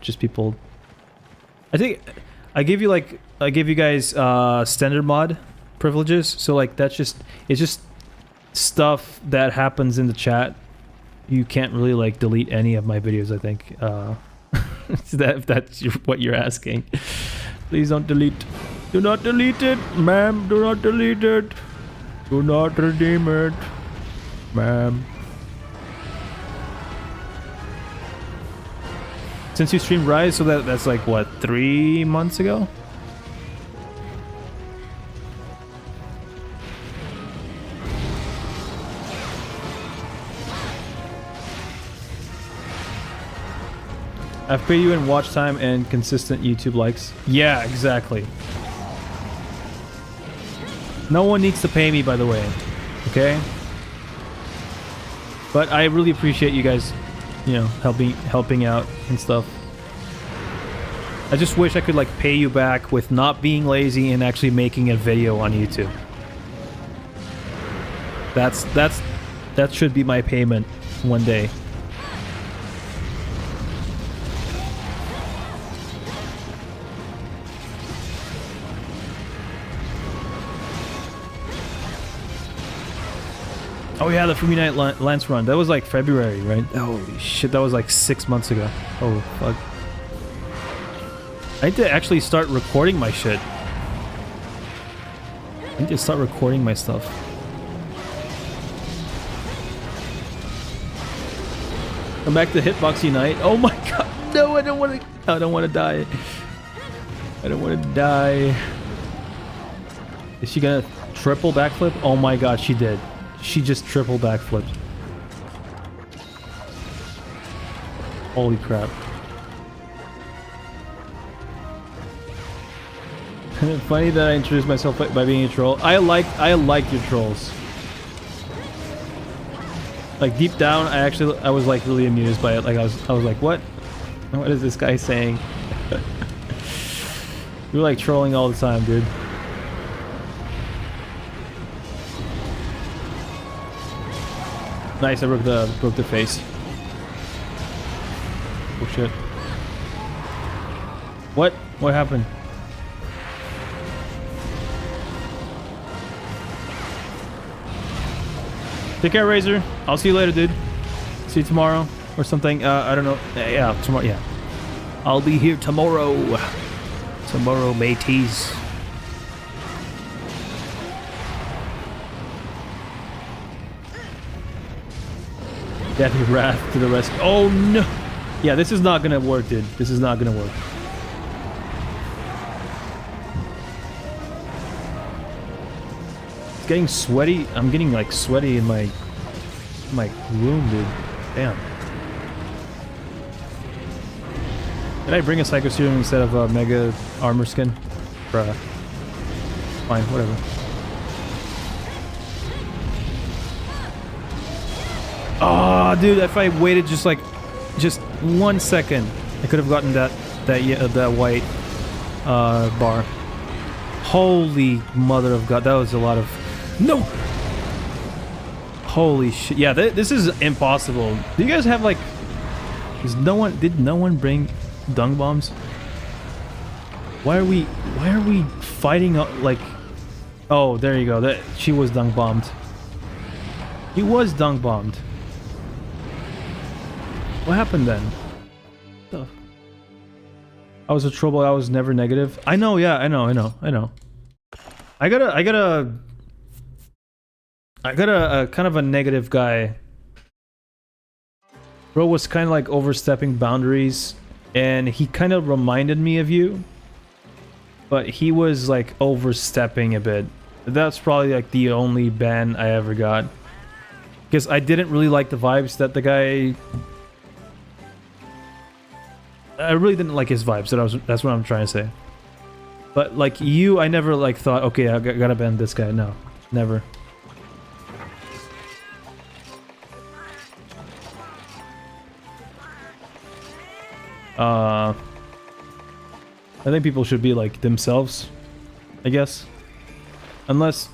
I think I give you guys standard mod privileges, so like it's just stuff that happens in the chat. You can't really like delete any of my videos, I think. If that's what you're asking. Please don't delete. Do not delete it, ma'am. Do not delete it. Do not redeem it, ma'am. Since you streamed Rise, so that's like what, 3 months ago? I've paid you in watch time and consistent YouTube likes. Yeah, exactly. No one needs to pay me, by the way. Okay? But I really appreciate you guys, you know, helping out and stuff. I just wish I could like pay you back with not being lazy and actually making a video on YouTube. That should be my payment one day. Oh yeah, the Free Night Lance run. That was like February, right? Holy shit, that was like 6 months ago. Oh fuck. I need to actually start recording my shit. I need to start recording my stuff. Come back to Hitbox Unite. Oh my god. No, I don't want to die. I don't want to die. Is she gonna triple backflip? Oh my god, she did. She just triple backflipped. Holy crap. Funny that I introduced myself by being a troll. I like your trolls. Like deep down, I was like really amused by it. Like I was like, what is this guy saying? You're like trolling all the time, dude. Nice, I broke the face. Oh shit. What happened? Take care, Razor. I'll see you later, dude. See you tomorrow or something. I don't know. Yeah, tomorrow. Yeah, I'll be here tomorrow. Tomorrow, mateys. Death of Wrath to the rescue. Oh no! Yeah, this is not gonna work, dude. This is not gonna work. getting sweaty. I'm getting like sweaty in my room, dude. Damn. Did I bring a Psycho Serum instead of a Mega Armor Skin? Bruh. Fine, whatever. Oh, dude, if I waited just 1 second, I could have gotten that white bar. Holy mother of God, that was a lot of... No! Holy shit. Yeah, this is impossible. Do you guys have like... Did no one bring dung bombs? Why are we fighting like... Oh, there you go. She was dung bombed. He was dung bombed. What happened then? I was a trouble. I was never negative. I know. Yeah, I know. I got a kind of a negative guy. Bro was kind of like overstepping boundaries, and he kind of reminded me of you, but he was like overstepping a bit. That's probably like the only ban I ever got, because I didn't really like the vibes that the guy... I really didn't like his vibes. That's what I'm trying to say. But like you, I never like thought, okay, I gotta ban this guy. No, never. I think people should be like themselves, I guess. Unless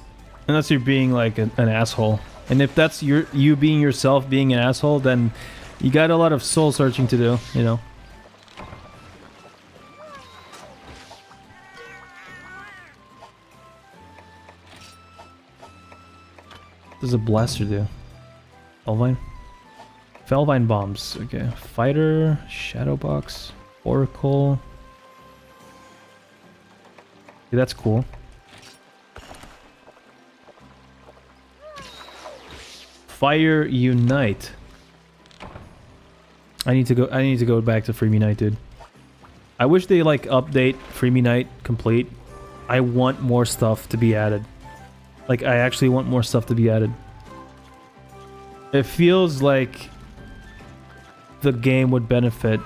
you're being like an asshole. And if that's you being yourself, being an asshole, then you got a lot of soul searching to do, you know. What does a blaster do? Felvine? Felvine bombs. Okay. Fighter, Shadow Box, Oracle. Okay, that's cool. Fire Unite. I need to go back to Freebie Night, dude. I wish they like update Freebie Night complete. I want more stuff to be added. Like, I actually want more stuff to be added. It feels like the game would benefit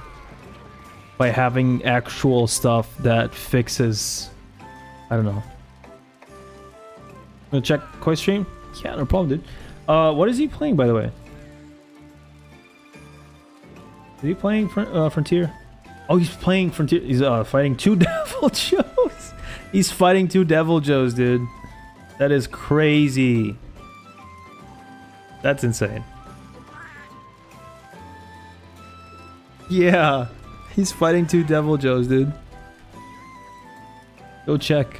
by having actual stuff that fixes... I don't know. Gonna check Koi stream? Yeah, no problem, dude. What is he playing, by the way? Is he playing Frontier? Oh, he's playing Frontier. He's fighting 2 Devil Joes. He's fighting 2 Devil Joes, dude. That is crazy. That's insane. Yeah, he's fighting 2 Devil Joes, dude. Go check.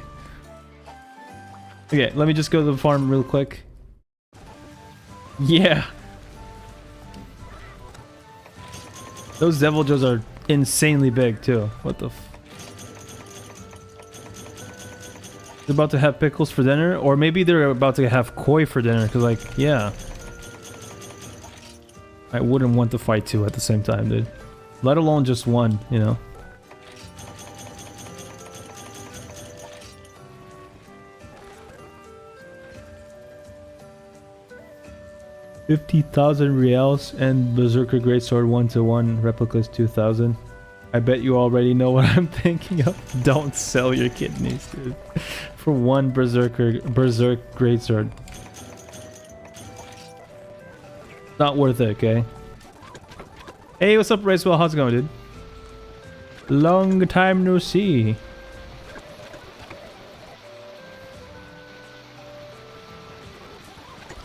Okay, let me just go to the farm real quick. Yeah. Those Devil Joes are insanely big, too. What the f... They're about to have pickles for dinner? Or maybe they're about to have koi for dinner, because, like, yeah. I wouldn't want to fight 2 at the same time, dude. Let alone just 1, you know? $50,000 reals and Berserker Greatsword 1-to-1 replicas 2,000. I bet you already know what I'm thinking of. Don't sell your kidneys, dude. For 1 Berserk Greatsword. Not worth it, okay? Hey, what's up, Racewell? How's it going, dude? Long time no see.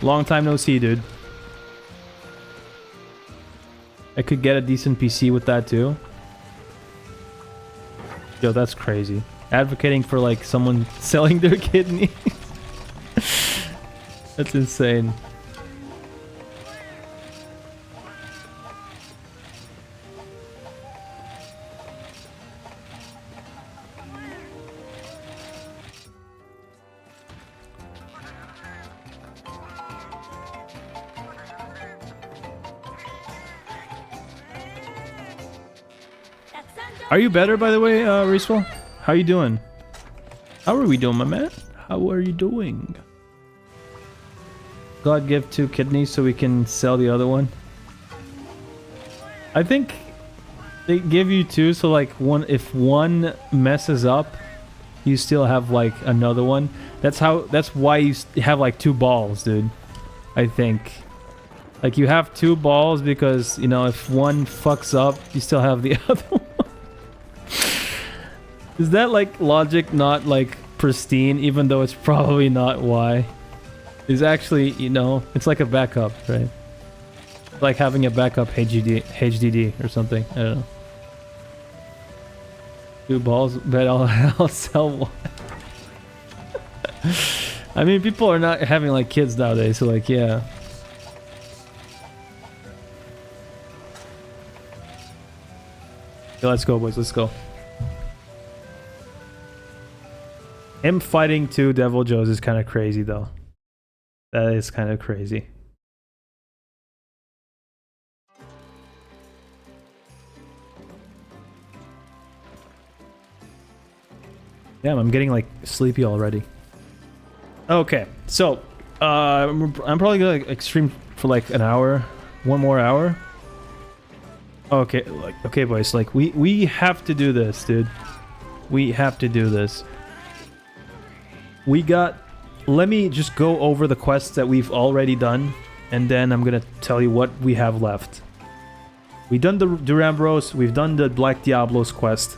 Long time no see, dude. I could get a decent PC with that too. Yo, that's crazy. Advocating for like someone selling their kidney. That's insane. Are you better, by the way, Reeswell? How you doing? How are we doing, my man? How are you doing? God give 2 kidneys so we can sell the other one. I think they give you 2 so like if one messes up, you still have like another one. That's why you have like 2 balls, dude. I think. Like you have 2 balls because, you know, if one fucks up, you still have the other one. Is that like logic not like pristine, even though it's probably not why? It's actually, you know, it's like a backup, right? Like having a backup HDD or something. I don't know. 2 balls, but I'll sell one. I mean, people are not having like kids nowadays, so like, yeah. Okay, let's go, boys. Let's go. Him fighting 2 Devil Joes is kind of crazy, though. That is kind of crazy. Damn, I'm getting like sleepy already. Okay, so I'm probably gonna like, stream for like an hour, 1 more hour. Okay, like okay, boys, like we have to do this, dude. We have to do this. Let me just go over the quests that we've already done, and then I'm gonna tell you what we have left. We've done the Durambros, we've done the Black Diablos quest.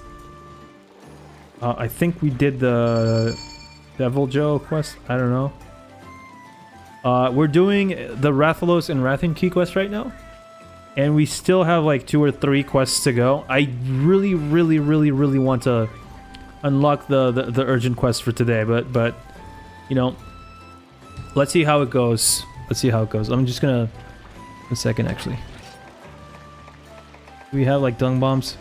I think we did the Devil Joe quest, I don't know. We're doing the Rathalos and Rathian Key quest right now. And we still have like 2 or 3 quests to go. I really want to unlock the urgent quest for today, but you know, let's see how it goes. Let's see how it goes. I'm just gonna a second actually. Do we have like dung bombs?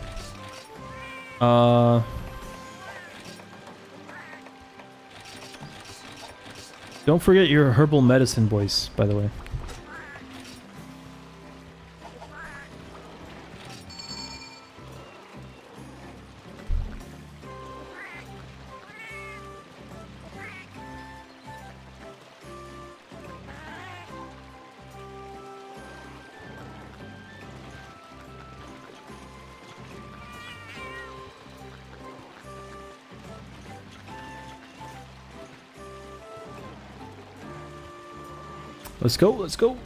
Don't forget your herbal medicine, boys, by the way. Let's go, let's go.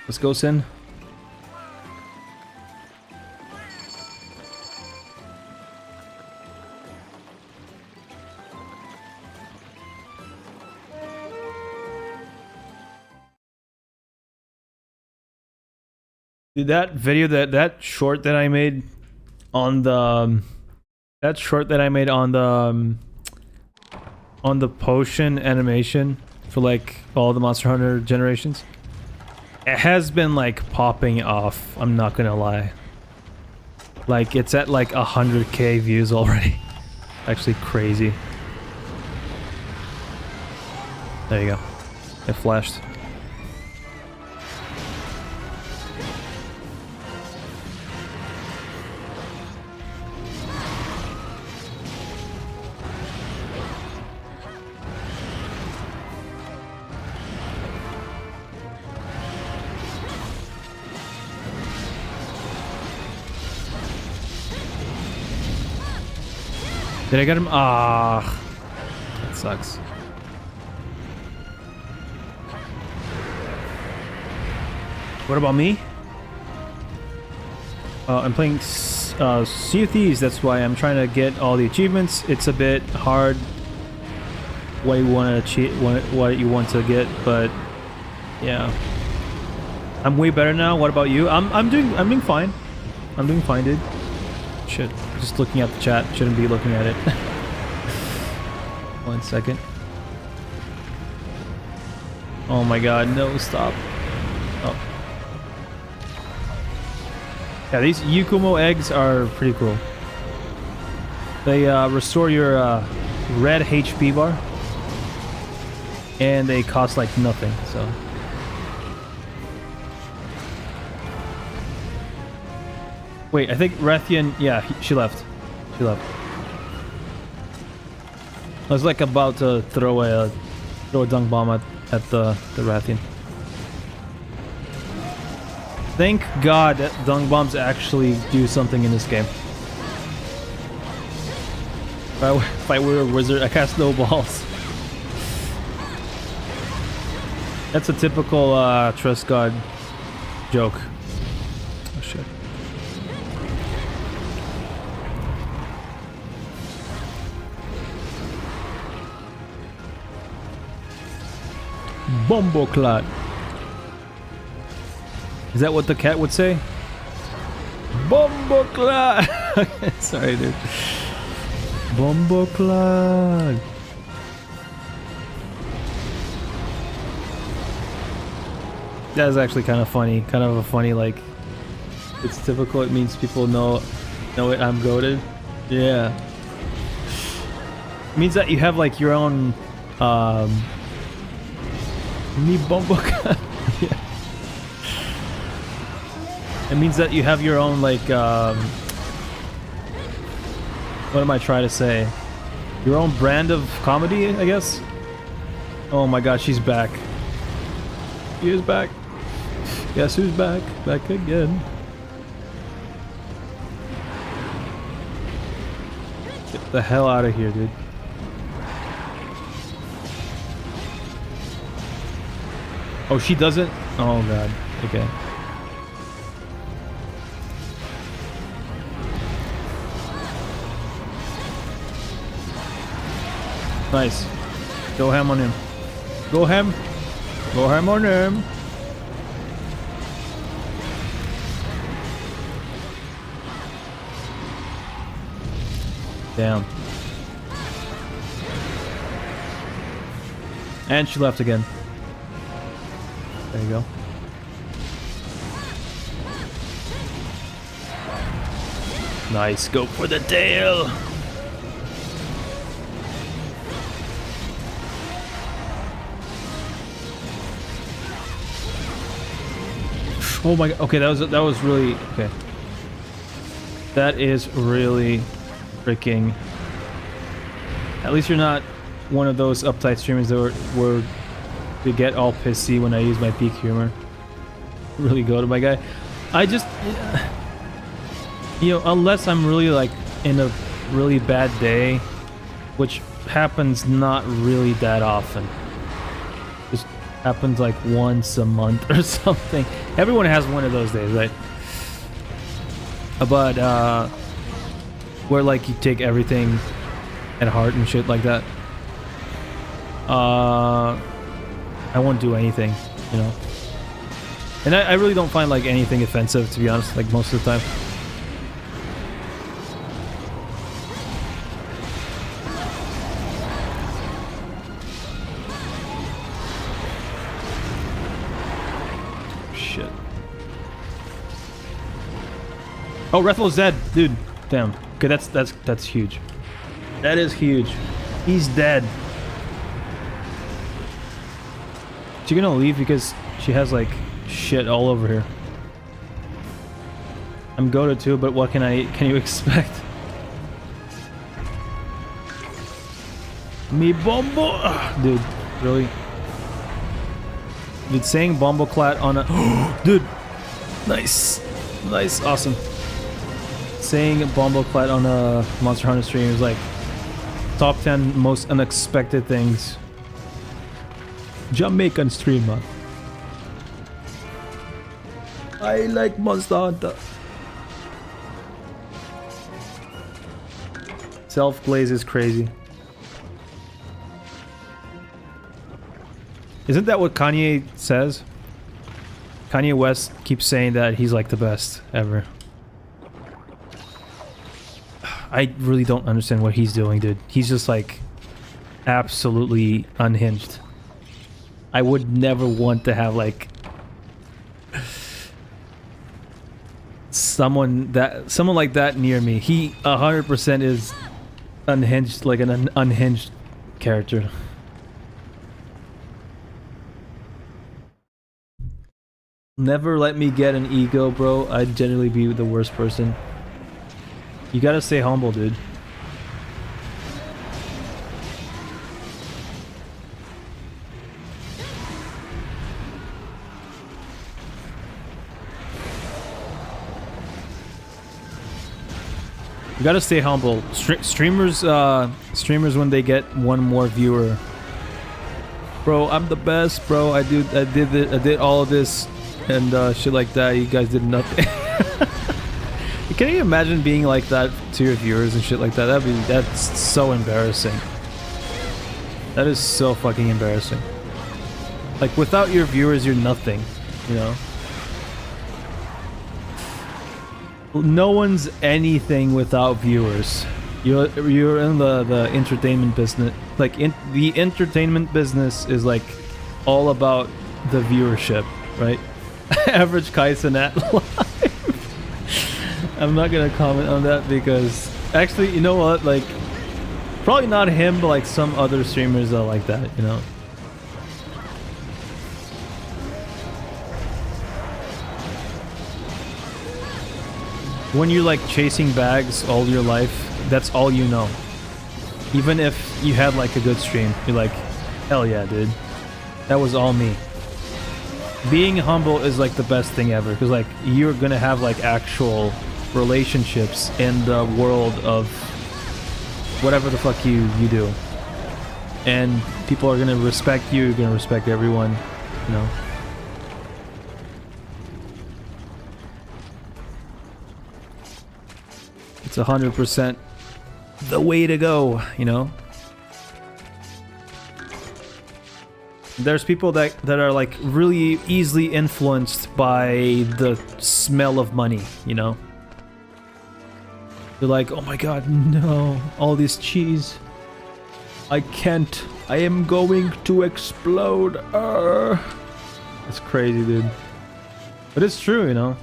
Let's go, Sin. Dude, that video, that short that I made on the on the potion animation for like all the Monster Hunter generations, it has been like popping off, I'm not gonna lie. Like it's at like 100k views already. Actually crazy. There you go. It flashed. Did I get him? Ah, that sucks. What about me? I'm playing Sea of Thieves, that's why I'm trying to get all the achievements. It's a bit hard what you want to achieve, what you want to get, but yeah. I'm way better now. What about you? I'm doing fine. I'm doing fine, dude. Shit. Just looking at the chat. Shouldn't be looking at it. 1 second. Oh my god, no, stop. Oh. Yeah, these Yukumo eggs are pretty cool. They restore your red HP bar. And they cost like nothing, so. Wait, I think Rathian, yeah, she left. She left. I was like about to throw a Throw a dunk bomb at the Rathian. Thank God that dunk bombs actually do something in this game. If I were a wizard, I cast snowballs. That's a typical Trust God joke. Oh shit. Bomboclat. Is that what the cat would say? Bomboclat. Sorry, dude. Bomboclat. That is actually kind of funny. Kind of a funny, like, it's typical. It means people know it. I'm goated. Yeah. It means that you have like your own me Bomboclat. Yeah. It means that you have your own, like, what am I trying to say? Your own brand of comedy, I guess? Oh my god, she's back. She is back. Guess who's back? Back again. Get the hell out of here, dude. Oh, she doesn't? Oh god. Okay. Nice. Go ham on him. Go ham. Go ham on him. Damn. And she left again. There you go. Nice. Go for the tail. Oh my god. Okay, that was really okay. That is really freaking. At least you're not one of those uptight streamers that were to get all pissy when I use my peak humor. Really go to my guy. I just, you know, unless I'm really like in a really bad day, which happens not really that often. Just happens like once a month or something. Everyone has one of those days, right? But where like you take everything at heart and shit like that. I won't do anything, you know. And I really don't find like anything offensive, to be honest, like most of the time. Shit. Oh, Rethel's dead, dude. Damn. Okay, that's huge. That is huge. He's dead. She gonna leave because she has like shit all over here. I'm goated too, but what can you expect? Me bombo, ugh, dude, really? Dude, saying bomboclat on a dude, nice, awesome. Saying bomboclat on a Monster Hunter stream is like top 10 most unexpected things. Jamaican streamer. I like Monster Hunter. Self-glaze is crazy. Isn't that what Kanye says? Kanye West keeps saying that he's like the best ever. I really don't understand what he's doing, dude. He's just like absolutely unhinged. I would never want to have like someone like that near me. He 100% is unhinged, like an unhinged character. Never let me get an ego, bro. I'd generally be the worst person. You gotta stay humble, dude. You gotta stay humble. Streamers when they get one more viewer. Bro, I'm the best, bro. I did all of this and shit like that. You guys did nothing. Can you imagine being like that to your viewers and shit like that? That's so embarrassing. That is so fucking embarrassing. Like, without your viewers, you're nothing, you know? No one's anything without viewers. You're in the entertainment business. Like, the entertainment business is like all about the viewership, right? Average Kaisen at live. I'm not gonna comment on that because actually, you know what? Like, probably not him, but like some other streamers are like that, you know? When you're like chasing bags all your life, that's all you know. Even if you had like a good stream, you're like, hell yeah, dude. That was all me. Being humble is like the best thing ever because like you're gonna have like actual relationships in the world of whatever the fuck you do. And people are gonna respect you, you're gonna respect everyone, you know? It's 100% the way to go, you know? There's people that are like really easily influenced by the smell of money, you know? They're like, oh my god, no, all this cheese. I can't. I am going to explode. It's crazy, dude. But it's true, you know?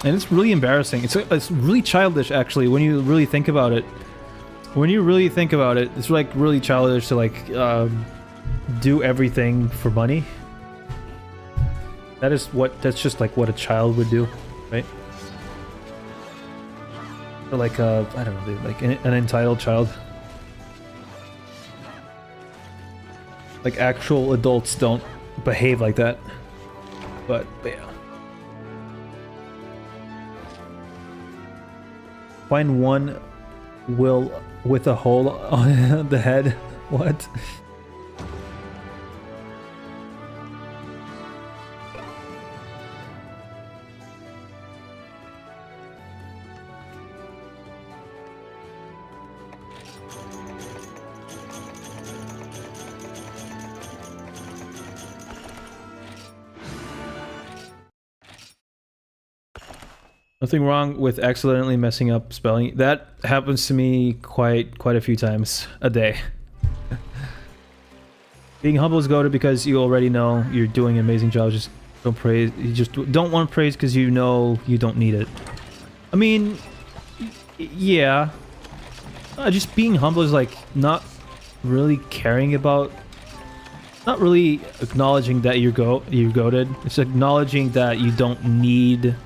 And it's really embarrassing. It's really childish, actually, when you really think about it. When you really think about it, it's like really childish to like do everything for money. That's just like what a child would do, right? Or like I don't know, dude, like an entitled child. Like actual adults don't behave like that. But yeah. Find one will with a hole on the head. What? Nothing wrong with accidentally messing up spelling. That happens to me quite a few times a day. Being humble is goated because you already know you're doing an amazing job. Just don't praise. You just don't want praise because you know you don't need it. I mean, yeah. Just being humble is like not really caring about. Not really acknowledging that you're goated. It's acknowledging that you don't need.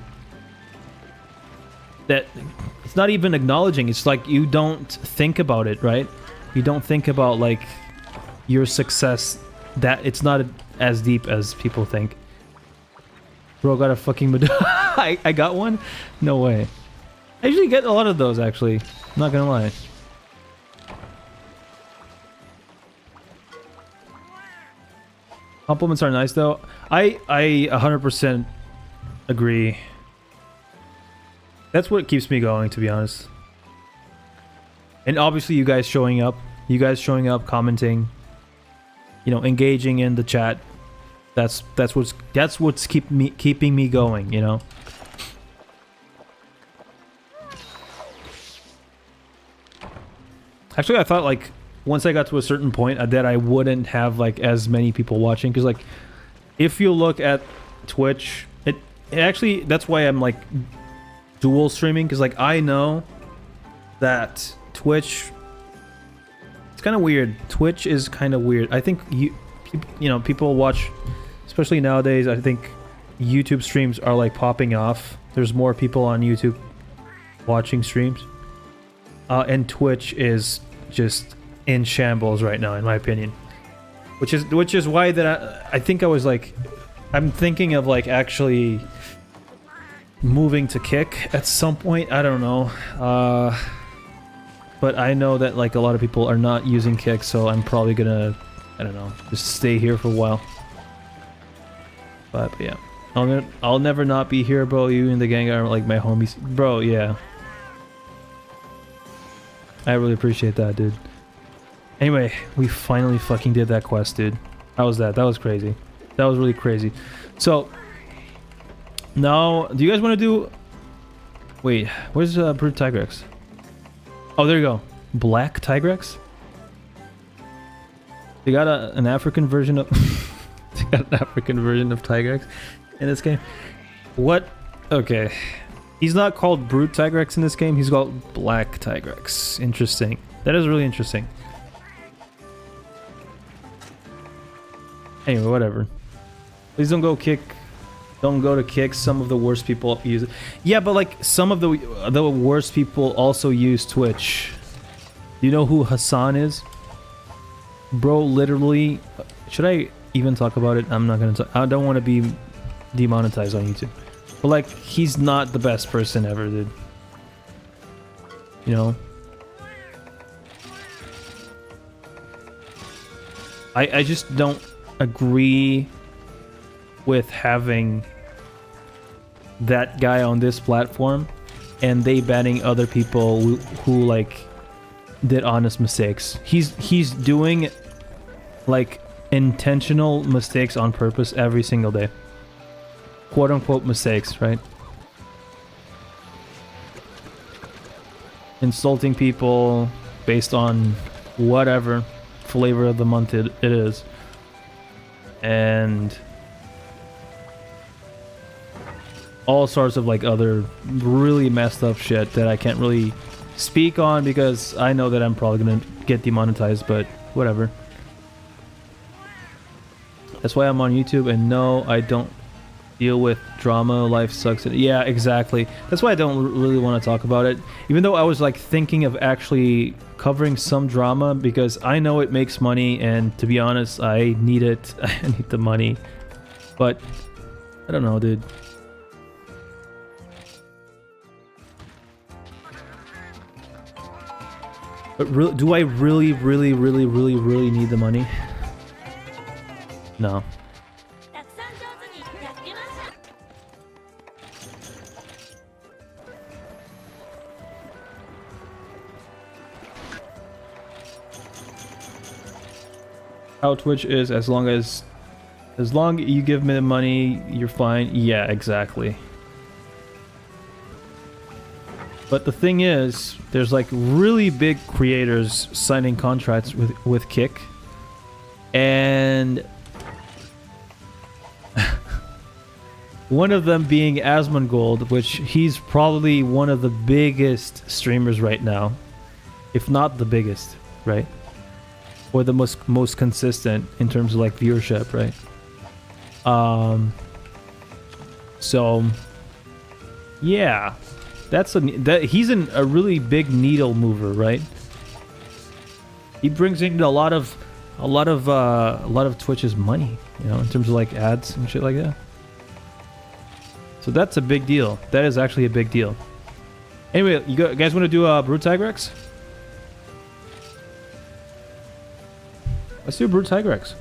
That it's not even acknowledging, it's like you don't think about it, right? You don't think about like your success, that it's not as deep as people think. Bro, got a fucking I got one? No way. I usually get a lot of those, actually. I'm not gonna lie. Compliments are nice though. I 100% agree. That's what keeps me going, to be honest. And obviously you guys showing up, commenting, you know, engaging in the chat. That's what's keeping me going, you know. Actually, I thought like once I got to a certain point that I wouldn't have like as many people watching, because like if you look at Twitch, it actually, that's why I'm like dual streaming, because like I know that Twitch, it's kind of weird. Twitch is kind of weird. I think you know, people watch, especially nowadays, I think YouTube streams are like popping off. There's more people on YouTube watching streams, and Twitch is just in shambles right now, in my opinion, which is why that I think I was like, I'm thinking of like actually moving to Kick at some point. I don't know. But I know that like a lot of people are not using Kick, so I'm probably gonna, I don't know, just stay here for a while. But yeah, I'll never not be here, bro. You and the gang are like my homies, bro. Yeah, I really appreciate that, dude. Anyway, we finally fucking did that quest, dude. How was that? That was crazy. That was really crazy. So now, do you guys want to do? Wait, where's Brute Tigrex? Oh, there you go. Black Tigrex. They got an African version of. They got an African version of Tigrex in this game. What? Okay. He's not called Brute Tigrex in this game. He's called Black Tigrex. Interesting. That is really interesting. Anyway, whatever. Please don't go kick. Don't go to Kick. Some of the worst people use it. Yeah, but like some of the worst people also use Twitch. Do you know who Hassan is? Bro, literally. Should I even talk about it? I'm not gonna talk. I don't want to be demonetized on YouTube. But like, he's not the best person ever, dude. You know? I just don't agree with having that guy on this platform and they banning other people who like did honest mistakes. He's doing like intentional mistakes on purpose every single day. Quote unquote mistakes, right? Insulting people based on whatever flavor of the month it is. And all sorts of like other really messed up shit that I can't really speak on because I know that I'm probably gonna get demonetized, but whatever. That's why I'm on YouTube, and no, I don't deal with drama. Life sucks. Yeah, exactly. That's why I don't really want to talk about it. Even though I was like thinking of actually covering some drama because I know it makes money, and to be honest, I need it. I need the money. But I don't know, dude. But do I really need the money? No. How Twitch is, as long you give me the money, you're fine. Yeah, exactly. But the thing is, there's like really big creators signing contracts with Kick, and one of them being Asmongold, which he's probably one of the biggest streamers right now, if not the biggest, right? Or the most consistent in terms of like viewership, right? So yeah, he's a really big needle mover, right? He brings in a lot of Twitch's money, you know, in terms of like ads and shit like that. So that's a big deal. That is actually a big deal. Anyway, you guys want to do Brute Tigrex? Let's do Brute Tigrex.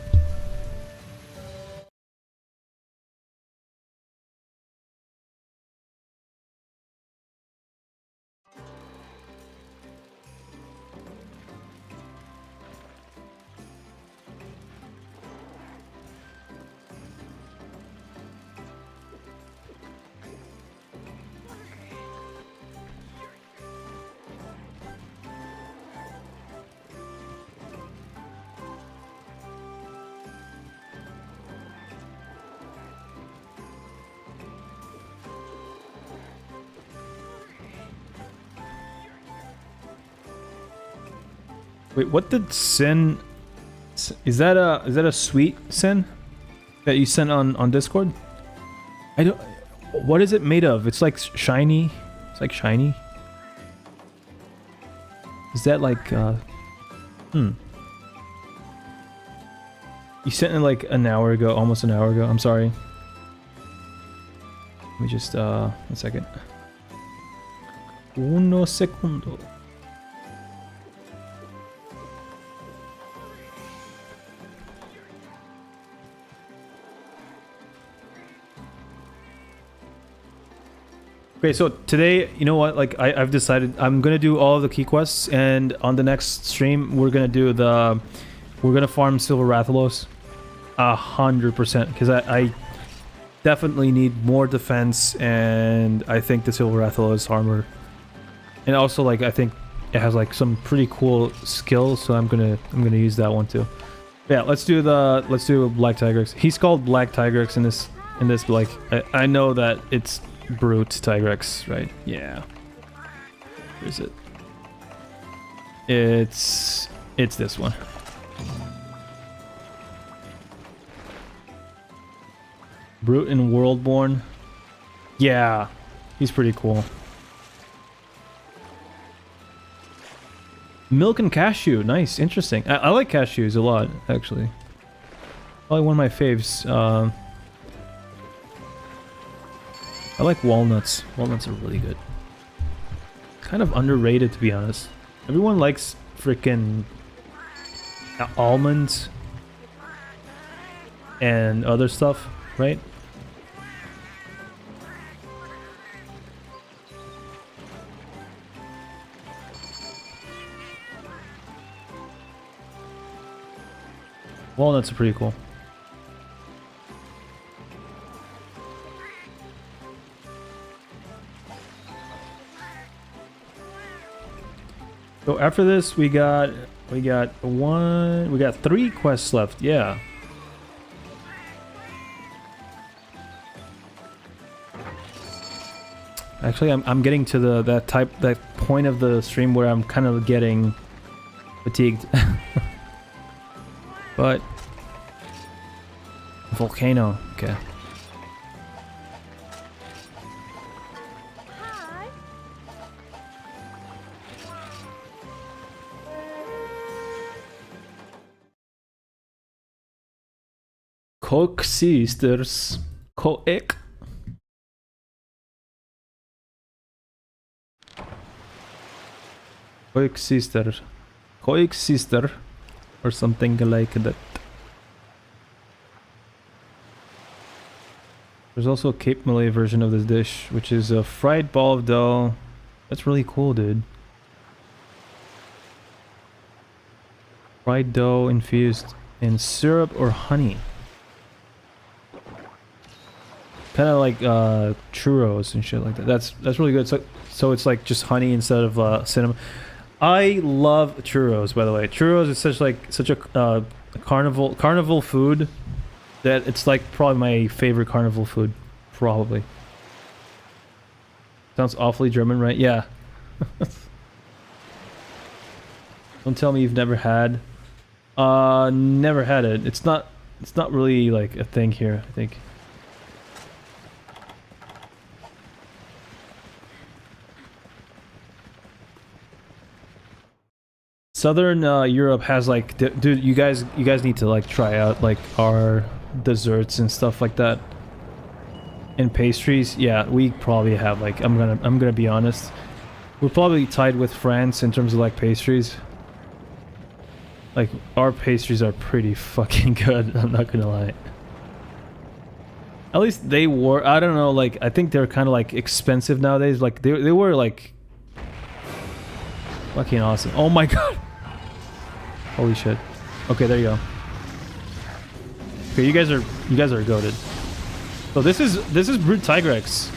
Wait, what did Sin? Is that a sweet Sin that you sent on Discord? I don't. What is it made of? It's like shiny. It's like shiny. Is that like You sent it like an hour ago, almost an hour ago. I'm sorry. Let me just, 1 second. Uno segundo. Okay, so today, you know what? Like, I've decided I'm gonna do all of the key quests, and on the next stream, we're gonna farm Silver Rathalos 100%, because I definitely need more defense, and I think the Silver Rathalos armor, and also like I think it has like some pretty cool skills, so I'm gonna use that one too. Yeah, let's do Black Tigrex. He's called Black Tigrex in this, but like I know that it's Brute Tigrex, right? Yeah. Where is it? It's this one. Brute and Worldborn. Yeah, he's pretty cool. Milk and cashew, nice, interesting. I like cashews a lot, actually. Probably one of my faves. I like walnuts. Walnuts are really good. Kind of underrated, to be honest. Everyone likes freaking almonds and other stuff, right? Walnuts are pretty cool. So after this, we got 3 quests left. Yeah. Actually, I'm getting to that point of the stream where I'm kind of getting fatigued. But volcano, okay. Coexisters. Coexister. Or something like that. There's also a Cape Malay version of this dish, which is a fried ball of dough. That's really cool, dude. Fried dough infused in syrup or honey. Kind of like churros and shit like that. That's really good. So it's like just honey instead of cinnamon. I love churros, by the way. Churros is such a carnival food that it's like probably my favorite carnival food, probably. Sounds awfully German, right? Yeah. Don't tell me you've never had. Never had it. It's not really like a thing here, I think. Southern Europe has like, dude, you guys need to like try out like our desserts and stuff like that. And pastries, yeah, we probably have like, I'm gonna be honest, we're probably tied with France in terms of like pastries. Like our pastries are pretty fucking good. I'm not gonna lie. At least they were. I don't know. Like I think they're kind of like expensive nowadays. Like they were like fucking awesome. Oh my god. Holy shit. Okay, there you go. Okay, you guys are goated. So this is Brute Tigrex.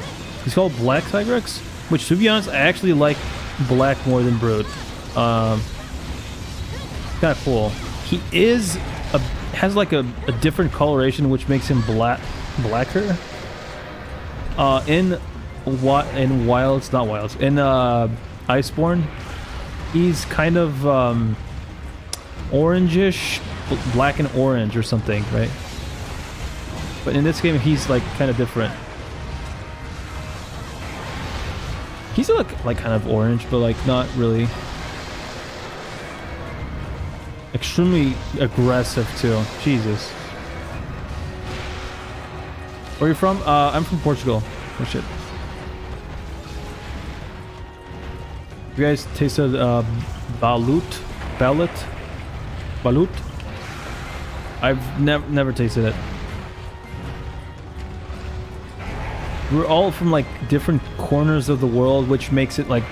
He's called Black Tigrex, which to be honest, I actually like black more than Brute. Kind of cool. He has like a different coloration, which makes him blacker. In Wilds, not Wilds, in Iceborne, he's kind of orangish, black and orange or something, right? But in this game, he's like kind of different. He's like kind of orange, but like not really. Extremely aggressive too. Jesus. Where are you from? I'm from Portugal. Oh shit. You guys tasted balut? Balut? I've never tasted it. We're all from like different corners of the world, which makes it like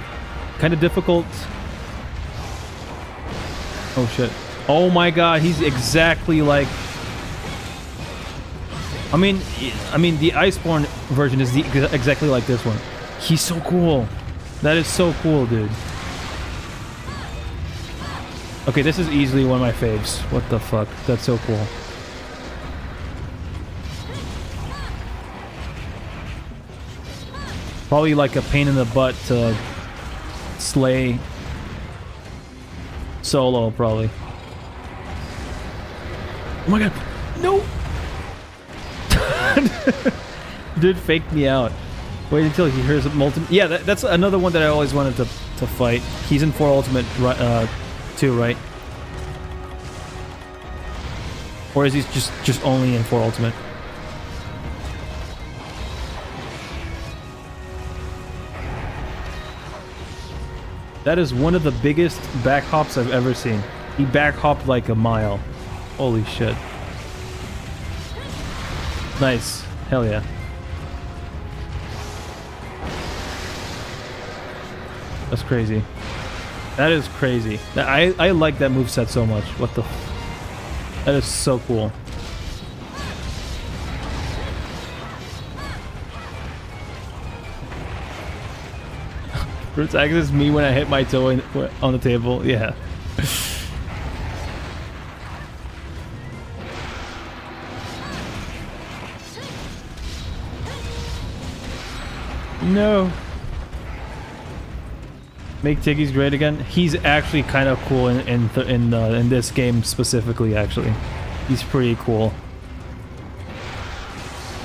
kind of difficult. Oh shit. Oh my god, he's exactly like... I mean the Iceborne version is exactly like this one. He's so cool. That is so cool, dude. Okay, this is easily one of my faves. What the fuck? That's so cool. Probably like a pain in the butt to slay solo, probably. Oh my god. No! Dude faked me out. Wait until he hears a multi... Yeah, that's another one that I always wanted to fight. He's in 4 Ultimate too, right? Or is he just only in 4 Ultimate? That is one of the biggest back hops I've ever seen. He back hopped like a mile. Holy shit. Nice. Hell yeah. That's crazy. That is crazy. I like that moveset so much. What the... That is so cool. Protect is me when I hit my toe on the table. Yeah. No. Make Tiggy's great again. He's actually kind of cool in this game specifically. Actually, he's pretty cool.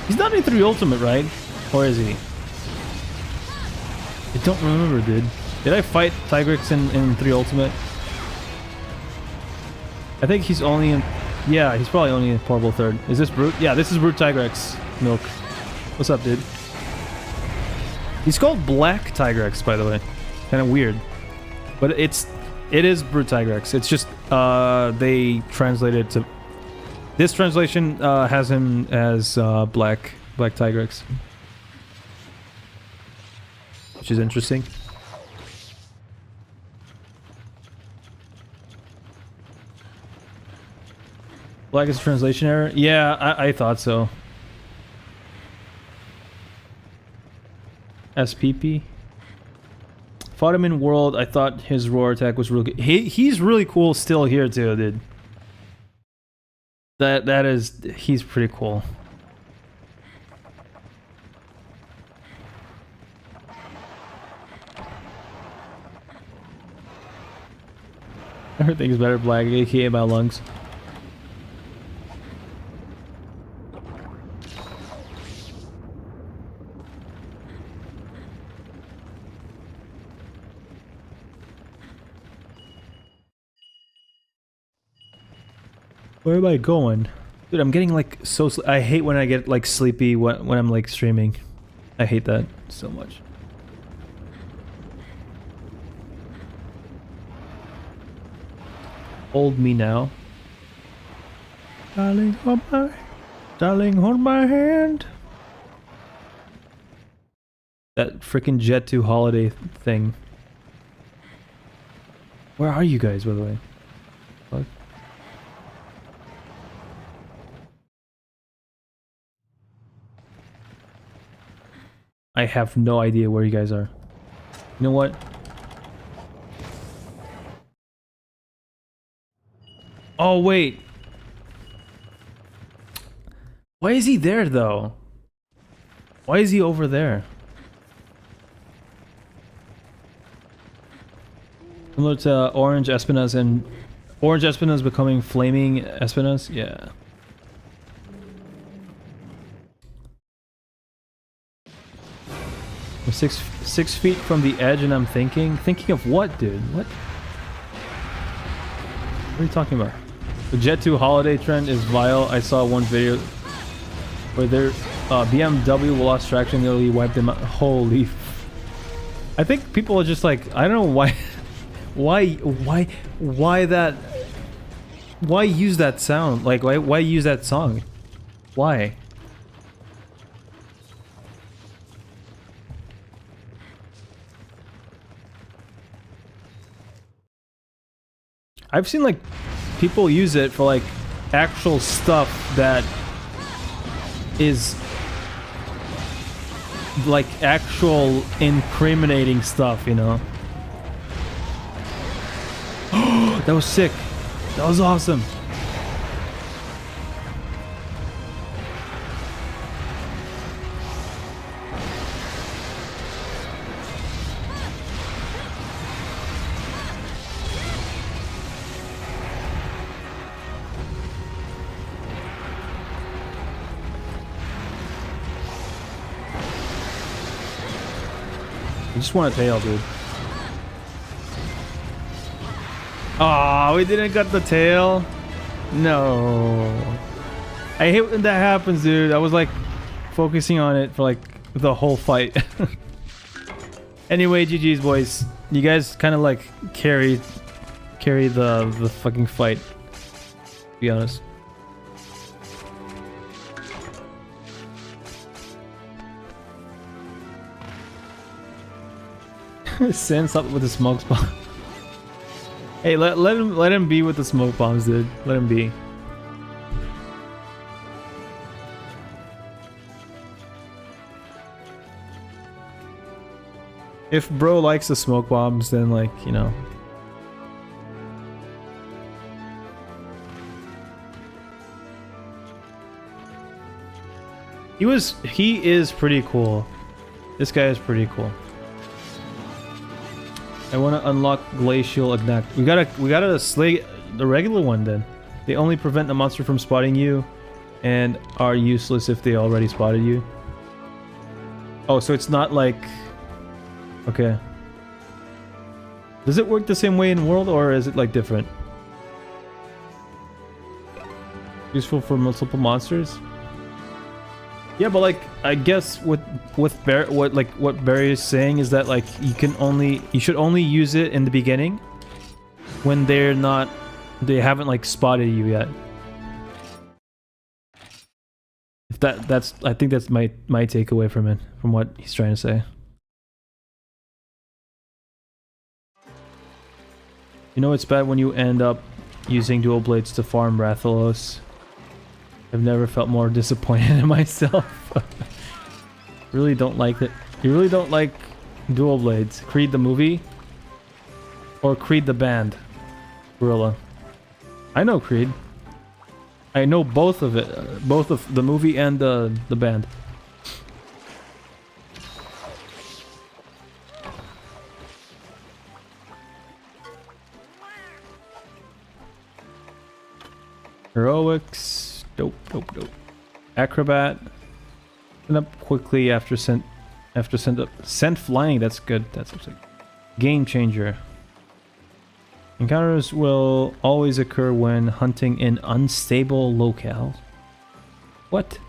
He's not in 3 Ultimate, right? Or is he? I don't remember, dude. Did I fight Tigrex in 3 Ultimate? I think he's only in... Yeah, he's probably only in Portable 3rd. Is this Brute? Yeah, this is Brute Tigrex. Milk. What's up, dude? He's called Black Tigrex, by the way. Kind of weird. But it is Brute Tigrex. It's just, they translated to... This translation has him as Black Tigrex. Which is interesting. Black is a translation error? Yeah, I thought so. SPP? Fought him in World. I thought his roar attack was really good. He's really cool still here too, dude. He's pretty cool. Everything's better Black, aka my lungs. Where am I going? Dude, I'm getting like so... I hate when I get like sleepy when I'm like streaming. I hate that so much. Hold me now. Darling, hold my hand. That freaking Jet 2 holiday thing. Where are you guys, by the way? Fuck. I have no idea where you guys are. You know what? Oh, wait. Why is he there, though? Why is he over there? Similar to Orange Espinas and... Orange Espinas becoming Flaming Espinas? Yeah. I'm six feet from the edge and I'm thinking of what, dude? What are you talking about? The Jet 2 holiday trend is vile. I saw one video where BMW lost traction, nearly wiped them out. Holy. I think people are just like, I don't know why. Why that? Why use that sound? Like, why use that song? Why? I've seen like people use it for like actual stuff that is like actual incriminating stuff, you know? That was sick. That was awesome. I just want a tail, dude. Oh, we didn't get the tail. No. I hate when that happens, dude. I was like focusing on it for like the whole fight. Anyway, GG's boys. You guys kind of like carry the fucking fight. To be honest. Send up with the smoke bomb. Hey, let him be with the smoke bombs, dude. Let him be. If bro likes the smoke bombs, then like, you know. He is pretty cool. This guy is pretty cool. I want to unlock Glacial Ignite. We gotta slay the regular one then. They only prevent the monster from spotting you and are useless if they already spotted you. Oh, so it's not like... Okay. Does it work the same way in World or is it like different? Useful for multiple monsters? Yeah, but like I guess what Barry is saying is that like you should only use it in the beginning when they haven't like spotted you yet. If that's I think that's my takeaway from it, from what he's trying to say. You know it's bad when you end up using dual blades to farm Rathalos. I've never felt more disappointed in myself. Really don't like it. You really don't like dual blades. Creed the movie? Or Creed the band? Gorilla. I know Creed. I know both of it. Both of the movie and the band. Heroics. Dope. Acrobat. Send up quickly after send up. Send flying, that's good. That's like game changer. Encounters will always occur when hunting in unstable locales. What?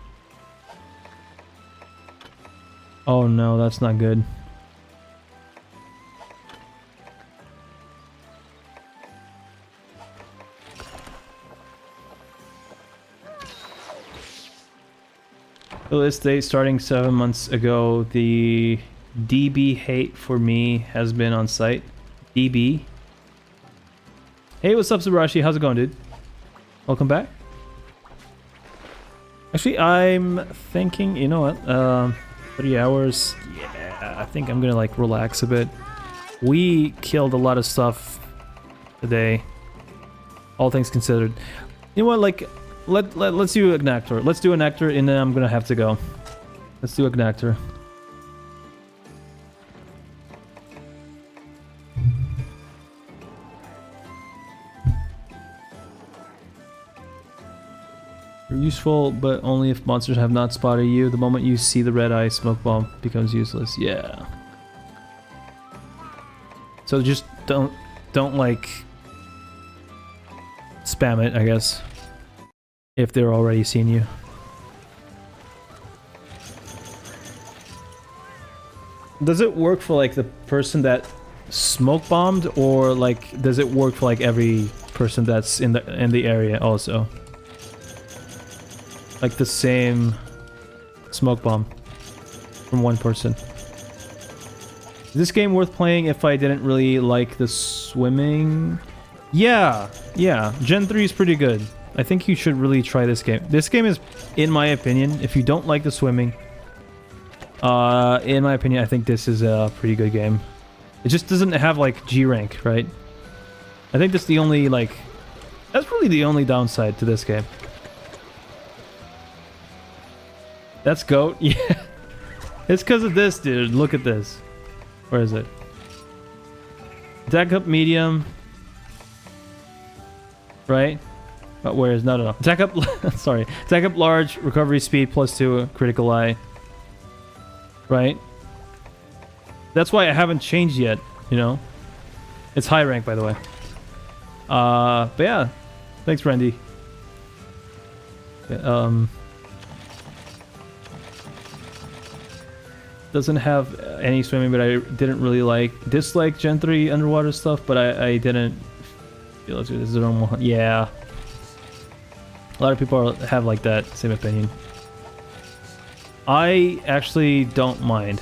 Oh no, that's not good. To this day, starting 7 months ago, the DB hate for me has been on site. DB. Hey, what's up, Subarashi? How's it going, dude? Welcome back. Actually, I'm thinking, you know what? 3 hours. Yeah, I think I'm gonna like relax a bit. We killed a lot of stuff today, all things considered. You know what? Like, let's do Ignactor. Let's do Ignactor, and then I'm gonna have to go. Let's do Ignactor. You're useful, but only if monsters have not spotted you. The moment you see the red eye, smoke bomb becomes useless. Yeah. So just don't like spam it, I guess. If they're already seen you. Does it work for like the person that smoke bombed, or like does it work for like every person that's in the area also? Like the same smoke bomb from one person. Is this game worth playing if I didn't really like the swimming? Yeah, yeah. Gen 3 is pretty good. I think you should really try this game. This game is, in my opinion, if you don't like the swimming, in my opinion, I think this is a pretty good game. It just doesn't have like G rank, right? I think that's the only like, that's really the only downside to this game. That's GOAT, yeah. It's because of this, dude. Look at this. Where is it? Attack up medium. Right? But where is, no. Attack up, sorry. Attack up large, recovery speed +2, critical eye. Right? That's why I haven't changed yet, you know? It's high rank, by the way. But yeah. Thanks, Randy. Doesn't have any swimming, but I didn't really dislike Gen 3 underwater stuff, but I didn't feel it is a normal. Yeah. A lot of people have like that same opinion. I actually don't mind.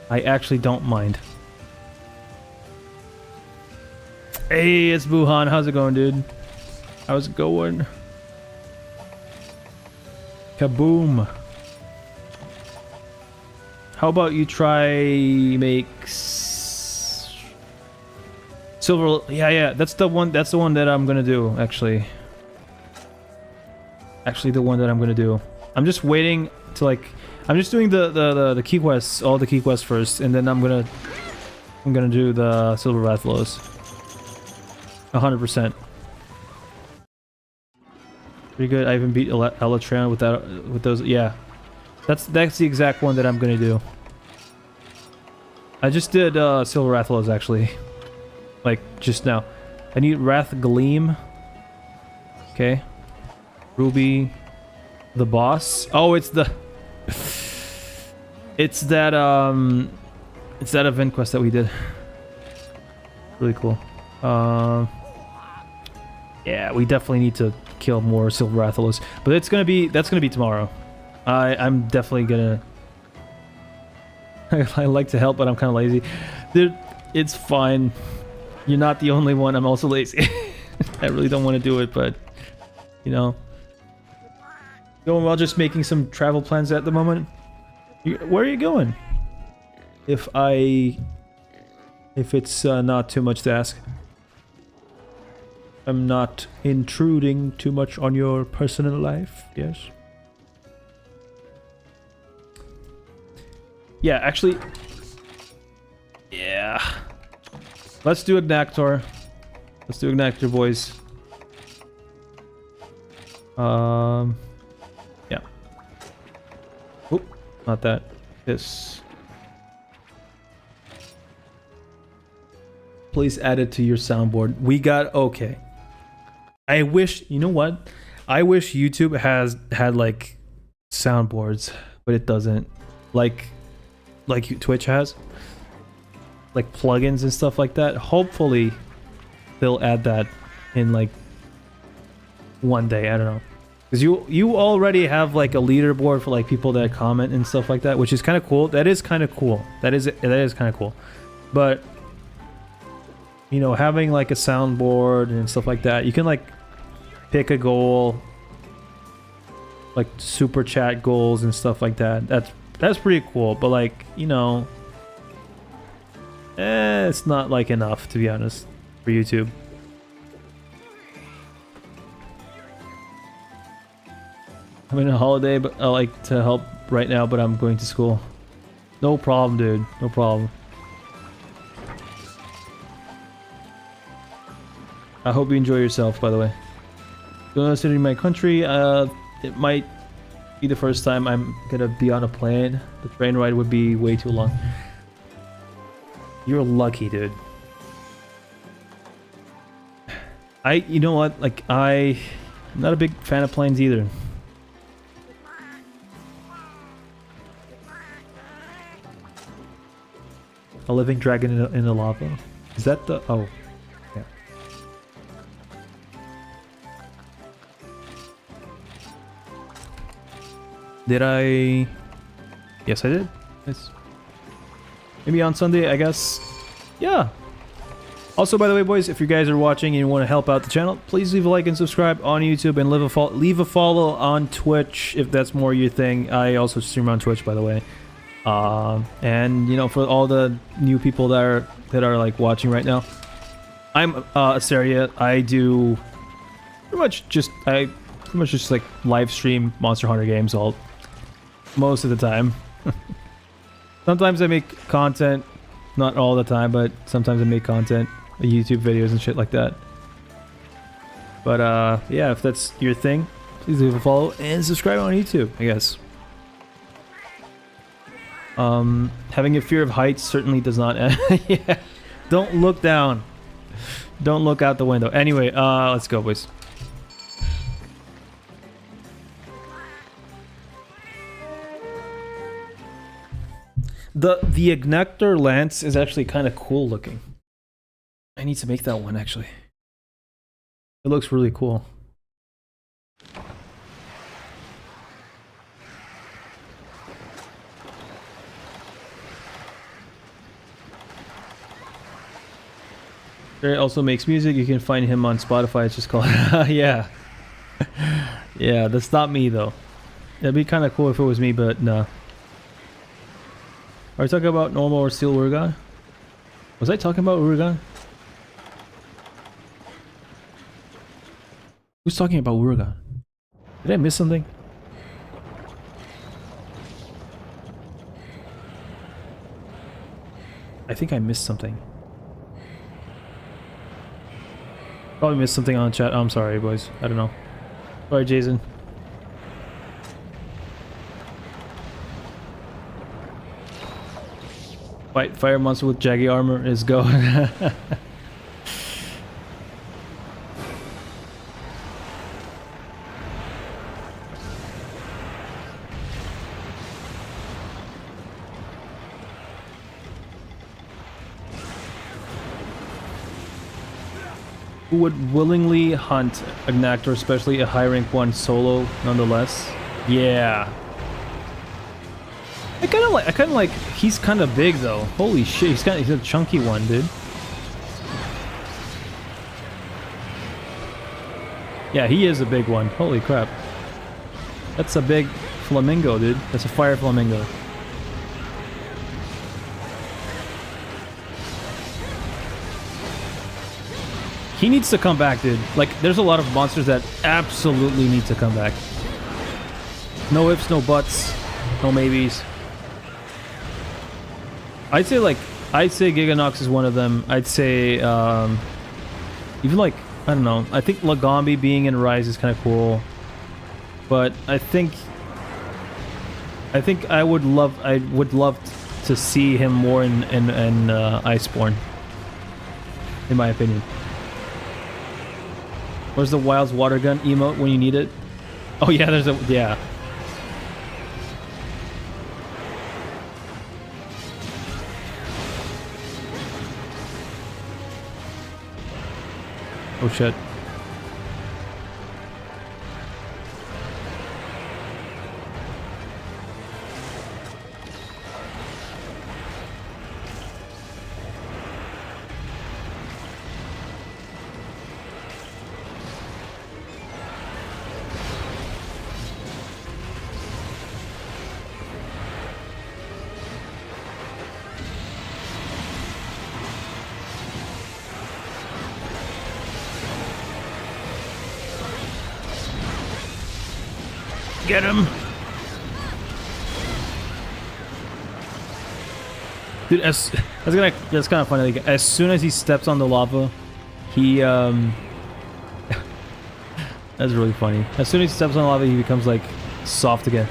I actually don't mind. Hey, it's Wuhan. How's it going, dude? How's it going? Kaboom. How about you try make silver? Yeah. That's the one. That's the one that I'm gonna do. Actually, the one that I'm gonna do. I'm just waiting to like. I'm just doing the key quests, all the key quests first, and then I'm gonna do the silver Rathalos. 100%. Pretty good. I even beat Elytron with those. Yeah. That's the exact one that I'm gonna do. I just did Silver Rathalos actually, like just now. I need Wrath Gleam. Okay. Ruby, the boss. Oh, it's that event quest that we did. Really cool. Yeah, we definitely need to kill more Silver Rathalos, but that's gonna be tomorrow. I'm definitely gonna. I like to help, but I'm kind of lazy. Dude, it's fine. You're not the only one. I'm also lazy. I really don't want to do it, but you know, going well. Just making some travel plans at the moment. Where are you going? If it's not too much to ask. I'm not intruding too much on your personal life. Yes. Yeah, actually. Yeah. Let's do Ignactor. Let's do Ignactor, boys. Yeah. Oop, not that. This. Please add it to your soundboard. We got okay. I wish, you know what? I wish YouTube had like soundboards, but it doesn't. Like Twitch has. Like plugins and stuff like that. Hopefully they'll add that in like one day. I don't know. Because you already have like a leaderboard for like people that comment and stuff like that, which is kind of cool. That is kind of cool. That is kind of cool. But you know, having like a soundboard and stuff like that, you can like pick a goal, like super chat goals and stuff like that. That's pretty cool. But like, you know, it's not like enough, to be honest, for YouTube. I'm in a holiday, but I like to help right now, but I'm going to school. No problem, dude. No problem. I hope you enjoy yourself, by the way. Considering my country, it might be the first time I'm gonna be on a plane. The train ride would be way too long. You're lucky, dude. You know what? Like, I'm not a big fan of planes either. A living dragon in the lava. Is that the... Oh. Yeah. Did I... Yes, I did. Nice. Maybe on Sunday, I guess. Yeah. Also, by the way, boys, if you guys are watching and you want to help out the channel, please leave a like and subscribe on YouTube and leave a follow on Twitch if that's more your thing. I also stream on Twitch, by the way. And you know, for all the new people that are like watching right now, I'm Asteria. I pretty much just like live stream Monster Hunter games most of the time. Sometimes I make content, not all the time, but sometimes I make content, YouTube videos and shit like that. But yeah, if that's your thing, please leave a follow and subscribe on YouTube, I guess. Having a fear of heights certainly does not end. Yeah. Don't look down. Don't look out the window. Anyway, let's go, boys. The Ignector Lance is actually kind of cool looking. I need to make that one, actually. It looks really cool. He also makes music. You can find him on Spotify. It's just called... Yeah. Yeah, that's not me, though. It'd be kind of cool if it was me, but no. Are we talking about normal or steel Urugan? Was I talking about Urugan? Who's talking about Urugan? Did I miss something? I think I missed something. Probably missed something on chat. Oh, I'm sorry, boys. I don't know. Sorry, Jason. Fight fire monster with jaggy armor is go. Who would willingly hunt Ignactor, especially a high rank one solo, nonetheless? Yeah. I kind of like, he's kind of big though. Holy shit, he's a chunky one, dude. Yeah, he is a big one. Holy crap. That's a big flamingo, dude. That's a fire flamingo. He needs to come back, dude. Like, there's a lot of monsters that absolutely need to come back. No ifs, no buts, no maybes. I'd say Giganox is one of them. I'd say, even like, I don't know. I think Lagombi being in Rise is kind of cool. But I think I would love to see him more in Iceborne. In my opinion. Where's the Wild's water gun emote when you need it? Oh yeah, there's a... yeah. Oh shit. Get him! Dude, that's kind of funny. Like, as soon as he steps on the lava, he that's really funny. As soon as he steps on the lava, he becomes like soft again.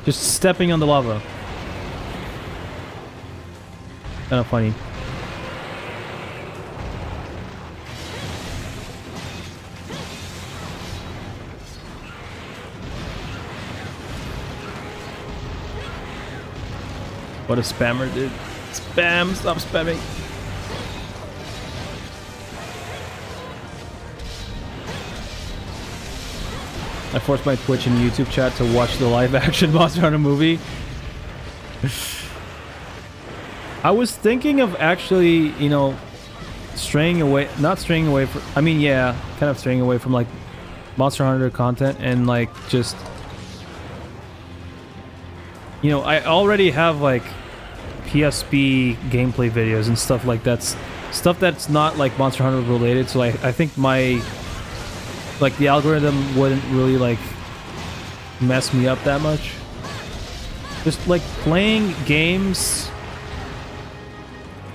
Just stepping on the lava. Kind of funny. What a spammer, dude. Spam! Stop spamming! I forced my Twitch and YouTube chat to watch the live-action Monster Hunter movie. I was thinking of actually, you know, straying away, not straying away from, I mean, yeah, kind of straying away from like Monster Hunter content and like just, you know, I already have like PSP gameplay videos and stuff like that, stuff that's not like Monster Hunter related, so I think my, like the algorithm wouldn't really like mess me up that much. Just like playing games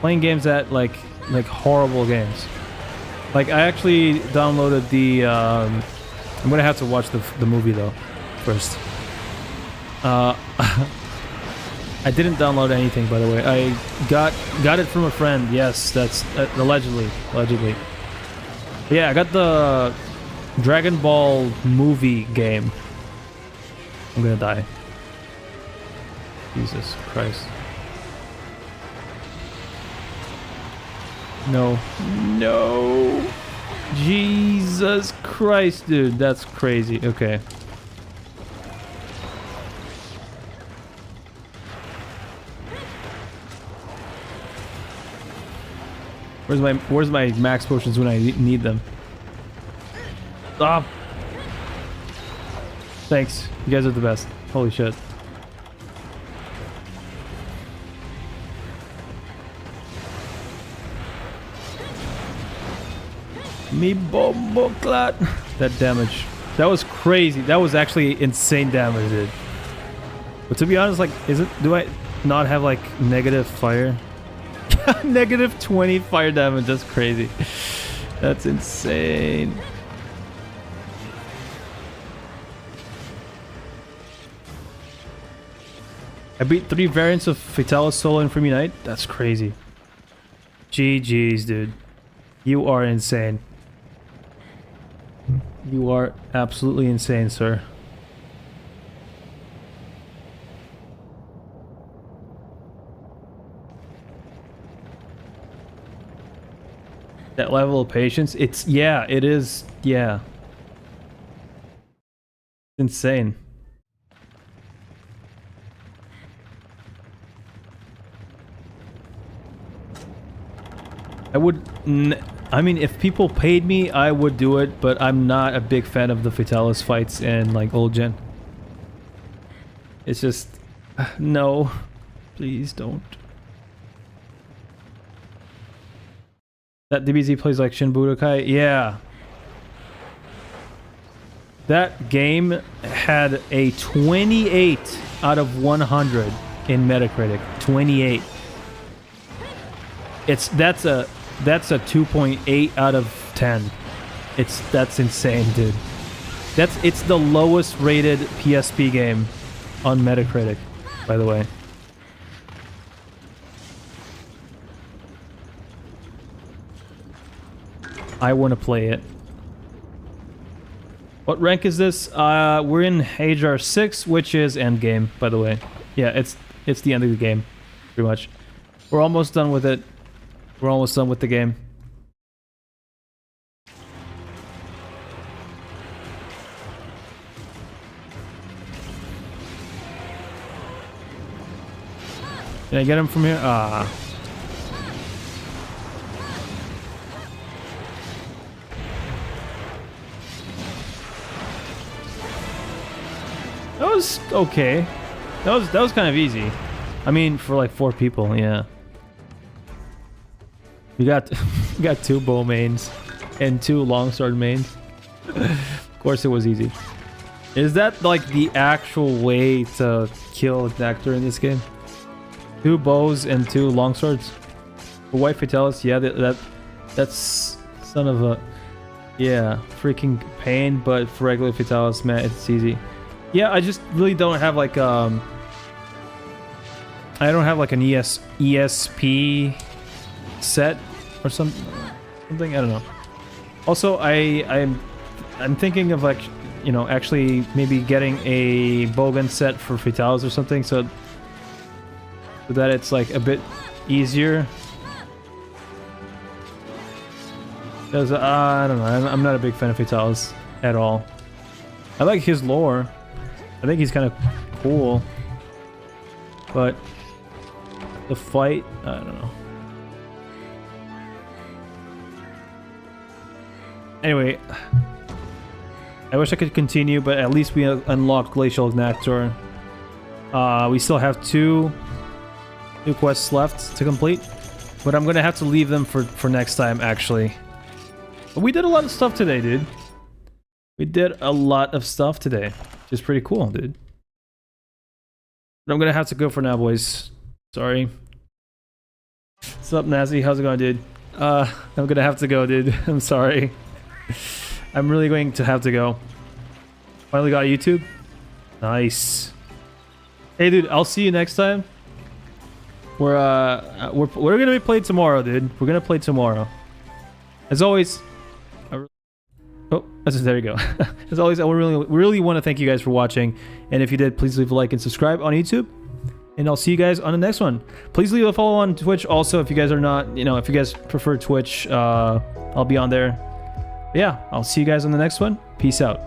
that like horrible games. Like I actually downloaded the I'm gonna have to watch the movie though first. I didn't download anything, by the way. I got it from a friend. Yes, that's allegedly. Yeah, I got the Dragon Ball movie game. I'm gonna die. Jesus Christ. No. No! Jesus Christ, dude. That's crazy. Okay. Where's my max potions when I need them? Stop! Thanks. You guys are the best. Holy shit. Me bombo clat. That damage. That was crazy. That was actually insane damage, dude. But to be honest, like, do I not have like negative fire? Negative 20 fire damage. That's crazy. That's insane. I beat 3 variants of Fatalis Solo and Freemi Knight. That's crazy. GG's, dude. You are insane. You are absolutely insane, sir. That level of patience, yeah, it is, yeah. Insane. I mean, if people paid me, I would do it, but I'm not a big fan of the Fatalis fights in, like, old gen. It's just... no. Please don't. That DBZ plays like Shin Budokai? Yeah. That game had a 28 out of 100 in Metacritic. 28. That's a 2.8 out of 10. That's insane, dude. It's the lowest rated PSP game on Metacritic, by the way. I want to play it. What rank is this? We're in HR 6, which is endgame, by the way. Yeah, it's the end of the game, pretty much. We're almost done with it. We're almost done with the game. Can I get him from here? Ah. That was okay. That was kind of easy. I mean, for like 4 people, yeah. We got 2 bow mains and 2 longsword mains. Of course it was easy. Is that like the actual way to kill an actor in this game? 2 bows and 2 longswords? For White Fatalis, yeah, that's son of a... yeah, freaking pain, but for regular Fatalis, man, it's easy. Yeah, I just really don't have like I don't have like an ESP set or something. I don't know. Also, I'm thinking of like, you know, actually maybe getting a bowgun set for Fatalis or something. So so that it's like a bit easier. Because I don't know, I'm not a big fan of Vitalis at all. I like his lore. I think he's kind of cool, but the fight, I don't know. Anyway, I wish I could continue, but at least we unlocked Glacial Nectar. We still have two quests left to complete, but I'm gonna have to leave them for next time, actually. But we did a lot of stuff today, dude. We did a lot of stuff today, which is pretty cool, dude. But I'm gonna have to go for now, boys. Sorry. What's up, Nazi? How's it going, dude? I'm gonna have to go, dude. I'm sorry. I'm really going to have to go. Finally got YouTube. Nice. Hey, dude. I'll see you next time. We're gonna be playing tomorrow, dude. We're gonna play tomorrow. As always. Oh, there you go. As always, I really want to thank you guys for watching. And if you did, please leave a like and subscribe on YouTube. And I'll see you guys on the next one. Please leave a follow on Twitch. Also, if you guys are not, if you guys prefer Twitch, I'll be on there. But yeah, I'll see you guys on the next one. Peace out.